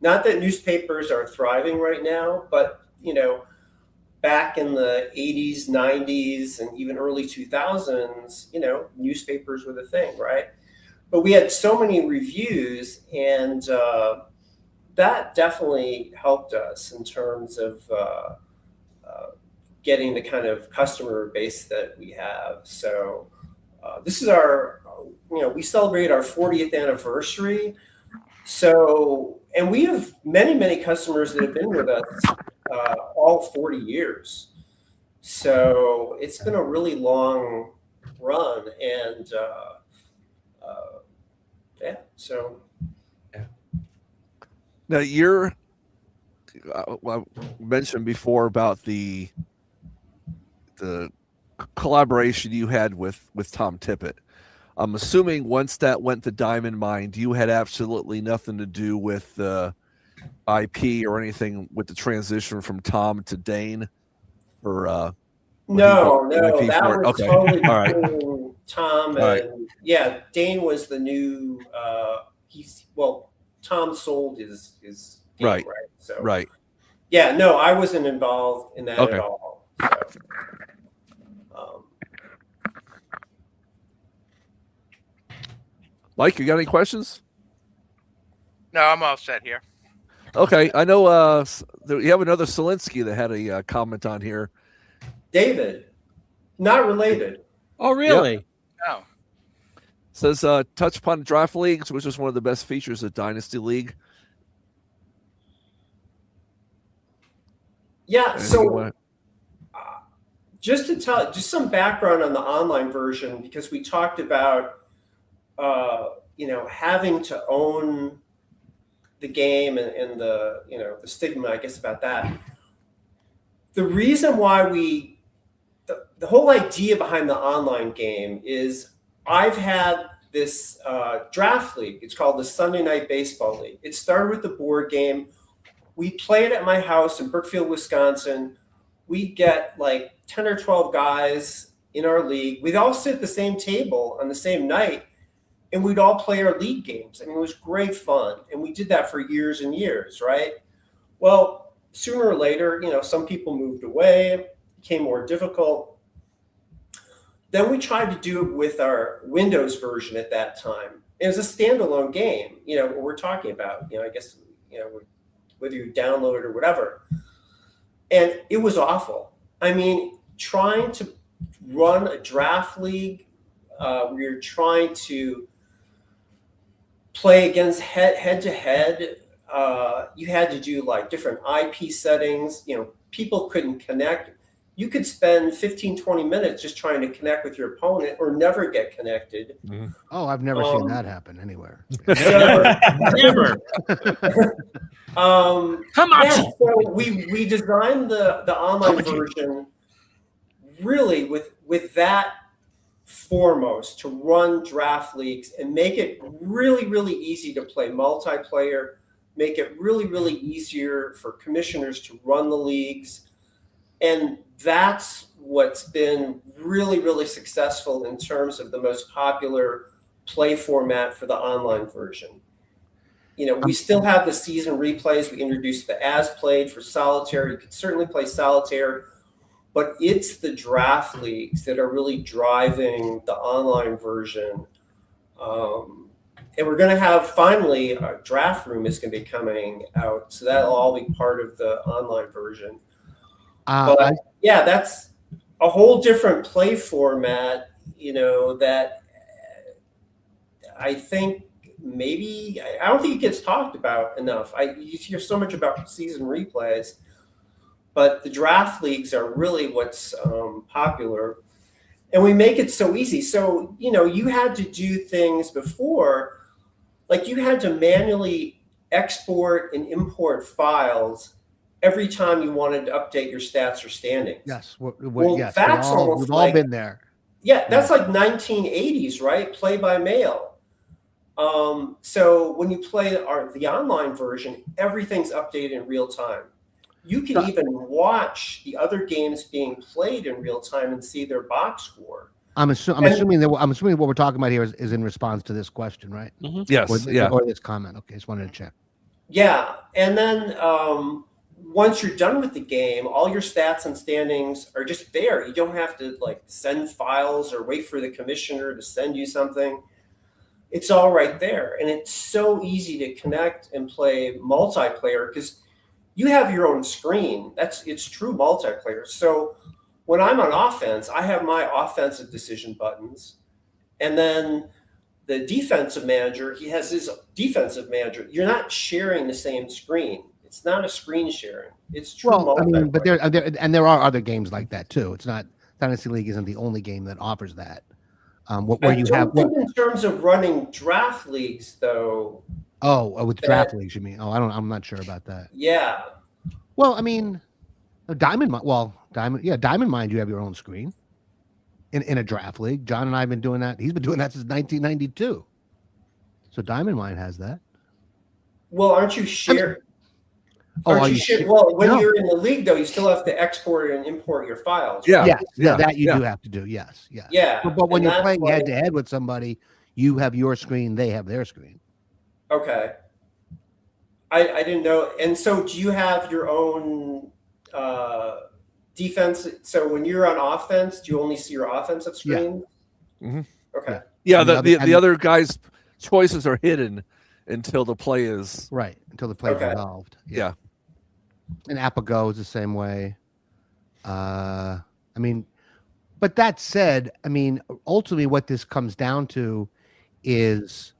Speaker 7: Not that newspapers are thriving right now, but you know, back in the 80s, 90s, and even early 2000s, you know, newspapers were the thing, right? But we had so many reviews, and that definitely helped us in terms of getting the kind of customer base that we have. So this is we celebrate our 40th anniversary. So, and we have many, many customers that have been with us all 40 years. So it's been a really long run, and yeah. So
Speaker 3: Now you're well, I mentioned before about the collaboration you had with Tom Tippett. I'm assuming once that went to Diamond Mine, you had absolutely nothing to do with the IP or anything with the transition from Tom to Dane, or
Speaker 7: no,
Speaker 3: the IP
Speaker 7: that
Speaker 3: for it?
Speaker 7: was
Speaker 3: Okay.
Speaker 7: totally
Speaker 3: All right.
Speaker 7: between Tom
Speaker 3: All right.
Speaker 7: and Dane was the new. Tom sold his game,
Speaker 3: Right.
Speaker 7: So
Speaker 3: Right.
Speaker 7: yeah, no, I wasn't involved in that
Speaker 3: Okay.
Speaker 7: at all. So,
Speaker 3: Mike, you got any questions?
Speaker 4: No, I'm all set here.
Speaker 3: Okay, I know you have another Cieslinski that had a comment on here.
Speaker 7: David, not related.
Speaker 6: Oh, really?
Speaker 4: No.
Speaker 3: Says touch upon draft leagues, which is one of the best features of Dynasty League.
Speaker 7: Yeah,
Speaker 3: Anything you
Speaker 7: so
Speaker 3: wanna-
Speaker 7: just to tell just some background on the online version, because we talked about having to own the game and the the stigma, I guess, about that. The reason why the whole idea behind the online game is I've had this draft league. It's called the Sunday Night Baseball League. It started with the board game. We play it at my house in Brookfield, Wisconsin. We get like 10 or 12 guys in our league. We'd all sit at the same table on the same night, and we'd all play our league games. I mean, it was great fun. And we did that for years and years, right? Well, sooner or later, some people moved away, it became more difficult. Then we tried to do it with our Windows version at that time. It was a standalone game, what we're talking about, I guess, whether you download it or whatever. And it was awful. I mean, trying to run a draft league where you're trying to play against head to head, you had to do like different IP settings. People couldn't connect. You could spend 15, 20 minutes just trying to connect with your opponent or never get connected.
Speaker 2: Oh, I've never seen that happen anywhere.
Speaker 6: Never. Come on.
Speaker 7: Yeah, so we designed the online version really with that foremost, to run draft leagues and make it really, really easy to play multiplayer, make it really, really easier for commissioners to run the leagues. And that's what's been really, really successful in terms of the most popular play format for the online version. We still have the season replays. We introduced the as played for solitaire. You could certainly play solitaire, but it's the draft leagues that are really driving the online version. And we're going to have, finally, our draft room is going to be coming out. So that'll all be part of the online version. But yeah, that's a whole different play format, that I think maybe, I don't think it gets talked about enough. You hear so much about season replays, but the draft leagues are really what's popular. And we make it so easy. So, you had to do things before, like you had to manually export and import files every time you wanted to update your stats or standings.
Speaker 2: Yes.
Speaker 7: Yes,
Speaker 2: that's
Speaker 7: almost
Speaker 2: we've all been there.
Speaker 7: Yeah, that's like 1980s, right? Play by mail. So when you play the online version, everything's updated in real time. You can even watch the other games being played in real time and see their box score.
Speaker 2: I'm assuming what we're talking about here is in response to this question, right?
Speaker 6: Mm-hmm.
Speaker 3: Yes.
Speaker 2: Or this comment. Okay, just wanted to check.
Speaker 7: Yeah, and then once you're done with the game, all your stats and standings are just there. You don't have to send files or wait for the commissioner to send you something. It's all right there, and it's so easy to connect and play multiplayer because you have your own screen. It's true multiplayer. So when I'm on offense, I have my offensive decision buttons, and then the defensive manager, he has his defensive manager. You're not sharing the same screen. It's not a screen sharing. It's true
Speaker 2: Well, I mean, but
Speaker 7: multiplayer.
Speaker 2: there are other games like that too. It's not Dynasty League isn't the only game that offers that. Where
Speaker 7: I
Speaker 2: you
Speaker 7: don't
Speaker 2: have
Speaker 7: think in terms of running draft leagues, though.
Speaker 2: with draft leagues, you mean? Oh, I'm not sure about that.
Speaker 7: Yeah.
Speaker 2: Well, I mean, Diamond Mind, you have your own screen in a draft league. John and I have been doing that. He's been doing that since 1992. So Diamond Mind has that.
Speaker 7: Well, aren't you share? Well, when you're in the league, though, you still have to export and import your files.
Speaker 3: Yeah.
Speaker 7: Right?
Speaker 2: That you do have to do. Yes.
Speaker 7: Yeah.
Speaker 2: But when you're playing head to head with somebody, you have your screen, they have their screen.
Speaker 7: Okay. I didn't know. And so do you have your own defense? So when you're on offense, do you only see your offensive screen?
Speaker 3: Yeah. Mm-hmm.
Speaker 7: Okay.
Speaker 3: Yeah, the other guy's choices are hidden until the play is
Speaker 2: until the play is resolved.
Speaker 3: Yeah.
Speaker 2: And Apago is the same way. I mean, but that said, I mean, ultimately what this comes down to is,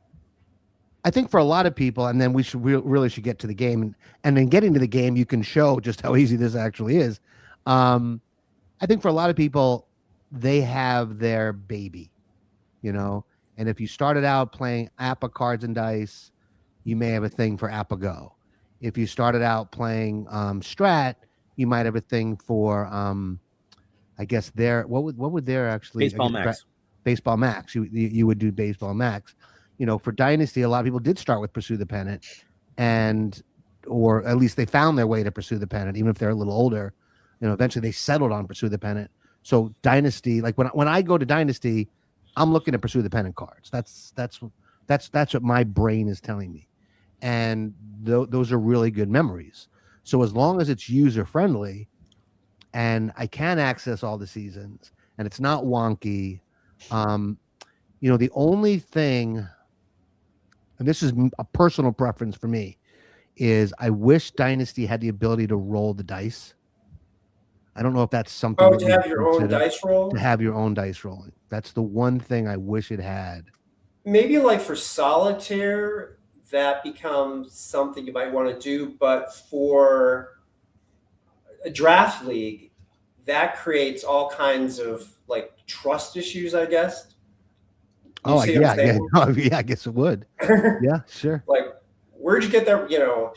Speaker 2: I think for a lot of people, and then we should really should get to the game, and then getting to the game, you can show just how easy this actually is. I think for a lot of people, they have their baby, and if you started out playing APA cards and dice, you may have a thing for Apago. If you started out playing Strat, you might have a thing for, I guess what would their actually
Speaker 6: Baseball Max.
Speaker 2: Baseball Max. You would do Baseball Max. For Dynasty, a lot of people did start with Pursue the Pennant, or at least they found their way to Pursue the Pennant, even if they're a little older. Eventually they settled on Pursue the Pennant. So Dynasty, like when I go to Dynasty, I'm looking at Pursue the Pennant cards. That's what my brain is telling me, and those are really good memories. So as long as it's user friendly, and I can access all the seasons, and it's not wonky, the only thing, and this is a personal preference for me, is I wish Dynasty had the ability to roll the dice. I don't know if that's something.
Speaker 7: To have your own dice roll?
Speaker 2: To have your own dice rolling. That's the one thing I wish it had.
Speaker 7: Maybe like for solitaire, that becomes something you might want to do, but for a draft league, that creates all kinds of like trust issues, I guess.
Speaker 2: Oh, yeah, I guess it would. Yeah, sure.
Speaker 7: Like, where'd you get that?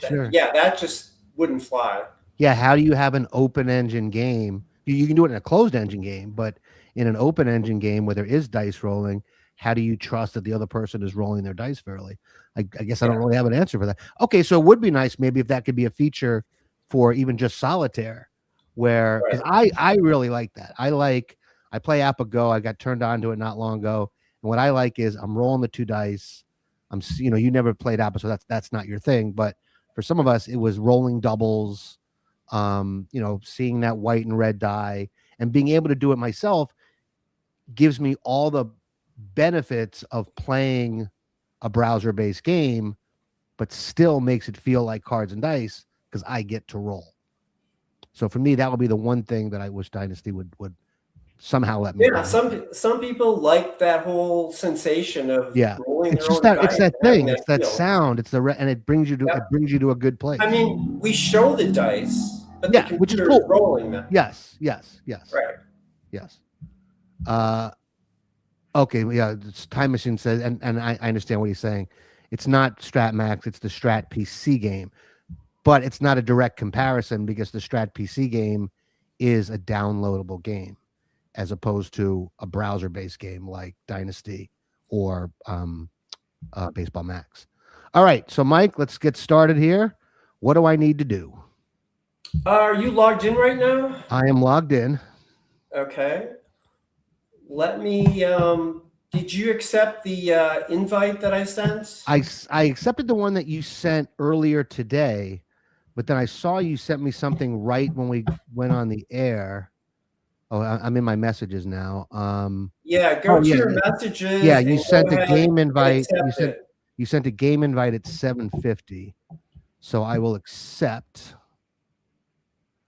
Speaker 2: Sure.
Speaker 7: That just wouldn't fly.
Speaker 2: Yeah, how do you have an open engine game? You can do it in a closed engine game, but in an open engine game where there is dice rolling, how do you trust that the other person is rolling their dice fairly? I guess I don't really have an answer for that. Okay, so it would be nice maybe if that could be a feature for even just solitaire, where because I really like that. I play Apago. I got turned on to it not long ago, and what I like is I'm rolling the two dice. You never played Appa, so that's not your thing. But for some of us, it was rolling doubles. Seeing that white and red die and being able to do it myself gives me all the benefits of playing a browser-based game, but still makes it feel like cards and dice because I get to roll. So for me, that would be the one thing that I wish Dynasty would somehow let me.
Speaker 7: Yeah, some people like that whole sensation of rolling.
Speaker 2: It's just that it's that thing. It's that sound. It's and it brings you to a good place.
Speaker 7: I mean, we show the dice, but the computer
Speaker 2: which is cool.
Speaker 7: Rolling them.
Speaker 2: Yes.
Speaker 7: Right.
Speaker 2: Yes. Okay. Yeah. Time Machine says, and I understand what he's saying. It's not Strat Max. It's the Strat PC game, but it's not a direct comparison because the Strat PC game is a downloadable game, as opposed to a browser-based game like Dynasty or Baseball Max. All right, so Mike, let's get started here. What do I need to do?
Speaker 7: Are you logged in right now?
Speaker 2: I am logged in.
Speaker 7: Okay. Let me. Did you accept the invite that I sent?
Speaker 2: I accepted the one that you sent earlier today, but then I saw you sent me something right when we went on the air. Oh, I'm in my messages now.
Speaker 7: Go to your messages.
Speaker 2: Yeah, you sent a game invite. You sent a game invite at 7:50. So I will accept.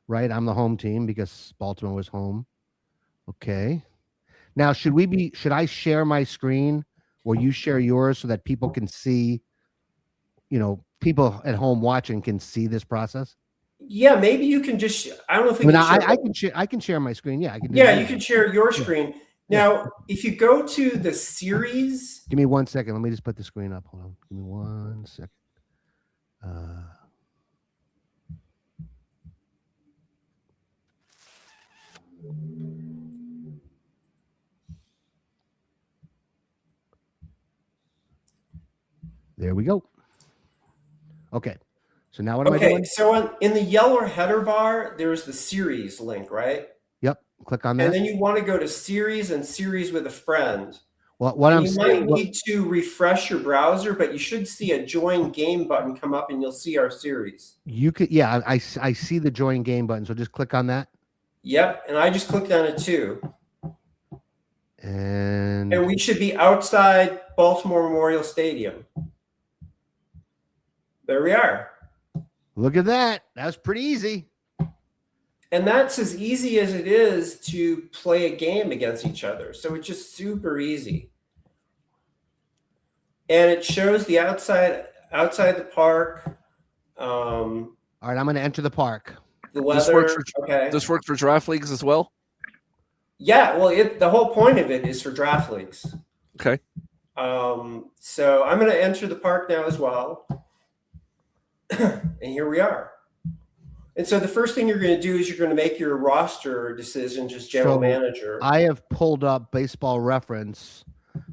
Speaker 2: Right, I'm the home team because Baltimore was home. Okay. Now, should I share my screen or you share yours so that people can see, people at home watching can see this process?
Speaker 7: Yeah, maybe you can just. I don't know if we
Speaker 2: I mean,
Speaker 7: can share.
Speaker 2: I can share my screen. Yeah, I can do
Speaker 7: Yeah,
Speaker 2: that.
Speaker 7: you can share your screen. Now, if you go to the series,
Speaker 2: Give me 1 second. Let me just put the screen up. Hold on. Give me 1 second. There we go. Okay. So now what am I
Speaker 7: okay,
Speaker 2: doing?
Speaker 7: so in the yellow header bar, there's the series link, right?
Speaker 2: Yep. Click on that.
Speaker 7: And then you want to go to series and series with a friend.
Speaker 2: What
Speaker 7: And
Speaker 2: I'm
Speaker 7: you
Speaker 2: saying,
Speaker 7: might need to refresh your browser, but you should see a join game button come up and you'll see our series.
Speaker 2: you could, yeah, I see the join game button. So just click on that.
Speaker 7: Yep, and I just clicked on it too.
Speaker 2: And
Speaker 7: we should be outside Baltimore Memorial Stadium. There we are.
Speaker 2: look at that. That's pretty easy.
Speaker 7: And that's as easy as it is to play a game against each other. So it's just super easy. And it shows the outside the park.
Speaker 2: All right, I'm going to enter the park.
Speaker 7: The
Speaker 3: This
Speaker 7: weather.
Speaker 3: works for,
Speaker 7: Okay.
Speaker 3: This works for draft leagues as well.
Speaker 7: Yeah, well, the whole point of it is for draft leagues.
Speaker 3: Okay.
Speaker 7: So I'm going to enter the park now as well. And here we are. And so the first thing you're going to do is you're going to make your roster decision, just general manager.
Speaker 2: I have pulled up Baseball Reference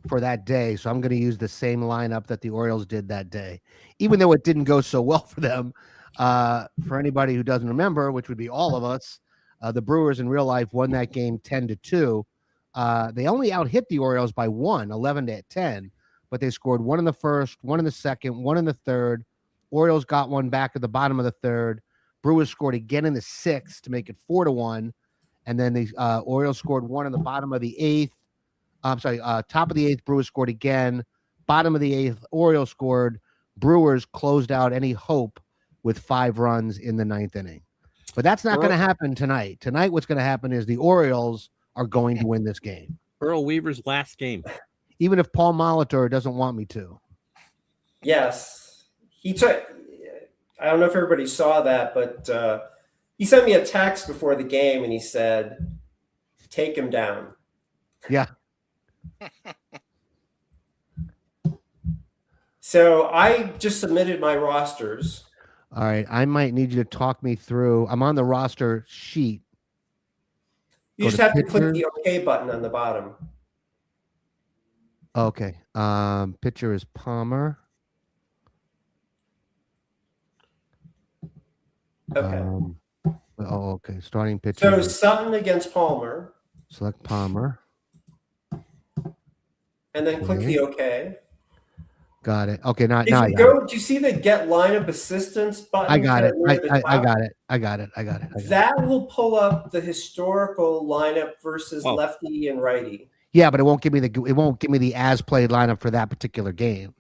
Speaker 2: for that day, so I'm going to use the same lineup that the Orioles did that day, even though it didn't go so well for them. For anybody who doesn't remember, which would be all of us, the Brewers in real life won that game 10-2. They only out-hit the Orioles by 11-10, but they scored one in the first, one in the second, one in the third. Orioles got one back at the bottom of the third. Brewers scored again in the sixth to make it 4-1. And then the Orioles scored one in the bottom of the eighth. Top of the eighth, Brewers scored again. Bottom of the eighth, Orioles scored. Brewers closed out any hope with 5 runs in the ninth inning. But that's not going to happen tonight. Tonight, what's going to happen is the Orioles are going to win this game.
Speaker 6: Earl Weaver's last game.
Speaker 2: Even if Paul Molitor doesn't want me to.
Speaker 7: Yes. He took. I don't know if everybody saw that, but he sent me a text before the game and he said, "Take him down."
Speaker 2: Yeah.
Speaker 7: So I just submitted my rosters.
Speaker 2: All right. I might need you to talk me through. I'm on the roster sheet.
Speaker 7: You
Speaker 2: Go
Speaker 7: just
Speaker 2: to
Speaker 7: have to click
Speaker 2: pictures.
Speaker 7: the OK button on the bottom.
Speaker 2: Okay. Pitcher is Palmer.
Speaker 7: Okay.
Speaker 2: Okay. Starting pitcher.
Speaker 7: So
Speaker 2: is-
Speaker 7: Sutton against Palmer,
Speaker 2: select Palmer.
Speaker 7: and then click the OK.
Speaker 2: Got it. Okay. Now
Speaker 7: If
Speaker 2: I
Speaker 7: you
Speaker 2: got it.
Speaker 7: go, do you see the Get Lineup Assistance button?
Speaker 2: I got it.
Speaker 7: near the
Speaker 2: I
Speaker 7: top?
Speaker 2: got it. I got it.
Speaker 7: That will pull up the historical lineup versus
Speaker 6: Oh.
Speaker 7: lefty and righty.
Speaker 2: Yeah, but it won't give me the as played lineup for that particular game.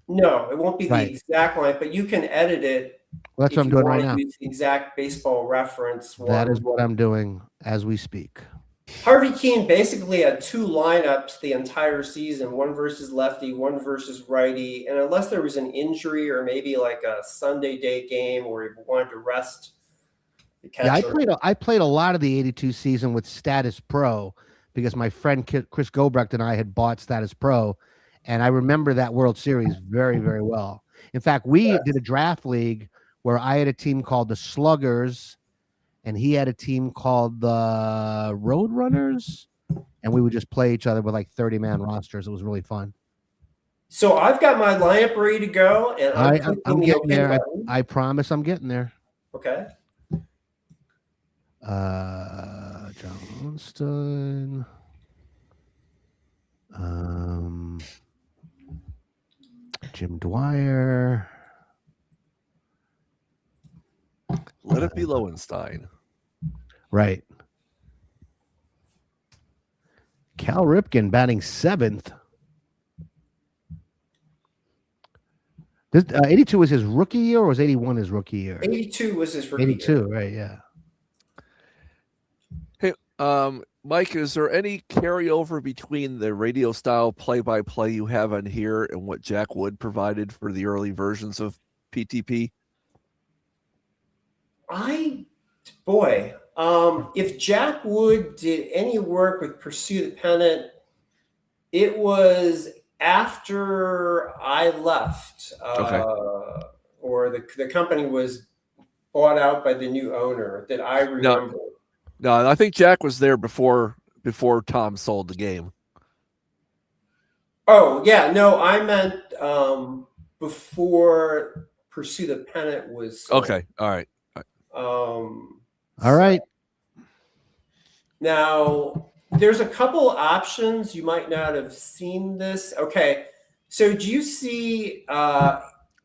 Speaker 7: No, it won't be the
Speaker 2: Right.
Speaker 7: exact lineup, but you can edit it.
Speaker 2: Well, that's
Speaker 7: if
Speaker 2: what I'm
Speaker 7: you
Speaker 2: doing
Speaker 7: want
Speaker 2: right
Speaker 7: to
Speaker 2: now.
Speaker 7: use the exact Baseball Reference one.
Speaker 2: That is what I'm doing as we speak.
Speaker 7: Harvey Keene basically had 2 lineups the entire season, one versus lefty, one versus righty. And unless there was an injury or maybe like a Sunday day game where he wanted to rest the catcher.
Speaker 2: Yeah, I played a lot of the 82 season with Status Pro because my friend Chris Gobrecht and I had bought Status Pro, and I remember that World Series very, very well. In fact, we did a draft league where I had a team called the Sluggers, and he had a team called the Roadrunners, and we would just play each other with like 30-man rosters. It was really fun.
Speaker 7: So I've got my lineup ready to go, and I'm
Speaker 2: I'm
Speaker 7: clicking the
Speaker 2: getting
Speaker 7: OK
Speaker 2: there.
Speaker 7: button.
Speaker 2: I promise I'm getting there.
Speaker 7: Okay.
Speaker 2: Johnston. Jim Dwyer.
Speaker 3: Let it be Lowenstein.
Speaker 2: Right. Cal Ripken batting 7th. This 82 was his rookie year, or was 81 his rookie year?
Speaker 7: 82 was his rookie
Speaker 2: 82,
Speaker 7: year.
Speaker 2: right? Yeah.
Speaker 3: Hey, Mike, is there any carryover between the radio style play-by-play you have on here and what Jack Wood provided for the early versions of PTP?
Speaker 7: If Jack Wood did any work with Pursue the Pennant, it was after I left,
Speaker 3: Okay.
Speaker 7: or the company was bought out by the new owner that I remember.
Speaker 3: No, I think Jack was there before Tom sold the game.
Speaker 7: Oh yeah, no, I meant before Pursue the Pennant was sold.
Speaker 3: Okay, all right.
Speaker 2: All right.
Speaker 7: Now, there's a couple options. You might not have seen this. Okay, so do you see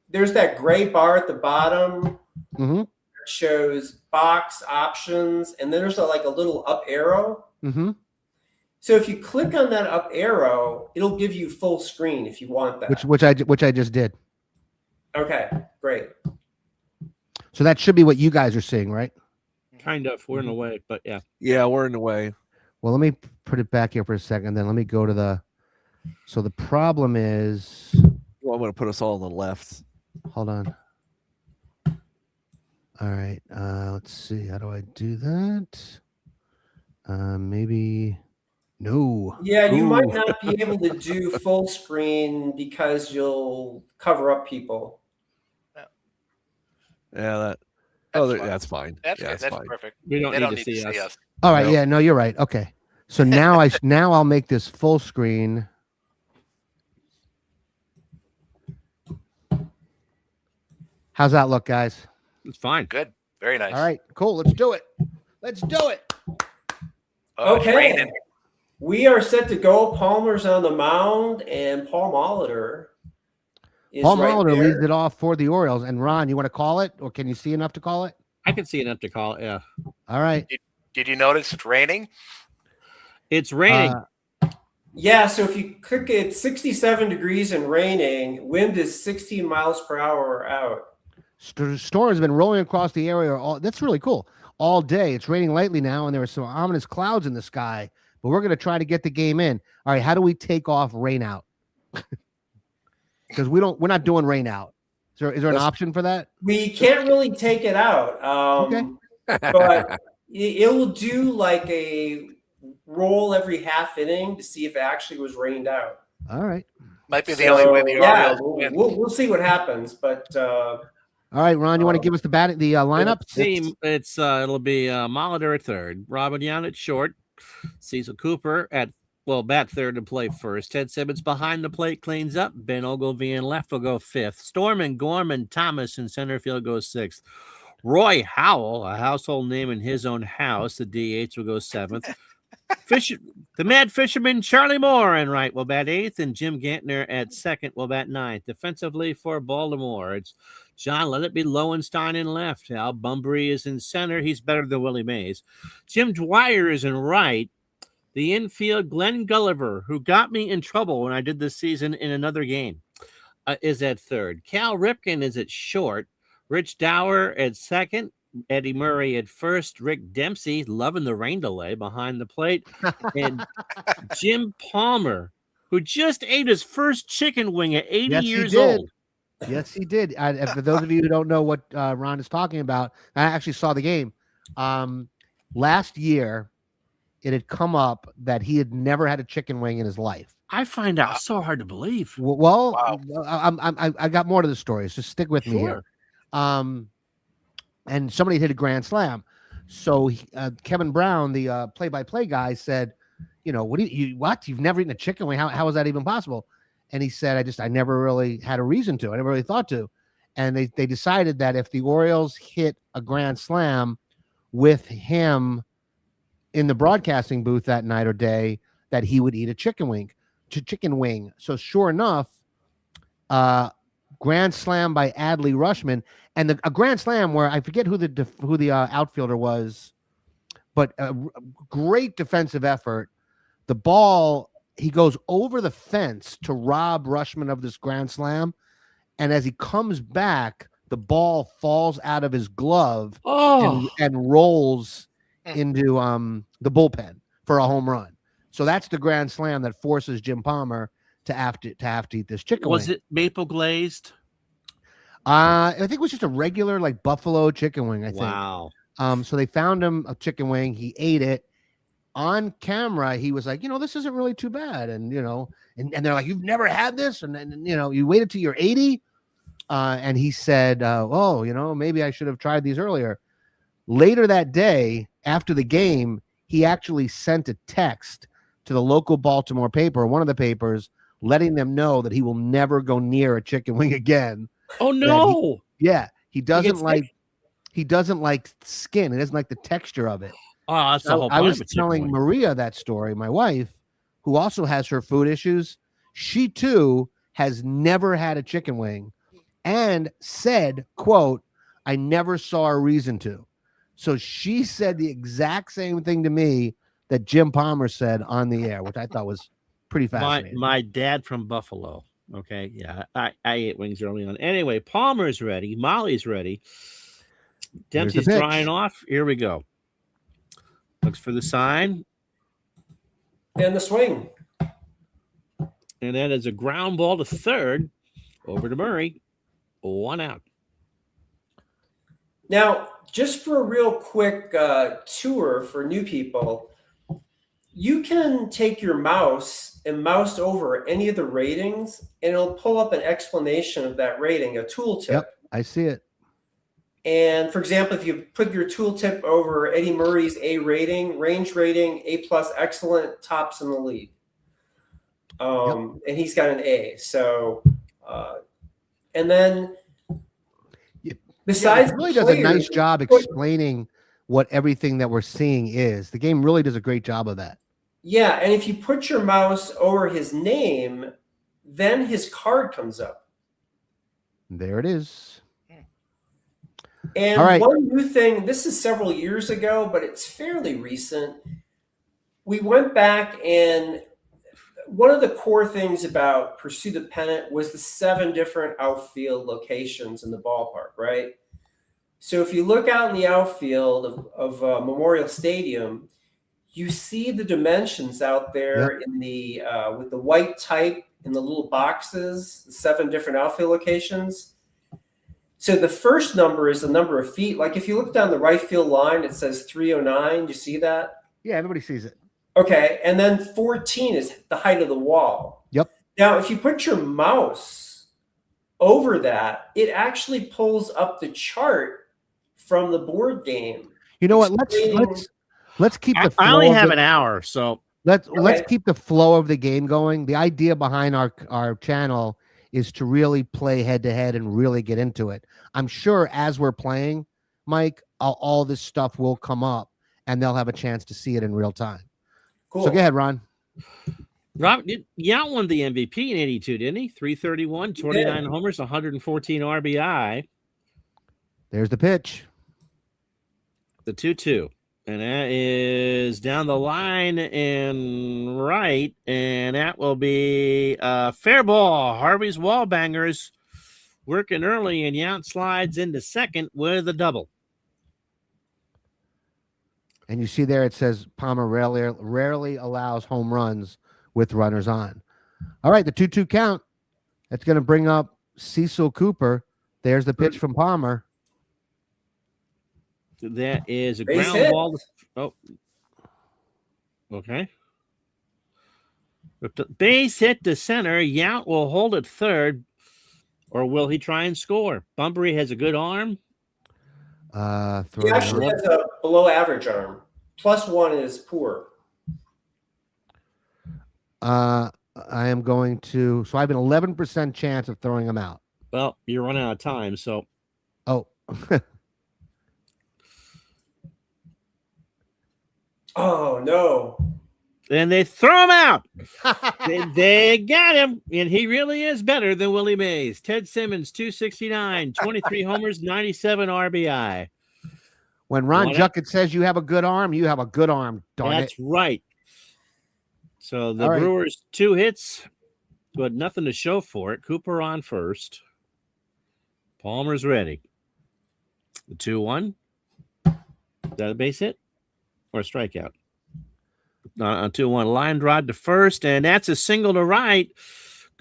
Speaker 7: there's that gray bar at the bottom
Speaker 2: Mm-hmm.
Speaker 7: that shows box options, and then there's a little up arrow.
Speaker 2: Mm-hmm.
Speaker 7: So if you click on that up arrow, it'll give you full screen if you want that.
Speaker 2: Which I just did.
Speaker 7: Okay, great.
Speaker 2: So that should be what you guys are seeing, right?
Speaker 6: Kind of. We're in the way, but yeah.
Speaker 3: Yeah, we're in the way.
Speaker 2: Well, let me put it back here for a second. Then let me go to the. So the problem is.
Speaker 3: Well, I'm going to put us all on the left.
Speaker 2: Hold on. All right. Let's see. How do I do that? Maybe. No.
Speaker 7: Yeah, you
Speaker 2: Ooh.
Speaker 7: might not be able to do full screen because you'll cover up people.
Speaker 3: Yeah, that's fine.
Speaker 4: That's
Speaker 3: yeah,
Speaker 4: good.
Speaker 3: it's
Speaker 4: That's
Speaker 3: fine.
Speaker 4: perfect.
Speaker 6: We don't
Speaker 4: They
Speaker 6: need
Speaker 4: don't
Speaker 6: to see us.
Speaker 2: All right.
Speaker 3: Nope.
Speaker 2: Yeah. No, you're right. Okay. So now now I'll make this full screen. How's that look, guys?
Speaker 6: It's fine.
Speaker 4: Good. Very nice.
Speaker 2: All right. Cool. Let's do it. Let's do it.
Speaker 4: Oh, it's
Speaker 7: Okay.
Speaker 4: raining.
Speaker 7: We are set to go. Palmer's on the mound, and Paul Molitor is
Speaker 2: Paul
Speaker 7: right
Speaker 2: Molitor
Speaker 7: there.
Speaker 2: leads it off for the Orioles. And Ron, you want to call it, or can you see enough to call it?
Speaker 6: I can see enough to call it. Yeah.
Speaker 2: All right.
Speaker 4: Did you notice it's raining?
Speaker 6: It's raining.
Speaker 7: Yeah, so if you click it, 67 degrees and raining, wind is 16 miles per hour out.
Speaker 2: Storm has been rolling across the area. That's really cool. All day. It's raining lightly now, and there are some ominous clouds in the sky. But we're going to try to get the game in. All right. How do we take off rain out? Because we're not doing rain out. Is there an option for that?
Speaker 7: We can't really take it out, but it will do like a roll every half inning to see if it actually was rained out.
Speaker 2: All right.
Speaker 4: Might be the only way the Orioles win.
Speaker 7: We'll see what happens, but
Speaker 2: all right, Ron, you want to give us the lineup?
Speaker 6: Team, it'll be Molitor at third, Robin Yount at short, Cecil Cooper at bat third and play first. Ted Simmons behind the plate cleans up. Ben Ogilvie in left will go fifth. Storman, Gorman, Thomas in center field goes sixth. Roy Howell, a household name in his own house, the DH will go seventh. The Mad Fisherman, Charlie Moore in right will bat eighth, and Jim Gantner at second will bat ninth. Defensively for Baltimore, it's John Let It Be Lowenstein in left. Al Bunbury is in center. He's better than Willie Mays. Jim Dwyer is in right. The infield, Glenn Gulliver, who got me in trouble when I did this season in another game, is at third. Cal Ripken is at short. Rich Dower at second. Eddie Murray at first. Rick Dempsey, loving the rain delay, behind the plate. And Jim Palmer, who just ate his first chicken wing at 80 years old.
Speaker 2: Yes, he did. For those of you who don't know what Ron is talking about, I actually saw the game. Last year, it had come up that he had never had a chicken wing in his life.
Speaker 6: I find out so hard to believe.
Speaker 2: Well,
Speaker 4: Wow.
Speaker 2: I got more to the story. So stick with me here. And somebody hit a grand slam. So Kevin Brown, the play-by-play guy, said, what you've never eaten a chicken wing? How is that even possible? And he said, I never really had a reason to. I never really thought to. And they decided that if the Orioles hit a grand slam with him in the broadcasting booth that night or day, that he would eat a chicken wing. So sure enough, grand slam by Adley Rushman, and a grand slam where I forget who the outfielder was, but a great defensive effort. The ball, he goes over the fence to rob Rushman of this grand slam, and as he comes back, the ball falls out of his glove and rolls into the bullpen for a home run. So that's the grand slam that forces Jim Palmer to have to eat this chicken
Speaker 6: Was
Speaker 2: wing.
Speaker 6: it maple glazed?
Speaker 2: I think it was just a regular like buffalo chicken wing. I think.
Speaker 6: Wow.
Speaker 2: So they found him a chicken wing. He ate it on camera. He was like, this isn't really too bad. And, and they're like, you've never had this. And then, you waited till you're 80. And he said, maybe I should have tried these earlier. Later that day, after the game, he actually sent a text to the local Baltimore paper, one of the papers, letting them know that he will never go near a chicken wing again.
Speaker 6: Oh no.
Speaker 2: He doesn't like skin. He doesn't like the texture of it.
Speaker 6: Oh, that's the whole point.
Speaker 2: I was
Speaker 6: of a chicken
Speaker 2: telling
Speaker 6: wing.
Speaker 2: Maria that story, my wife, who also has her food issues. She too has never had a chicken wing and said, quote, I never saw a reason to. So she said the exact same thing to me that Jim Palmer said on the air, which I thought was pretty fascinating.
Speaker 6: My dad from Buffalo. Okay. Yeah. I ate wings early on. Anyway, Palmer's ready. Molly's ready. Dempsey's
Speaker 2: pitch.
Speaker 6: drying off. Here we go. Looks for the sign.
Speaker 7: And the swing.
Speaker 6: And that is a ground ball to third. Over to Murray. 1 out.
Speaker 7: Now, just for a real quick tour for new people, you can take your mouse and mouse over any of the ratings, and it'll pull up an explanation of that rating, a tooltip.
Speaker 2: Yep, I see it.
Speaker 7: And for example, if you put your tooltip over Eddie Murray's A rating, range rating, A+, excellent, tops in the league. And he's got an A. So, and then besides,
Speaker 2: it really does a nice job explaining what everything that we're seeing is. The game really does a great job of that.
Speaker 7: Yeah, and if you put your mouse over his name, then his card comes up.
Speaker 2: There it is.
Speaker 7: And
Speaker 2: all right.
Speaker 7: One new thing, this is several years ago, but it's fairly recent. We went back, and one of the core things about Pursue the Pennant was the 7 different outfield locations in the ballpark, right? So if you look out in the outfield of Memorial Stadium, you see the dimensions out there in the with the white type in the little boxes, the 7 different outfield locations. So the first number is the number of feet. Like if you look down the right field line, it says 309. You see that?
Speaker 2: Yeah, everybody sees it.
Speaker 7: Okay, and then 14 is the height of the wall.
Speaker 2: Yep.
Speaker 7: Now, if you put your mouse over that, it actually pulls up the chart from the board game.
Speaker 2: You know what? Let's keep the.
Speaker 6: I only have an hour, so
Speaker 2: let's keep the flow of the game going. The idea behind our channel is to really play head to head and really get into it. I'm sure as we're playing, Mike, all this stuff will come up and they'll have a chance to see it in real time.
Speaker 7: Cool.
Speaker 2: So go ahead, Ron.
Speaker 6: Rob, Yount won the MVP in 82, didn't he? 331, 29 homers, 114 RBI.
Speaker 2: There's the pitch.
Speaker 6: The 2-2. And that is down the line and right. And that will be fair ball. Harvey's Wallbangers working early, and Yount slides into second with a double.
Speaker 2: And you see there it says Palmer rarely allows home runs with runners on. All right, the 2-2 count. That's going to bring up Cecil Cooper. There's the pitch from Palmer.
Speaker 6: That is a
Speaker 7: Base
Speaker 6: ground
Speaker 7: hit.
Speaker 6: ball. Oh, okay. Base hit to center. Yount will hold it third, or will he try and score? Bunbury has a good arm.
Speaker 7: He actually has a below average arm. +1 is poor.
Speaker 2: I am going to. So I have an 11% chance of throwing him out.
Speaker 6: Well, you're running out of time, so.
Speaker 2: Oh.
Speaker 7: Oh, no.
Speaker 6: And they throw him out. they got him, and he really is better than Willie Mays. Ted Simmons, 269, 23 homers, 97 RBI.
Speaker 2: When Ron Juckett says you have a good arm, you have a good arm.
Speaker 6: That's right. So the
Speaker 2: All
Speaker 6: Brewers, 2 hits, but nothing to show for it. Cooper on first. Palmer's ready. The 2-1. Is that a base hit or a strikeout? 2-1 line drive to first, and that's a single to right.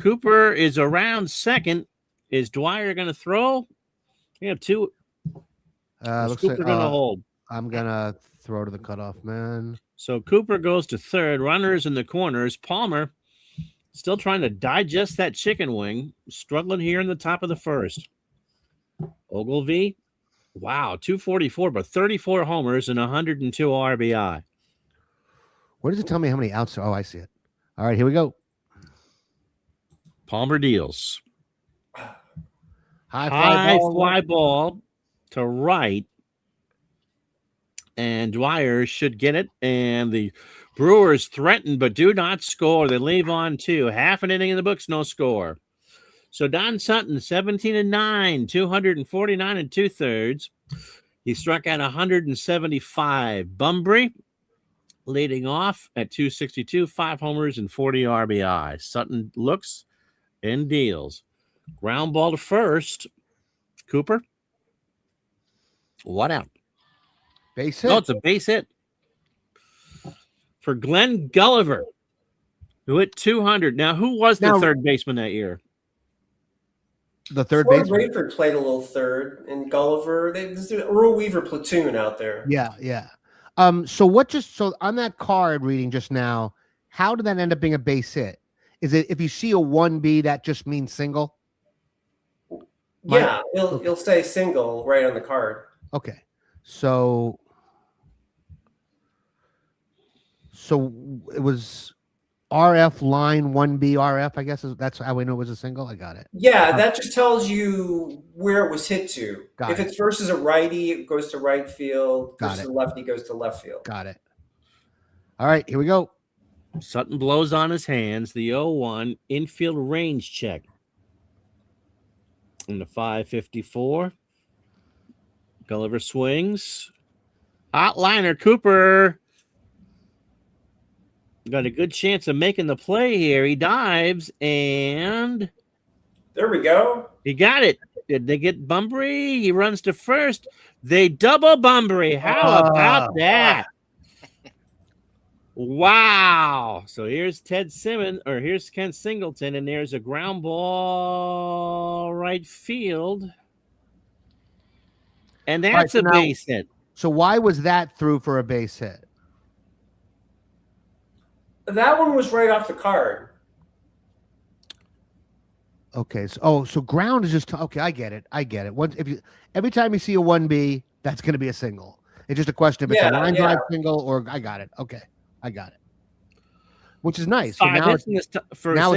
Speaker 6: Cooper is around second. Is Dwyer going to throw? We have two.
Speaker 2: Looks
Speaker 6: Cooper
Speaker 2: like
Speaker 6: going to hold.
Speaker 2: I'm gonna throw to the cutoff man.
Speaker 6: So Cooper goes to third. Runners in the corners. Palmer still trying to digest that chicken wing. Struggling here in the top of the first. Ogilvy, wow, 244, but 34 homers and 102 RBI.
Speaker 2: Where does it tell me how many outs? Oh, I see it. All right, here we go.
Speaker 6: Palmer deals.
Speaker 2: High
Speaker 6: fly ball to right. And Dwyer should get it. And the Brewers threaten but do not score. They leave on 2. Half an inning in the books, no score. So Don Sutton, 17-9, 249 2/3. He struck out 175. Bunbury leading off at 262, 5 homers and 40 RBI. Sutton looks and deals. Ground ball to first. Cooper. What out?
Speaker 2: Base hit.
Speaker 6: No, it's a base hit for Glenn Gulliver, who hit 200. Now, who was the third baseman that year?
Speaker 2: The third
Speaker 7: Floyd
Speaker 2: baseman.
Speaker 7: Rayford played a little third, and Gulliver. There's an Earl Weaver platoon out there.
Speaker 2: Yeah. So on that card reading just now, how did that end up being a base hit? Is it if you see a 1B, that just means single?
Speaker 7: Yeah, he'll say single right on the card.
Speaker 2: Okay. So it was RF line 1B RF, I guess that's how we know it was a single. I got it.
Speaker 7: Yeah, that just tells you where it was hit to.
Speaker 2: Got
Speaker 7: if
Speaker 2: it.
Speaker 7: it's versus a righty, it goes to right field.
Speaker 2: Got
Speaker 7: Versus
Speaker 2: it.
Speaker 7: a lefty, goes to left field.
Speaker 2: Got it. All right, here we go.
Speaker 6: Sutton blows on his hands. The 0-1 infield range check. In the 554. Gulliver swings. Hot liner. Cooper got a good chance of making the play here. He dives, and
Speaker 7: there we go.
Speaker 6: He got it. Did they get Bunbury? He runs to first. They double Bunbury. How about that? Wow. So here's Ted Simmons, or here's Ken Singleton, and there's a ground ball right field. And that's a base hit.
Speaker 2: So why was that through for a base hit?
Speaker 7: That one was right off the card.
Speaker 2: Okay. So ground is just okay. I get it. Every time you see a 1B, that's going to be a single. It's just a question if it's a line drive single or I got it. Okay, I got it. Which is nice. So now it's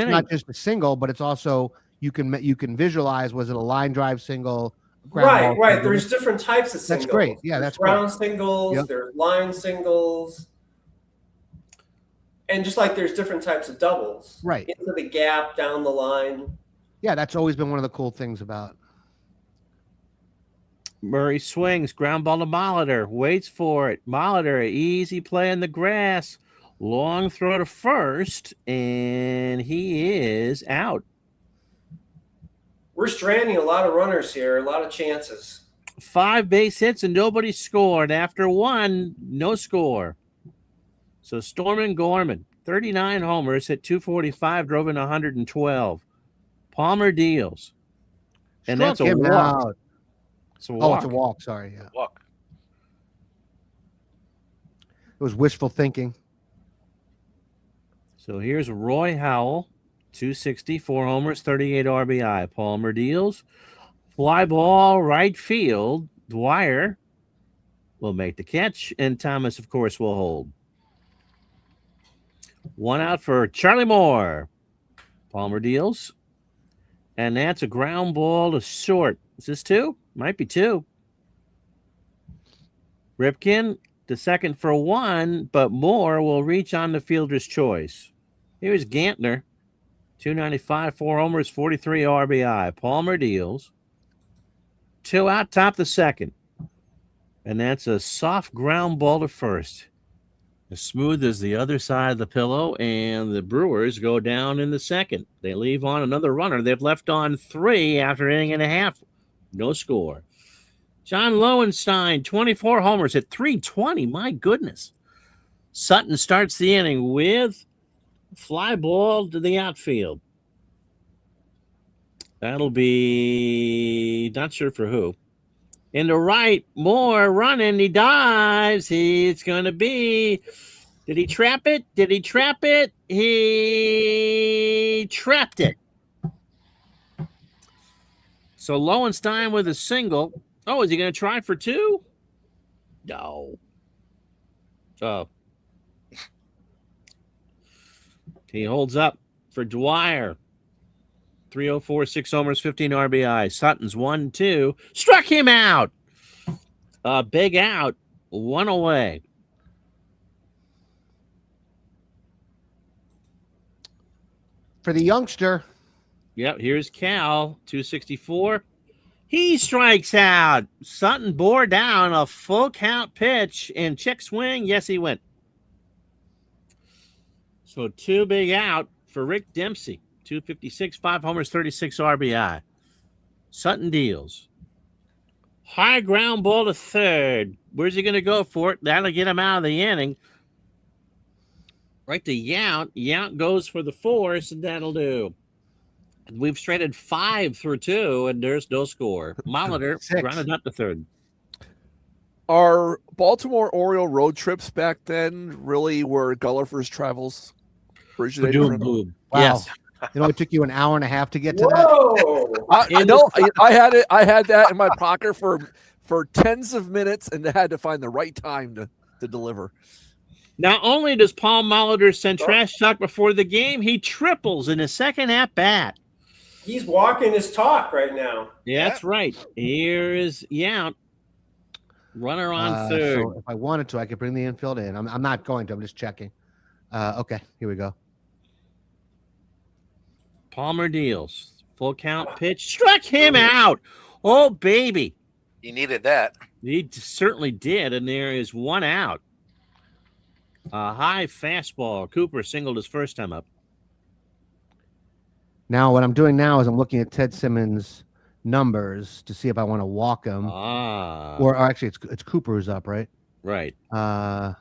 Speaker 2: not just a single, but it's also you can visualize. Was it a line drive single?
Speaker 7: Right. Single? There's different types of singles.
Speaker 2: That's great. Yeah,
Speaker 7: there's
Speaker 2: that's
Speaker 7: ground
Speaker 2: great.
Speaker 7: Singles.
Speaker 2: Yep.
Speaker 7: There's line singles. And just like there's different types of doubles.
Speaker 2: Right.
Speaker 7: Into the gap, down the line.
Speaker 2: Yeah, that's always been one of the cool things about.
Speaker 6: Murray swings, ground ball to Molitor, waits for it. Molitor, easy play in the grass. Long throw to first, and he is out.
Speaker 7: We're stranding a lot of runners here, a lot of chances.
Speaker 6: 5 base hits and nobody scored. After 1, no score. So Stormin Gorman, 39 homers, hit 245, drove in 112. Palmer deals. And that's a walk.
Speaker 2: Out.
Speaker 6: It's a walk.
Speaker 2: Oh, it's a walk. Sorry. Yeah.
Speaker 4: Walk.
Speaker 2: It was wishful thinking.
Speaker 6: So here's Roy Howell, 260, 4 homers, 38 RBI. Palmer deals. Fly ball, right field. Dwyer will make the catch, and Thomas, of course, will hold. 1 out for Charlie Moore. Palmer deals. And that's a ground ball to short. Is this 2? Might be 2. Ripken to second for 1, but Moore will reach on the fielder's choice. Here's Gantner. 295, 4 homers, 43 RBI. Palmer deals. 2 out, top the second. And that's a soft ground ball to first. As smooth as the other side of the pillow, and the Brewers go down in the second. They leave on another runner. They've left on 3 after an inning and a half. No score. John Lowenstein, 24 homers at 320. My goodness. Sutton starts the inning with fly ball to the outfield. That'll be not sure for who. Into right, more running. He dives. It's going to be. Did he trap it? Did he trap it? He trapped it. So Lowenstein with a single. Oh, is he going to try for two? No. Oh. He holds up for Dwyer. 304, 6 homers, 15 RBI. Sutton's 1-2. Struck him out. A big out. One away.
Speaker 2: For the youngster.
Speaker 6: Yep, here's Cal, 264. He strikes out. Sutton bore down a full count pitch and check swing. Yes, he went. So 2 big out for Rick Dempsey. 256, 5 homers, 36 RBI. Sutton deals. High ground ball to third. Where's he going to go for it? That'll get him out of the inning. Right to Yount. Yount goes for the force, and that'll do. We've traded 5 through 2, and there's no score. Molitor grounded up to third.
Speaker 3: Our Baltimore Oriole road trips back then really were Gulliver's travels originated from?
Speaker 6: Boom.
Speaker 2: Wow.
Speaker 6: Yes.
Speaker 2: It only took you an hour and a half to get to
Speaker 7: Whoa!
Speaker 3: I know. I had it. I had that in my pocket for tens of minutes, and I had to find the right time to deliver.
Speaker 6: Not only does Paul Molitor send trash talk before the game, he triples in his second at bat.
Speaker 7: He's walking his talk right now.
Speaker 6: Yeah, that's right. Here is Yount. Runner on third.
Speaker 2: So if I wanted to, I could bring the infield in. I'm not going to. I'm just checking. Okay, here we go.
Speaker 6: Palmer deals. Full count pitch. Struck him out. Oh, baby.
Speaker 4: He needed that.
Speaker 6: He certainly did, and there is one out. A high fastball. Cooper singled his first time up.
Speaker 2: Now, what I'm doing now is I'm looking at Ted Simmons' numbers to see if I want to walk him. Or actually, it's Cooper who's up, right?
Speaker 6: Right.
Speaker 2: Yeah,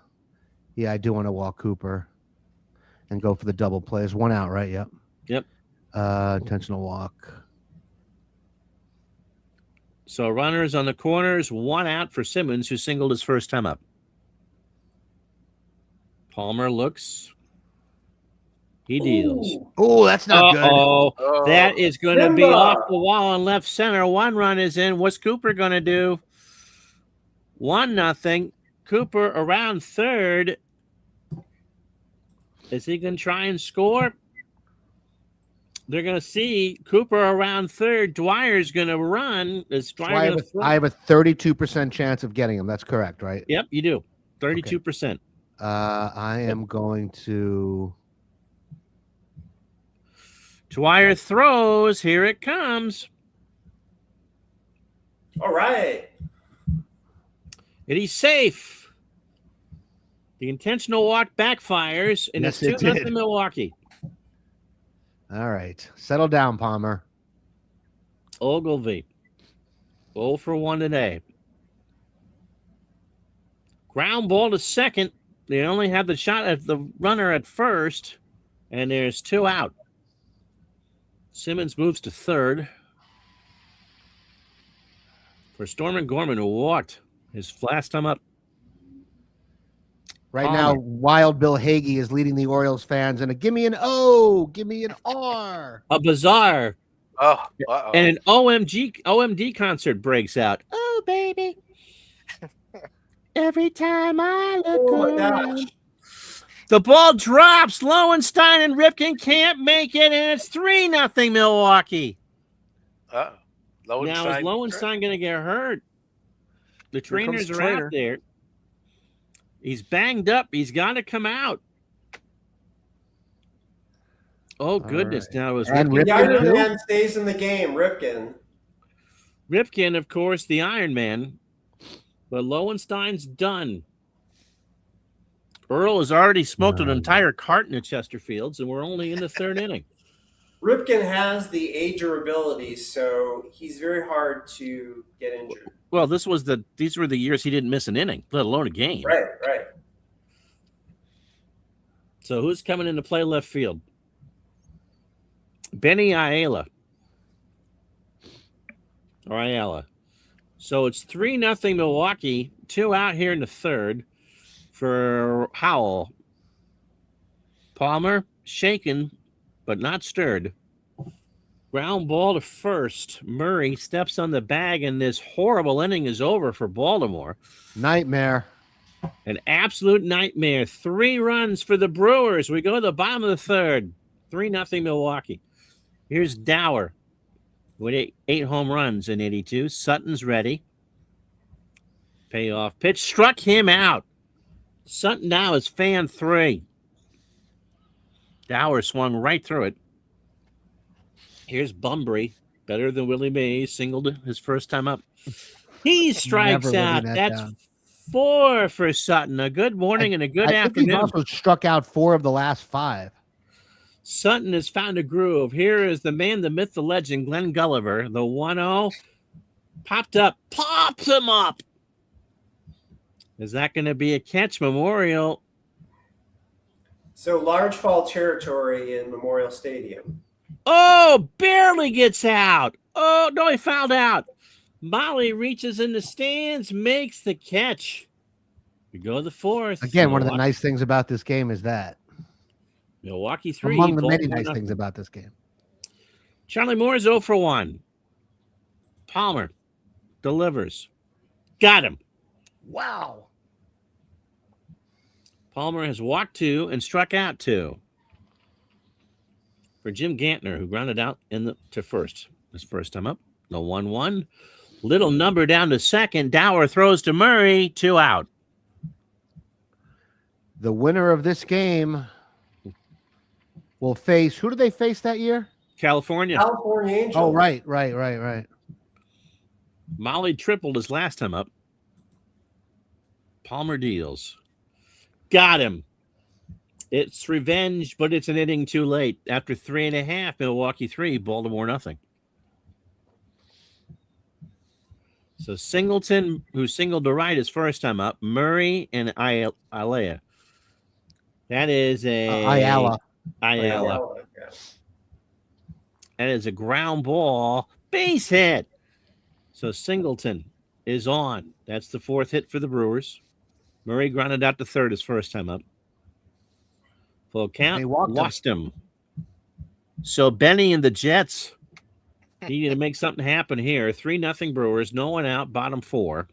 Speaker 2: I do want to walk Cooper and go for the double play. There's one out, right? Yep.
Speaker 6: Yep.
Speaker 2: Intentional walk.
Speaker 6: So runners on the corners, one out for Simmons, who singled his first time up. Palmer looks. He deals.
Speaker 2: Oh, that's not good.
Speaker 6: Oh, that is going to be off the wall in left center. One run is in. What's Cooper going to do? 1-0. Cooper around third. Is he going to try and score? They're going to see Cooper around third. Dwyer's going to run.
Speaker 2: I have a 32% chance of getting him. That's correct, right?
Speaker 6: Yep, you do. 32%.
Speaker 2: Okay. I am going to.
Speaker 6: Dwyer throws. Here it comes.
Speaker 7: All right.
Speaker 6: And he's safe. The intentional walk backfires, and
Speaker 2: Yes,
Speaker 6: it's 2-0 Milwaukee.
Speaker 2: All right. Settle down, Palmer.
Speaker 6: Ogilvy. 0 for 1 today. Ground ball to second. They only have the shot at the runner at first, and there's 2 out. Simmons moves to third. For Stormin Gorman, who walked his last time up.
Speaker 2: Right now, Wild Bill Hagee is leading the Orioles fans in a give me an O, give me an R.
Speaker 6: A bizarre.
Speaker 4: Oh, uh-oh.
Speaker 6: And an OMD concert breaks out. Oh, baby. Every time I look around. The ball drops. Lowenstein and Ripken can't make it, and it's 3-0 Milwaukee.
Speaker 4: Uh-oh.
Speaker 6: Now, is Lowenstein going to get hurt? The trainers are out there. He's banged up. He's got to come out. Oh, goodness.
Speaker 2: Right.
Speaker 6: Now, is
Speaker 2: And
Speaker 6: Ripken.
Speaker 7: The Iron Man stays in the game, Ripken.
Speaker 6: Ripken, of course, the Iron Man. But Lowenstein's done. Earl has already smoked an entire carton of Chesterfields, and we're only in the third inning.
Speaker 7: Ripken has the age ability, so he's very hard to get injured.
Speaker 6: Well, these were the years he didn't miss an inning, let alone a game.
Speaker 7: Right.
Speaker 6: So who's coming in to play left field? Benny Ayala. Or Ayala. So it's 3-0 Milwaukee. 2 out here in the third for Howell. Palmer shaken, but not stirred. Ground ball to first. Murray steps on the bag, and this horrible inning is over for Baltimore.
Speaker 2: Nightmare.
Speaker 6: An absolute nightmare. 3 runs for the Brewers. We go to the bottom of the third. 3-0 Milwaukee. Here's Dower with 8 home runs in 82. Sutton's ready. Payoff pitch. Struck him out. Sutton now is fan 3. Dower swung right through it. Here's Bunbury. Better than Willie Mays. Singled his first time up. He strikes
Speaker 2: Never
Speaker 6: out.
Speaker 2: living that
Speaker 6: That's
Speaker 2: down.
Speaker 6: 4 for Sutton. A good morning and a good
Speaker 2: I think he's
Speaker 6: afternoon.
Speaker 2: also struck out 4 of the last 5.
Speaker 6: Sutton has found a groove. Here is the man, the myth, the legend, Glenn Gulliver. The 1-0 popped up, pops him up. Is that going to be a catch? Memorial.
Speaker 7: So large fall territory in Memorial Stadium.
Speaker 6: Oh, barely gets out. Oh, no, he fouled out. Molly reaches in the stands, makes the catch. We go to the 4th.
Speaker 2: Again, one of the nice things about this game is that.
Speaker 6: Milwaukee 3.
Speaker 2: Among the many
Speaker 6: Baltimore
Speaker 2: nice
Speaker 6: nothing.
Speaker 2: things about this game.
Speaker 6: Charlie Moore is 0 for 1. Palmer delivers. Got him.
Speaker 2: Wow.
Speaker 6: Palmer has walked 2 and struck out 2. For Jim Gantner, who grounded out to first. His first time up. The 1-1. Little number down to second. Dower throws to Murray. 2 out.
Speaker 2: The winner of this game will face, who did they face that year?
Speaker 6: California.
Speaker 7: California Angels.
Speaker 2: Oh, right.
Speaker 6: Molly tripled his last time up. Palmer deals. Got him. It's revenge, but it's an inning too late. After 3.5, Milwaukee 3, Baltimore nothing. So Singleton, who singled to right his first time up, Murray and Ayala. That is
Speaker 2: Ayala.
Speaker 6: Ayala.
Speaker 7: Yeah.
Speaker 6: That is a ground ball. Base hit. So Singleton is on. That's the 4th hit for the Brewers. Murray grounded out to third his first time up. Full count.
Speaker 2: They walked him.
Speaker 6: Lost him. So Benny and the Jets needed to make something happen here. 3-0 Brewers. No one out. Bottom 4.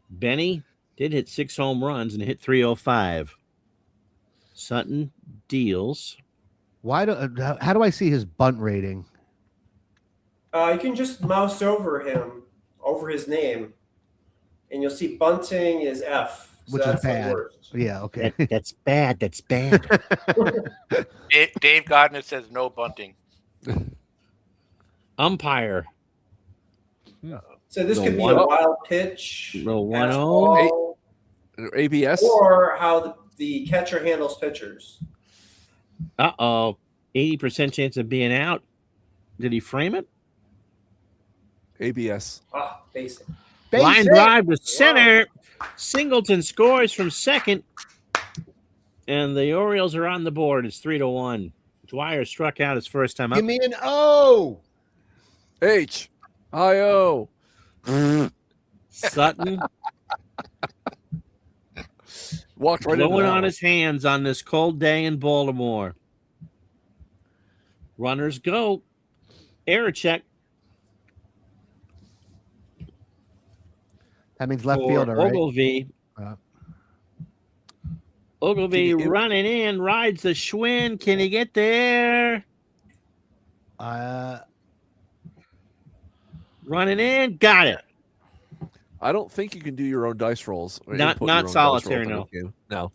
Speaker 6: Benny did hit 6 home runs and hit 305. Sutton deals.
Speaker 2: How do I see his bunt rating?
Speaker 7: You can just mouse over his name, and you'll see bunting is F. So
Speaker 2: Which is
Speaker 7: that's the
Speaker 2: bad.
Speaker 7: worst.
Speaker 2: Yeah, okay.
Speaker 6: That's bad. That's bad.
Speaker 4: Dave Gardner says no bunting.
Speaker 6: Umpire.
Speaker 7: So this
Speaker 6: The
Speaker 7: could be
Speaker 6: one-
Speaker 7: a wild pitch,
Speaker 6: The 1-0.
Speaker 7: fastball,
Speaker 3: ABS.
Speaker 7: or how the catcher handles pitchers.
Speaker 6: Uh-oh. 80% chance of being out. Did he frame it?
Speaker 3: ABS.
Speaker 7: Ah, basic.
Speaker 6: Line
Speaker 2: Basic.
Speaker 6: drive to center. Singleton scores from second. And the Orioles are on the board. It's 3-1. Dwyer struck out his first time up.
Speaker 2: Give me an O.
Speaker 3: H-I-O.
Speaker 6: Sutton
Speaker 3: Walked right into
Speaker 6: blowing
Speaker 3: that
Speaker 6: on
Speaker 3: one.
Speaker 6: his hands on this cold day in Baltimore. Runners go. Error check.
Speaker 2: That means left
Speaker 6: for
Speaker 2: fielder, right?
Speaker 6: Ogilvy. Ogilvy
Speaker 3: Can you-
Speaker 6: running in, rides the Schwinn. Can he get there? Running in, got it.
Speaker 3: I don't think you can do your own dice rolls. or
Speaker 6: Not-
Speaker 3: input
Speaker 6: not
Speaker 3: your own dice
Speaker 6: solitaire,
Speaker 3: rolls in
Speaker 6: no.
Speaker 3: the game. No.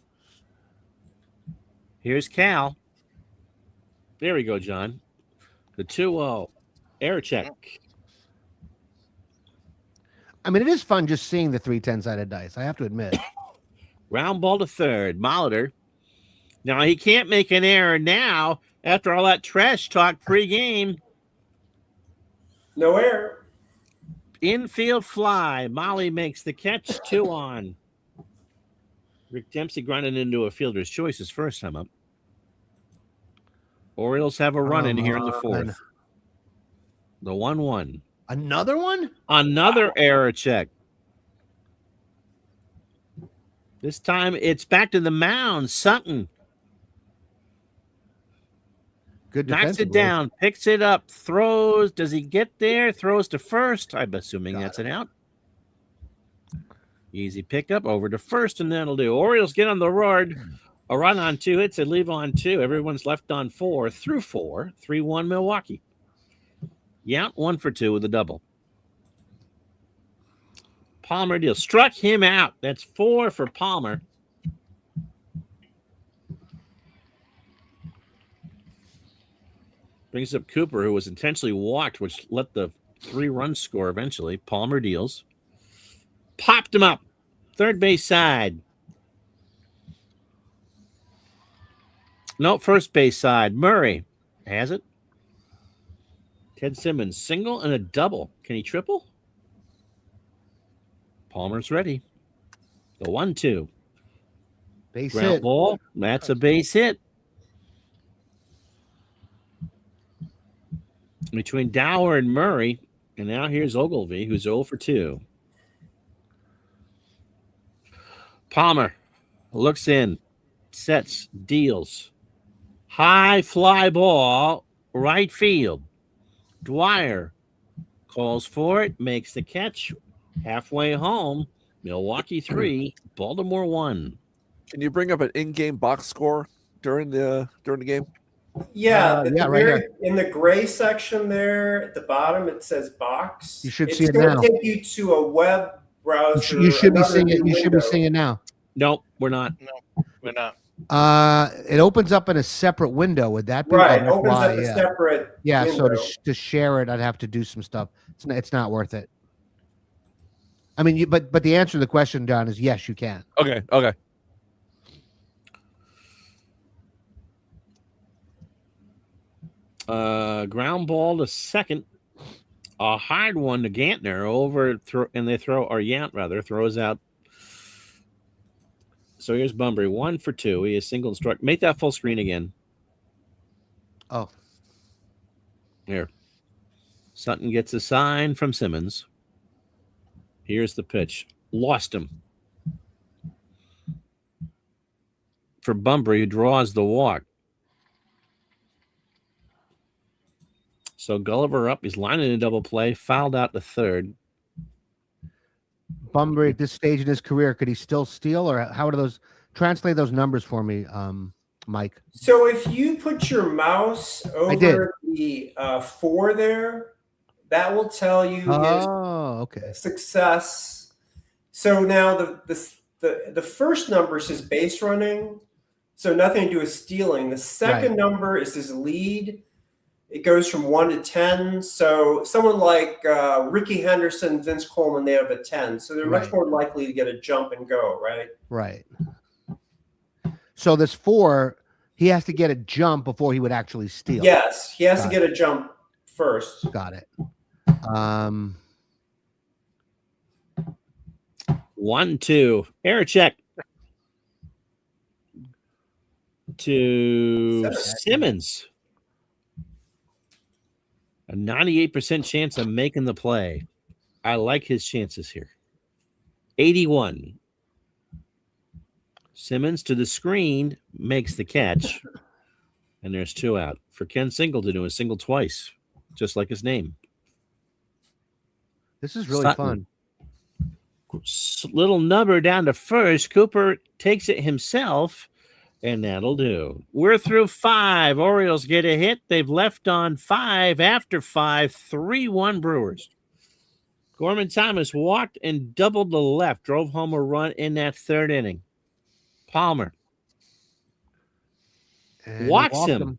Speaker 6: Here's Cal. There we go, John. The 2-0. Air check.
Speaker 2: I mean, it is fun just seeing the 3 10-sided dice, I have to admit.
Speaker 6: Round ball to third. Molitor. Now, he can't make an error now after all that trash talk pregame.
Speaker 7: No error.
Speaker 6: Infield fly. Molly makes the catch. 2 on. Rick Dempsey grinded into a fielder's choice his first time up. Orioles have a run in here in the fourth. The 1-1.
Speaker 2: Another one?
Speaker 6: Another error check. This time it's back to the mound. Sutton
Speaker 2: Good
Speaker 6: knocks
Speaker 2: defensive
Speaker 6: it down, picks it up, throws. Does he get there? Throws to first. I'm assuming that's an out. Easy pickup over to first, and that'll do. Orioles get on the road. A run on 2 hits, and leave on 2. Everyone's left on 4 through 4. 3-1 Milwaukee. Yeah, 1 for 2 with a double. Palmer deal. Struck him out. That's 4 for Palmer. Brings up Cooper, who was intentionally walked, which let the 3-run score eventually. Palmer deals. Popped him up. Third base side. No, first base side. Murray has it. Ted Simmons, single and a double. Can he triple? Palmer's ready. The 1-2.
Speaker 2: Base
Speaker 6: Ground
Speaker 2: hit.
Speaker 6: ball. That's a base hit. Between Dower and Murray. And now here's Ogilvy, who's 0 for 2. Palmer looks in, sets, deals. High fly ball, right field. Dwyer calls for it, makes the catch. Halfway home, Milwaukee 3, Baltimore 1.
Speaker 3: Can you bring up an in-game box score during the game?
Speaker 7: Yeah,
Speaker 2: right here.
Speaker 7: in the gray section there at the bottom, it says box.
Speaker 2: You should
Speaker 7: it's
Speaker 2: see it
Speaker 7: gonna
Speaker 2: now.
Speaker 7: take you to a web browser.
Speaker 2: You should be
Speaker 7: another
Speaker 2: seeing it.
Speaker 7: new
Speaker 2: You should be
Speaker 7: window.
Speaker 2: seeing it now.
Speaker 6: Nope, we're not.
Speaker 4: No, we're not.
Speaker 2: It opens up in a separate window. Would that be
Speaker 7: Right,
Speaker 2: Oh, that's
Speaker 7: opens
Speaker 2: why,
Speaker 7: up a
Speaker 2: yeah.
Speaker 7: separate
Speaker 2: Yeah, so
Speaker 7: window.
Speaker 2: to share it, I'd have to do some stuff. It's not worth it. I mean, but the answer to the question, Don, is yes, you can.
Speaker 3: Okay.
Speaker 6: Ground ball to second. A hard one to Gantner Yant throws out. So here's Bunbury, 1 for 2. He is single and struck. Make that full screen again.
Speaker 2: Oh,
Speaker 6: Here. Sutton gets a sign from Simmons. Here's the pitch. Lost him. For Bunbury, who draws the walk. So Gulliver up. He's lining a double play. Fouled out to third.
Speaker 2: Bunbury at this stage in his career, could he still steal, or how do those translate those numbers for me, Mike?
Speaker 7: So if you put your mouse
Speaker 2: did.
Speaker 7: over the 4 there, that will tell you
Speaker 2: Oh, okay.
Speaker 7: his success. So now the first number says base running, so nothing to do with stealing. The second number is his lead. It goes from 1 to 10. So someone like Ricky Henderson, Vince Coleman, they have a 10. So they're much more likely to get a jump and go, right?
Speaker 2: Right. So this 4, he has to get a jump before he would actually steal.
Speaker 7: Yes, he has
Speaker 2: Got
Speaker 7: to get a jump first.
Speaker 2: Got it.
Speaker 6: 1-2. Error check to Simmons. A 98% chance of making the play. I like his chances here. 81. Simmons to the screen, makes the catch. And there's 2 out. For Ken Singleton, who was single twice, just like his name.
Speaker 2: This is really
Speaker 6: Sutton.
Speaker 2: fun.
Speaker 6: Little nubber down to first. Cooper takes it himself, and that'll do. We're through 5. Orioles get a hit. They've left on 5 after 5. 3-1 Brewers. Gorman Thomas walked and doubled the left, drove home a run in that third inning. Palmer
Speaker 2: And
Speaker 6: walks
Speaker 2: walked
Speaker 6: him.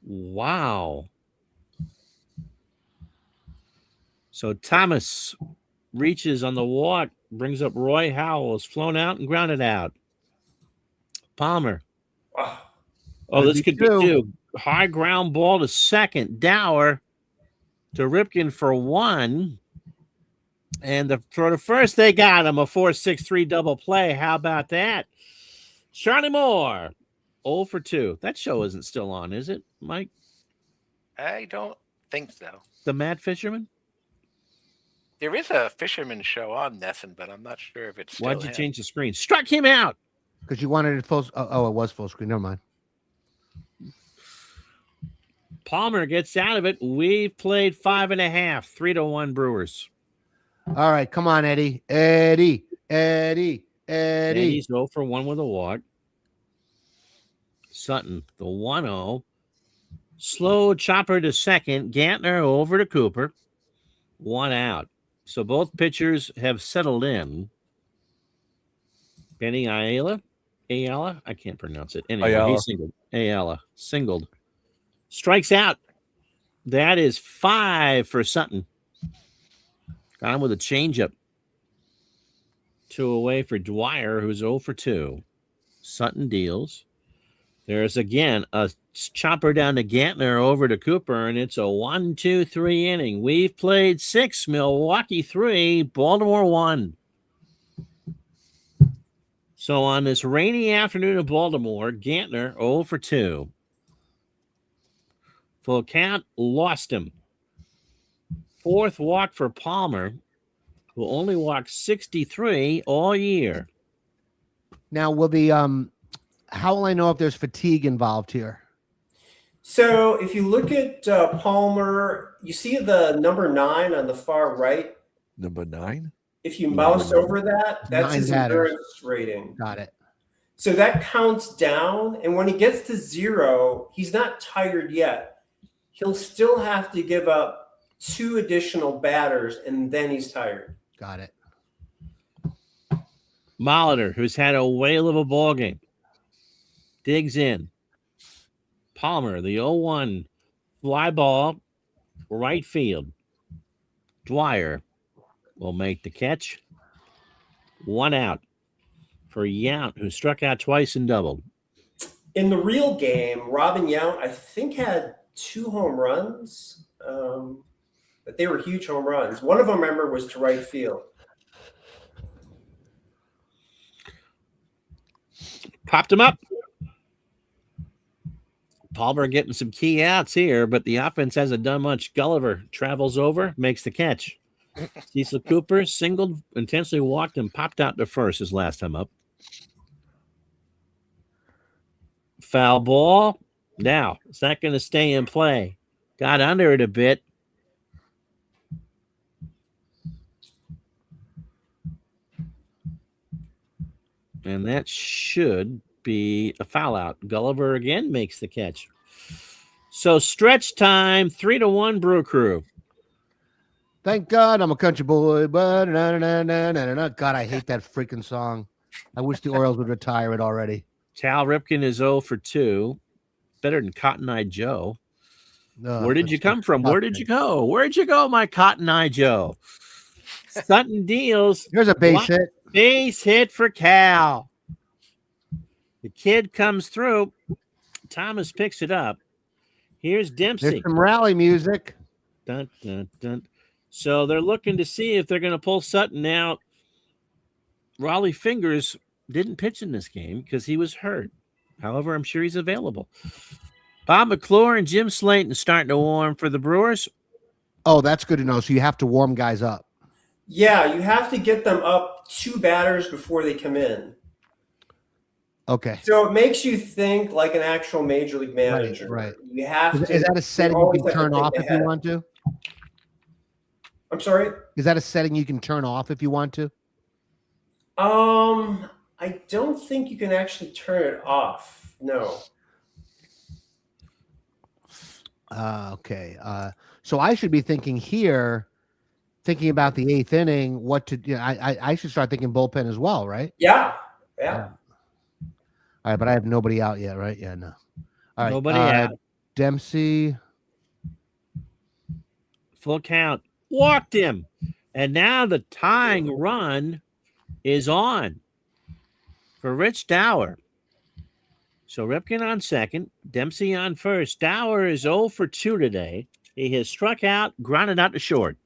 Speaker 6: Wow. So Thomas reaches on the walk, brings up Roy Howell, is flown out and grounded out. Palmer.
Speaker 7: Wow.
Speaker 6: Oh,
Speaker 2: Could
Speaker 6: this
Speaker 2: be
Speaker 6: could be
Speaker 2: 2.
Speaker 6: 2. High ground ball to second. Dower to Ripken for 1. And for the first, they got him a 4-6-3 double play. How about that? Charlie Moore, 0 for 2. That show isn't still on, is it, Mike?
Speaker 4: I don't think so.
Speaker 6: The Mad Fisherman?
Speaker 4: There is a fisherman show on Nesson, but I'm not sure if it's still
Speaker 6: Why'd you
Speaker 4: him.
Speaker 6: change the screen? Struck him out.
Speaker 2: Because you wanted it full. Oh, it was full screen. Never mind.
Speaker 6: Palmer gets out of it. We've played 5.5, 3-1 Brewers.
Speaker 2: All right, come on, Eddie. Eddie.
Speaker 6: Eddie's 0 for 1 with a walk. Sutton, the 1-0. Slow chopper to second. Gantner over to Cooper. 1 out. So both pitchers have settled in. Benny Ayala. I can't pronounce it. Anyway,
Speaker 3: Ayala.
Speaker 6: he's singled. Ayala singled. Strikes out. That is 5 for Sutton. Got him with a changeup. 2 away for Dwyer, who's 0 for 2. Sutton deals. There's again a chopper down to Gantner over to Cooper, and it's a 1-2-3 inning. We've played 6, Milwaukee 3, Baltimore 1. So on this rainy afternoon in Baltimore, Gantner 0 for 2. Full count, lost him. 4th walk for Palmer, who only walked 63 all year.
Speaker 2: Now, will the how will I know if there's fatigue involved here?
Speaker 7: So if you look at Palmer, you see the number 9 on the far right.
Speaker 3: Number 9.
Speaker 7: If you mouse over that, that's
Speaker 2: 9
Speaker 7: his
Speaker 2: batters.
Speaker 7: endurance rating.
Speaker 2: Got it.
Speaker 7: So that counts down. And when he gets to 0, he's not tired yet. He'll still have to give up 2 additional batters, and then he's tired.
Speaker 2: Got it.
Speaker 6: Molitor, who's had a whale of a ball game, digs in. Palmer, the 0-1 fly ball, right field. Dwyer will make the catch. 1 out for Yount, who struck out twice and doubled.
Speaker 7: In the real game, Robin Yount, I think, had 2 home runs, but they were huge home runs. One of them, I remember, was to right field.
Speaker 6: Popped him up. Palmer getting some key outs here, but the offense hasn't done much. Gulliver travels over, makes the catch. Cecil Cooper singled, intensely walked, and popped out to first his last time up. Foul ball. Now, it's not going to stay in play. Got under it a bit. And that should be a foul out. Gulliver again makes the catch. So stretch time, 3-1 Brew Crew.
Speaker 2: Thank God I'm a country boy. But God, I hate that freaking song. I wish the Orioles would retire it already.
Speaker 6: Cal Ripken is 0 for 2. Better than Cotton Eye Joe. Where did you come from? Where did you go? Where'd you go, my Cotton Eye Joe? Sutton deals.
Speaker 2: Here's a base hit.
Speaker 6: Base hit for Cal. The kid comes through. Thomas picks it up. Here's Dempsey.
Speaker 2: There's some rally music.
Speaker 6: Dun, dun, dun. So they're looking to see if they're going to pull Sutton out. Raleigh Fingers didn't pitch in this game because he was hurt. However, I'm sure he's available. Bob McClure and Jim Slayton starting to warm for the Brewers.
Speaker 2: Oh, that's good to know. So you have to warm guys up.
Speaker 7: Yeah, you have to get them up 2 batters before they come in.
Speaker 2: Okay.
Speaker 7: So it makes you think like an actual major league manager.
Speaker 2: Right.
Speaker 7: You have to.
Speaker 2: Is that a setting you can turn off if you
Speaker 7: ahead.
Speaker 2: want to?
Speaker 7: I'm sorry?
Speaker 2: Is that a setting you can turn off if you want to?
Speaker 7: I don't think you can actually turn it off. No.
Speaker 2: Okay. So I should be thinking here, thinking about the 8th inning, what to do. I should start thinking bullpen as well, right?
Speaker 7: Yeah.
Speaker 2: All right, but I have nobody out yet, right? Yeah, no. All right.
Speaker 6: Nobody out.
Speaker 2: Dempsey.
Speaker 6: Full count. Walked him. And now the tying run is on for Rich Dower. So Ripken on second, Dempsey on first. Dower is 0 for 2 today. He has struck out, grounded out to short.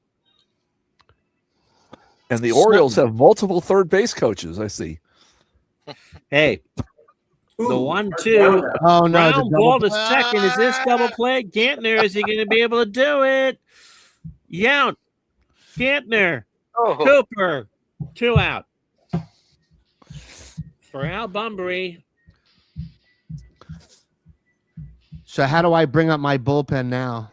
Speaker 3: And the Orioles have multiple third base coaches, I see.
Speaker 6: Hey, the
Speaker 7: Ooh,
Speaker 6: 1-2.
Speaker 2: Oh no, it's a
Speaker 6: Ground
Speaker 2: double
Speaker 6: ball to
Speaker 2: play.
Speaker 6: second. Is this double play? Gantner, is he going to be able to do it? Yount, Gantner,
Speaker 4: Oh,
Speaker 6: Cooper, 2 out. For Al Bunbury.
Speaker 2: So how do I bring up my bullpen now?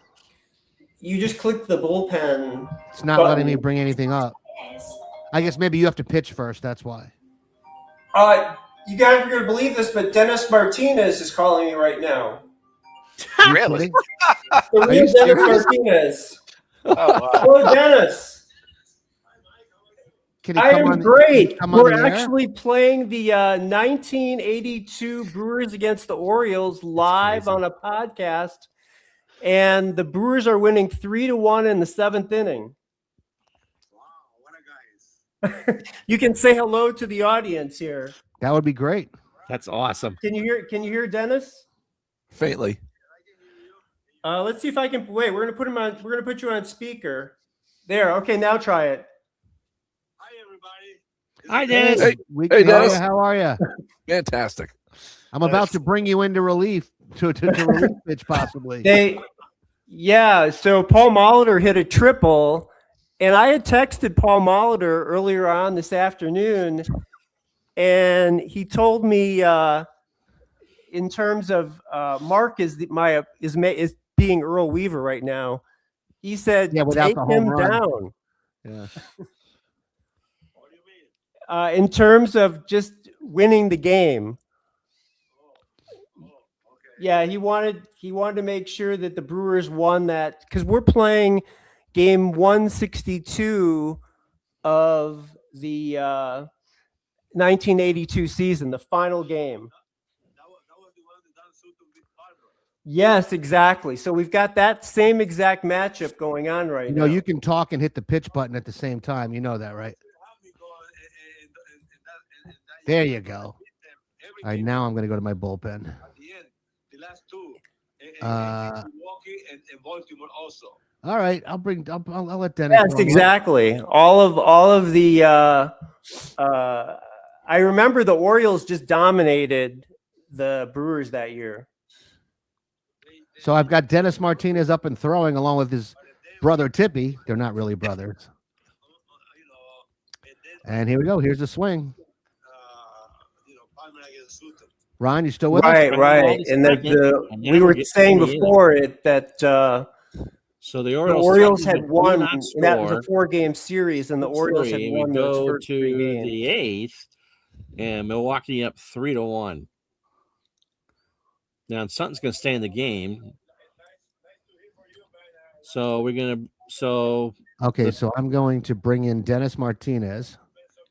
Speaker 7: You just click the bullpen.
Speaker 2: It's not
Speaker 7: button.
Speaker 2: letting me bring anything up. I guess maybe you have to pitch first. That's why.
Speaker 7: You guys are going to believe this, but Dennis Martinez is calling me right now.
Speaker 4: really?
Speaker 2: Kidding?
Speaker 7: The
Speaker 2: Are
Speaker 7: real
Speaker 2: you
Speaker 7: Dennis
Speaker 2: serious?
Speaker 7: Martinez.
Speaker 4: Oh, wow.
Speaker 7: Hello, Dennis.
Speaker 2: Can he
Speaker 7: I
Speaker 2: come
Speaker 7: am
Speaker 2: on?
Speaker 7: great.
Speaker 2: come on
Speaker 7: We're
Speaker 2: the air?
Speaker 7: actually playing the 1982 Brewers against the Orioles live
Speaker 6: crazy.
Speaker 7: on a podcast, and the Brewers are winning 3-1 in the 7th inning. You can say hello to the audience here.
Speaker 2: That would be great.
Speaker 6: That's awesome.
Speaker 7: Can you hear Dennis?
Speaker 3: Faintly.
Speaker 7: Let's see if I can wait. We're gonna put you on speaker. There. Okay, now try it.
Speaker 6: Hi, Dennis.
Speaker 3: Hey,
Speaker 2: We
Speaker 3: hey,
Speaker 2: can hear
Speaker 3: Dennis.
Speaker 2: you. How are you?
Speaker 3: Fantastic.
Speaker 2: I'm about to bring you into relief to relief pitch possibly.
Speaker 7: So Paul Molitor hit a triple, and I had texted Paul Molitor earlier on this afternoon, and he told me in terms of Mark is being Earl Weaver right now. He said,
Speaker 2: Yeah, without
Speaker 7: take
Speaker 2: the home
Speaker 7: him
Speaker 2: run.
Speaker 7: down.
Speaker 2: Yeah.
Speaker 7: In terms of just winning the game. Yeah, he wanted to make sure that the Brewers won that because we're playing game 162 of the 1982 season, the final game. Yes, exactly. So we've got that same exact matchup going on right
Speaker 2: You
Speaker 7: now.
Speaker 2: know, you can talk and hit the pitch button at the same time. You know that, right? There you go. All right, now I'm going to go to my bullpen. All right, I'll let Dennis.
Speaker 7: Yes, exactly. All of the I remember the Orioles just dominated the Brewers that year.
Speaker 2: So I've got Dennis Martinez up and throwing along with his brother Tippy. They're not really brothers. And here we go. Here's the swing. Ron, you still with us?
Speaker 7: Right. And we were saying before it that
Speaker 6: So the
Speaker 7: the
Speaker 6: Orioles,
Speaker 7: Orioles had won.
Speaker 6: Not
Speaker 7: And that was a 4-game series, and the Orioles had won
Speaker 6: we
Speaker 7: those
Speaker 6: go
Speaker 7: first
Speaker 6: to
Speaker 7: 3 games.
Speaker 6: the 8th, and Milwaukee up 3-1. Now Sutton's going to stay in the game. So we're going to.
Speaker 2: Okay, so I'm going to bring in Dennis Martinez.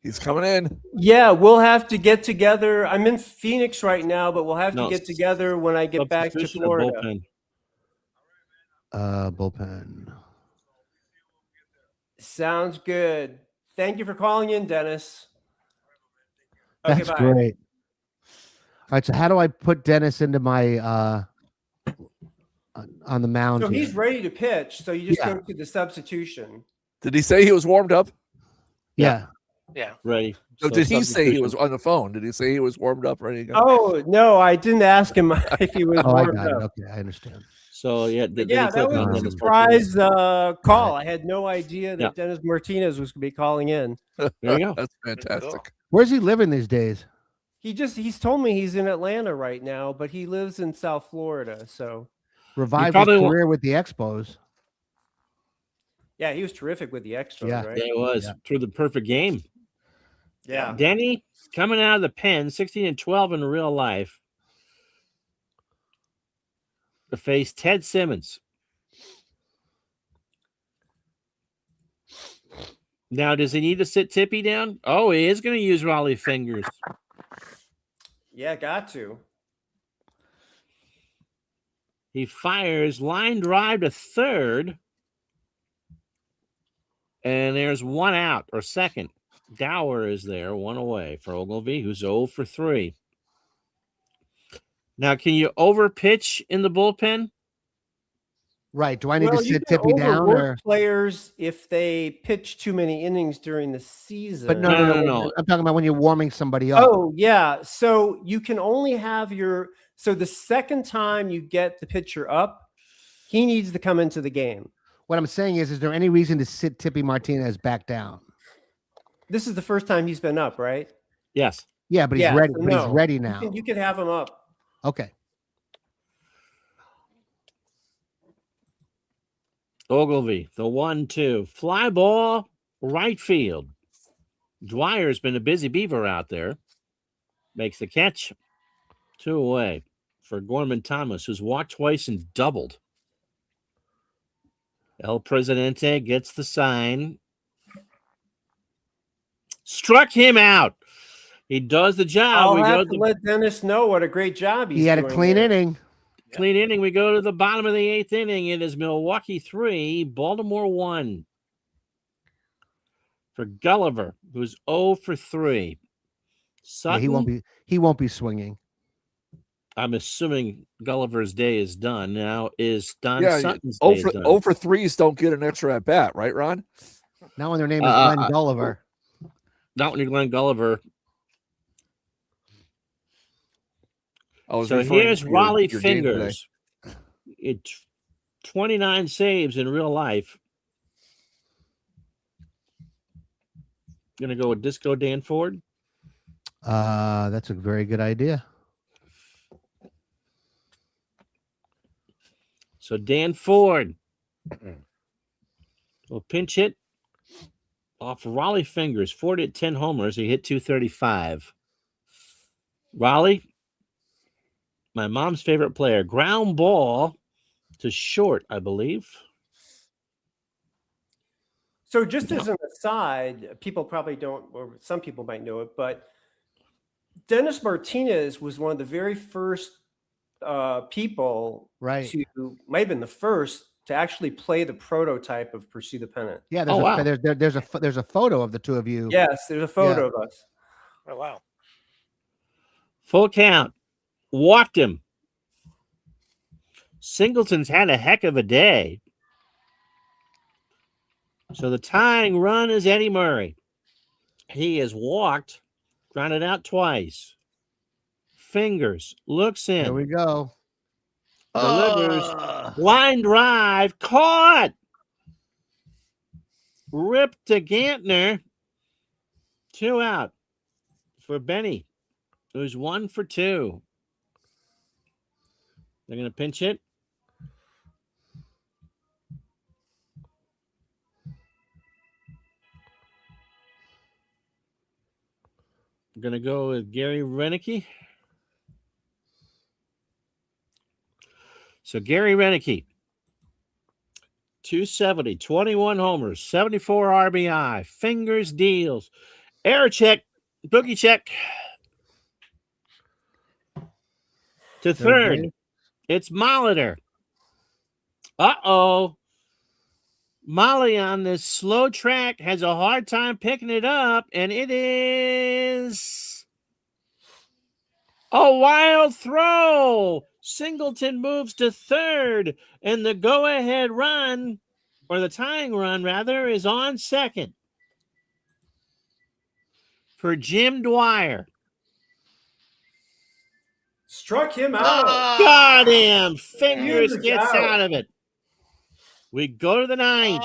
Speaker 3: He's coming in.
Speaker 7: Yeah, we'll have to get together. I'm in Phoenix right now, but we'll have to get together when I get back to
Speaker 6: Substitution or
Speaker 7: Florida.
Speaker 6: bullpen?
Speaker 2: Bullpen.
Speaker 7: Sounds good. Thank you for calling in, Dennis. Okay,
Speaker 2: That's
Speaker 7: bye.
Speaker 2: great. All right, so how do I put Dennis into my on the mound?
Speaker 7: So
Speaker 2: here?
Speaker 7: he's ready to pitch. So you just
Speaker 2: Yeah.
Speaker 7: go to the substitution.
Speaker 3: Did he say he was warmed up?
Speaker 2: Yeah.
Speaker 4: Yeah.
Speaker 6: Ready.
Speaker 3: So did he say he
Speaker 6: substitution.
Speaker 3: was on the phone? Did he say he was warmed up, ready to go?
Speaker 7: Oh no, I didn't ask him if he was
Speaker 2: Oh, I
Speaker 7: warmed
Speaker 2: got it.
Speaker 7: up.
Speaker 2: Okay, I understand.
Speaker 6: So yeah,
Speaker 7: Yeah, that was a
Speaker 6: Dennis
Speaker 7: surprise
Speaker 6: Martinez.
Speaker 7: call. I had no idea that
Speaker 6: Yeah.
Speaker 7: Dennis Martinez was going to be calling in.
Speaker 6: There you go.
Speaker 3: That's fantastic.
Speaker 2: Where's he living these days?
Speaker 7: He's told me he's in Atlanta right now, but he lives in South Florida. So
Speaker 2: Revived his
Speaker 6: probably won't-
Speaker 2: career with the Expos.
Speaker 7: yeah, he was terrific with the Expos,
Speaker 2: Yeah.
Speaker 7: right?
Speaker 6: Yeah, it was through the perfect game.
Speaker 7: Yeah.
Speaker 6: Denny coming out of the pen, 16-12 in real life. To face Ted Simmons. Now, does he need to sit Tippy down? Oh, he is going to use Raleigh fingers.
Speaker 7: Yeah, got to.
Speaker 6: He fires line drive to third. And there's 1 out or second. Dower is there, 1 away for Ogilvy, who's 0 for 3. Now, can you over pitch in the bullpen?
Speaker 2: Right. Do I need to
Speaker 7: Well, you
Speaker 2: sit
Speaker 7: can
Speaker 2: Tippy down
Speaker 7: overwork
Speaker 2: or?
Speaker 7: players if they pitch too many innings during the season.
Speaker 2: But no.
Speaker 6: No.
Speaker 2: I'm talking about when you're warming somebody up.
Speaker 7: Oh, yeah. So you can only have so the second time you get the pitcher up, he needs to come into the game.
Speaker 2: What I'm saying is there any reason to sit Tippy Martinez back down?
Speaker 7: This is the first time he's been up, right?
Speaker 6: Yes.
Speaker 2: Yeah, but he's
Speaker 7: Yeah,
Speaker 2: ready.
Speaker 7: so
Speaker 2: But he's
Speaker 7: no.
Speaker 2: ready now.
Speaker 7: You can have him up.
Speaker 2: Okay.
Speaker 6: Ogilvy, the 1-2. Fly ball, right field. Dwyer's been a busy beaver out there. Makes the catch. 2 away for Gorman Thomas, who's walked twice and doubled. El Presidente gets the sign. Struck him out. He does the job.
Speaker 7: I'll have to let Dennis know what a great job he's
Speaker 2: He had a
Speaker 7: doing
Speaker 2: clean
Speaker 7: here.
Speaker 2: inning.
Speaker 6: Clean inning. We go to the bottom of the 8th inning. It is Milwaukee 3, Baltimore 1. For Gulliver, who's 0 for 3.
Speaker 2: Yeah,
Speaker 6: Sutton,
Speaker 2: he won't be swinging.
Speaker 6: I'm assuming Gulliver's day is done. Now is Don
Speaker 3: Yeah,
Speaker 6: Sutton's day is done.
Speaker 3: 0 for 3s don't get an extra at bat, right, Ron?
Speaker 2: Not when their name is Glenn Gulliver.
Speaker 6: Not when you're Glenn Gulliver. So here's Raleigh Fingers. It's 29 saves in real life. Gonna go with Disco Dan Ford.
Speaker 2: That's a very good idea.
Speaker 6: So Dan Ford will pinch hit off Raleigh Fingers. Ford hit 10 homers. He hit 235. Raleigh, my mom's favorite player. Ground ball to short, I believe.
Speaker 7: So just as an aside, people probably don't, or some people might know it, but Dennis Martinez was one of the very first people
Speaker 2: Right.
Speaker 7: to, might have been the first to actually play the prototype of Pursue the Pennant.
Speaker 2: Yeah,
Speaker 6: Oh, wow.
Speaker 2: there's a photo of the two of you.
Speaker 7: Yes, there's a photo of us.
Speaker 4: Oh, wow.
Speaker 6: Full count. Walked him. Singleton's had a heck of a day. So the tying run is Eddie Murray. He has walked, grounded out twice. Fingers, looks in.
Speaker 2: There we go.
Speaker 6: Delivers. Line drive. Caught. Ripped to Gantner. 2 out for Benny, who's 1 for 2. They're going to pinch it. I'm going to go with Gary Renicky. So Gary Renicky, 270, 21 homers, 74 RBI, Fingers deals, air check, boogie check to third.
Speaker 2: Okay.
Speaker 6: It's Molitor. Uh-oh. Molly on this slow track has a hard time picking it up, and it is a wild throw. Singleton moves to third, and the go-ahead run, or the tying run, rather, is on second for Jim Dwyer.
Speaker 7: Ah! Struck him out.
Speaker 6: Got him. Fingers
Speaker 7: Huge
Speaker 6: gets
Speaker 7: out.
Speaker 6: out of it. We go to the ninth.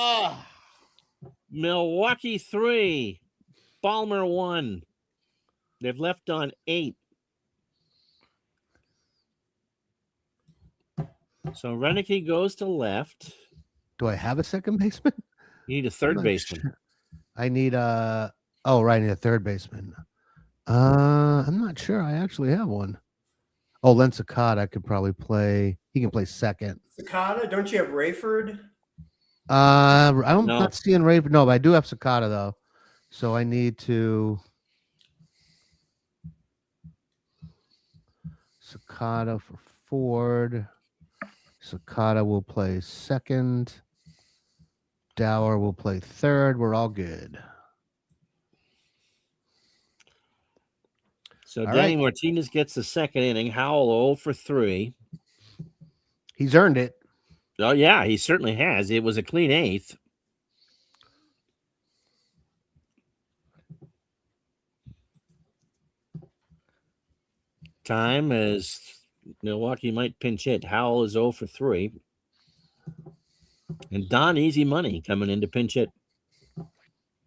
Speaker 6: Milwaukee 3, Balmer 1. They've left on 8. So Renicky goes to left.
Speaker 2: Do I have a second baseman?
Speaker 6: You need a
Speaker 2: I'm
Speaker 6: third
Speaker 2: not
Speaker 6: baseman.
Speaker 2: sure. I need I need a third baseman. I'm not sure I actually have one. Oh, Len Sakata could probably play. He can play second.
Speaker 7: Sakata, don't you have Rayford?
Speaker 2: I'm
Speaker 6: No.
Speaker 2: not seeing Raven. No, but I do have Sakata though. So I need to Sakata for Ford. Sakata will play second. Dower will play third. We're all good.
Speaker 6: So
Speaker 2: All
Speaker 6: Danny
Speaker 2: right.
Speaker 6: Martinez gets the second inning. Howell 0 for 3.
Speaker 2: He's earned it.
Speaker 6: Oh, yeah, he certainly has. It was a clean 8th. Time as Milwaukee might pinch hit. Howell is 0 for 3. And Don easy money coming in to pinch hit.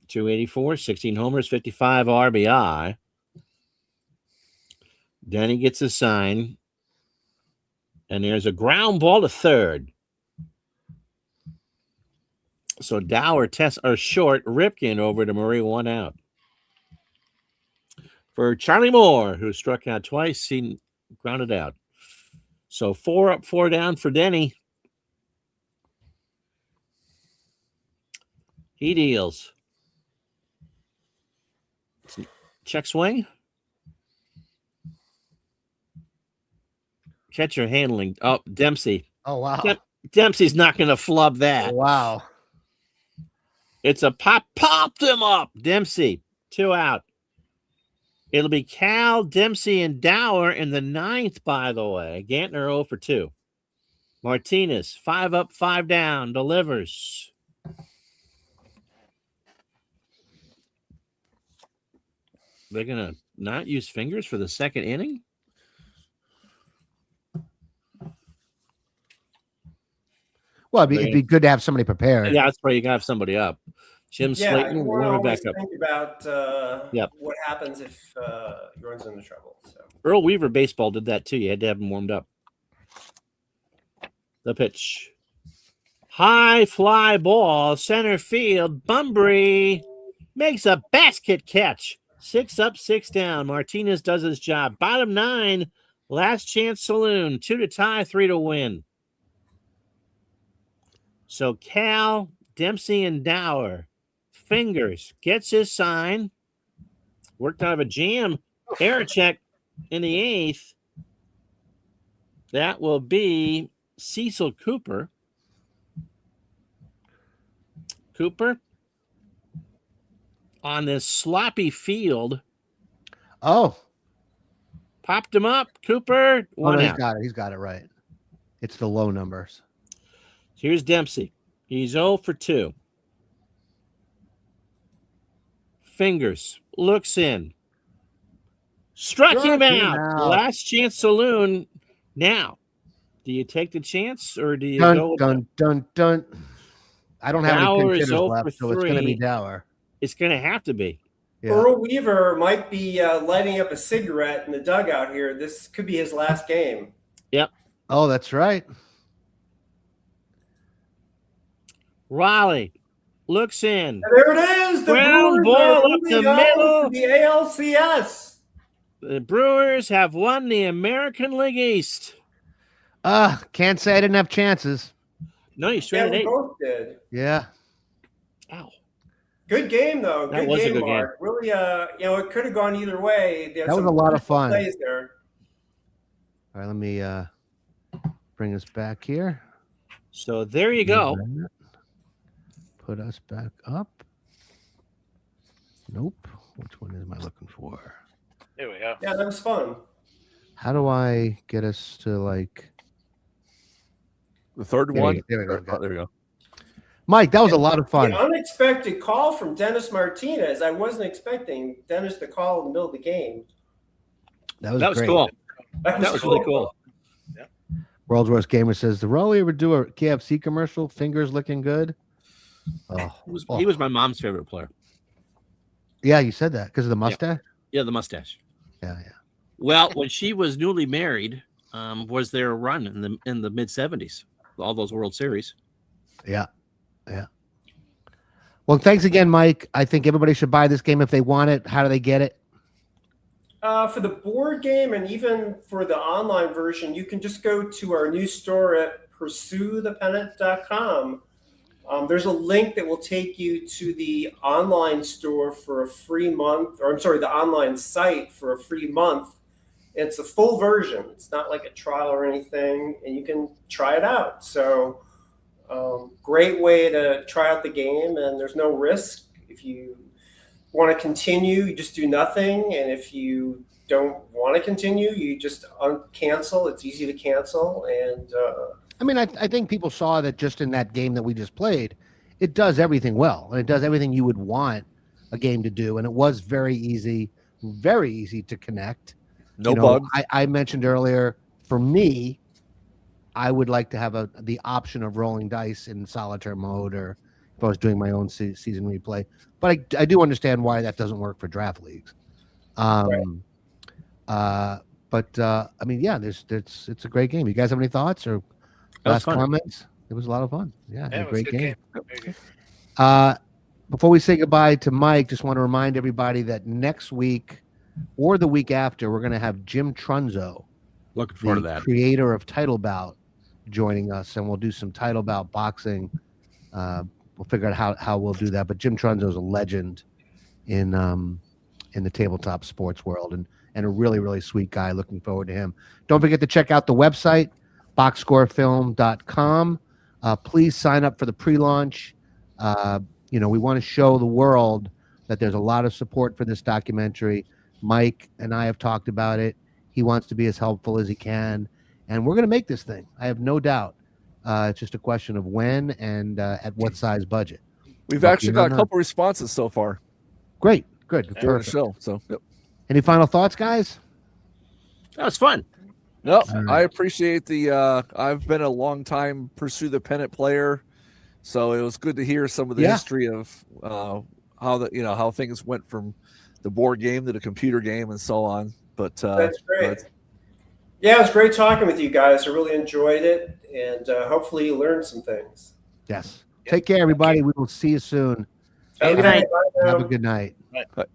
Speaker 6: 284, 16 homers, 55 RBI. Denny gets a sign. And there's a ground ball to third. So Dower tests are short. Ripken over to Murray, 1 out. For Charlie Moore, who struck out twice, he grounded out. So 4 up, 4 down for Denny. He deals. Check swing. Catcher handling. Oh, Dempsey.
Speaker 2: Oh, wow.
Speaker 6: Dempsey's not going to flub that.
Speaker 2: Wow.
Speaker 6: It's a pop. Popped him up. Dempsey, 2 out. It'll be Cal, Dempsey, and Dower in the 9th, by the way. Gantner 0 for 2. Martinez, 5 up, 5 down. Delivers. They're going to not use fingers for the second inning?
Speaker 2: Well, it'd be good to have somebody prepared.
Speaker 6: Yeah, that's right. You got to have somebody up. Jim Slayton,
Speaker 7: you want to
Speaker 6: warm it
Speaker 7: always
Speaker 6: back up.
Speaker 7: think about
Speaker 6: Yep.
Speaker 7: what happens if he runs into trouble. So.
Speaker 6: Earl Weaver baseball did that too. You had to have him warmed up. The pitch. High fly ball, center field. Bunbury makes a basket catch. 6 up, 6 down. Martinez does his job. Bottom 9, last chance saloon. 2 to tie, 3 to win. So Cal, Dempsey, and Dower. Fingers gets his sign. Worked out of a jam. Error check in the 8th. That will be Cecil Cooper. Cooper on this sloppy field.
Speaker 2: Oh.
Speaker 6: Popped him up. Cooper,
Speaker 2: Oh,
Speaker 6: 1
Speaker 2: no,
Speaker 6: out.
Speaker 2: he's got it right. It's the low numbers.
Speaker 6: Here's Dempsey. He's 0 for 2. Fingers. Looks in. Struck him out. Last chance saloon. Now, do you take the chance or do you go?
Speaker 2: Dun. I don't have any
Speaker 6: Dower is
Speaker 2: pinch hitters
Speaker 6: 0
Speaker 2: left,
Speaker 6: for
Speaker 2: so it's going to be
Speaker 6: 3.
Speaker 2: Dower.
Speaker 6: It's going to have to be.
Speaker 2: Yeah.
Speaker 7: Earl Weaver might be lighting up a cigarette in the dugout here. This could be his last game.
Speaker 6: Yep.
Speaker 2: Oh, that's right.
Speaker 6: Raleigh looks in.
Speaker 7: And there it is. The
Speaker 6: Ground
Speaker 7: Brewers are
Speaker 6: ball up the
Speaker 7: moving on
Speaker 6: middle.
Speaker 7: to the ALCS.
Speaker 6: The Brewers have won the American League East.
Speaker 2: Can't say I didn't have chances.
Speaker 6: No, you
Speaker 7: Yeah,
Speaker 6: straight
Speaker 7: we
Speaker 6: 8.
Speaker 7: both did.
Speaker 2: Yeah.
Speaker 6: Ow.
Speaker 7: Good game, though.
Speaker 6: That
Speaker 7: Good
Speaker 6: was a
Speaker 7: game,
Speaker 6: good game.
Speaker 7: Mark. Really, it could have gone either way.
Speaker 2: That was a lot of fun.
Speaker 7: Plays there.
Speaker 2: All right, let me bring us back here.
Speaker 6: So there you go.
Speaker 2: Put us back up. Nope. Which one am I looking for?
Speaker 4: There we go.
Speaker 7: Yeah, that was fun.
Speaker 2: How do I get us to like?
Speaker 3: The third
Speaker 2: There
Speaker 3: one.
Speaker 2: we go.
Speaker 3: Oh, there we go.
Speaker 2: Mike, that was a lot of fun.
Speaker 7: The unexpected call from Dennis Martinez. I wasn't expecting Dennis to call in the middle of the game.
Speaker 2: That was great.
Speaker 6: cool.
Speaker 7: That
Speaker 6: was really cool.
Speaker 2: World's Worst Gamer says, "The Rolly ever do a KFC commercial? Fingers looking good." Oh,
Speaker 6: He was my mom's favorite player.
Speaker 2: yeah, you said that because of the mustache.
Speaker 6: Yeah, the mustache.
Speaker 2: Yeah.
Speaker 6: Well, when she was newly married, was there a run in the mid 70s? All those World Series.
Speaker 2: Yeah. Well, thanks again, Mike. I think everybody should buy this game if they want it. How do they get it?
Speaker 7: For the board game and even for the online version, you can just go to our new store at pursuethepennant.com. There's a link that will take you to the online store for a free month, or I'm sorry, the online site for a free month. It's a full version. It's not like a trial or anything, and you can try it out. So great way to try out the game, and there's no risk. If you want to continue, you just do nothing. And if you don't want to continue, you just cancel. It's easy to cancel. And
Speaker 2: I mean, I think people saw that just in that game that we just played, it does everything well, and it does everything you would want a game to do, and it was very easy to connect.
Speaker 3: No bugs.
Speaker 2: I mentioned earlier, for me, I would like to have the option of rolling dice in solitaire mode, or if I was doing my own season replay. But I do understand why that doesn't work for draft leagues. But I mean, yeah, it's a great game. You guys have any thoughts or last comments? It was a lot of fun. Yeah,
Speaker 4: Yeah,
Speaker 2: a
Speaker 4: it was
Speaker 2: great
Speaker 4: a good
Speaker 2: game.
Speaker 4: Very good.
Speaker 2: Before we say goodbye to Mike, just want to remind everybody that next week or the week after, we're going to have Jim Trunzo,
Speaker 6: Looking forward to
Speaker 2: the
Speaker 6: that.
Speaker 2: creator of Title Bout, joining us, and we'll do some Title Bout boxing. We'll figure out how we'll do that. But Jim Trunzo is a legend in the tabletop sports world, and a really, really sweet guy. Looking forward to him. Don't forget to check out the website, boxscorefilm.com. Please sign up for the pre-launch. We want to show the world that there's a lot of support for this documentary. Mike and I have talked about it. He wants to be as helpful as he can, and we're going to make this thing. I have no doubt. It's just a question of when and at what size budget.
Speaker 3: We've actually got a couple responses so far.
Speaker 2: Great, good,
Speaker 3: During the
Speaker 2: perfect.
Speaker 3: show. So, yep.
Speaker 2: Any final thoughts, guys?
Speaker 6: That was fun.
Speaker 3: No,
Speaker 2: All right.
Speaker 3: I appreciate the. I've been a long time Pursue the Pennant player, so it was good to hear some of the history of how things went from the board game to the computer game and so on. But
Speaker 7: That's great. Yeah, it was great talking with you guys. I really enjoyed it, and hopefully you learned some things.
Speaker 2: Yes. Take care, everybody. We will see you soon.
Speaker 7: Okay,
Speaker 6: Good night.
Speaker 7: bye now.
Speaker 2: Have a good night.
Speaker 3: But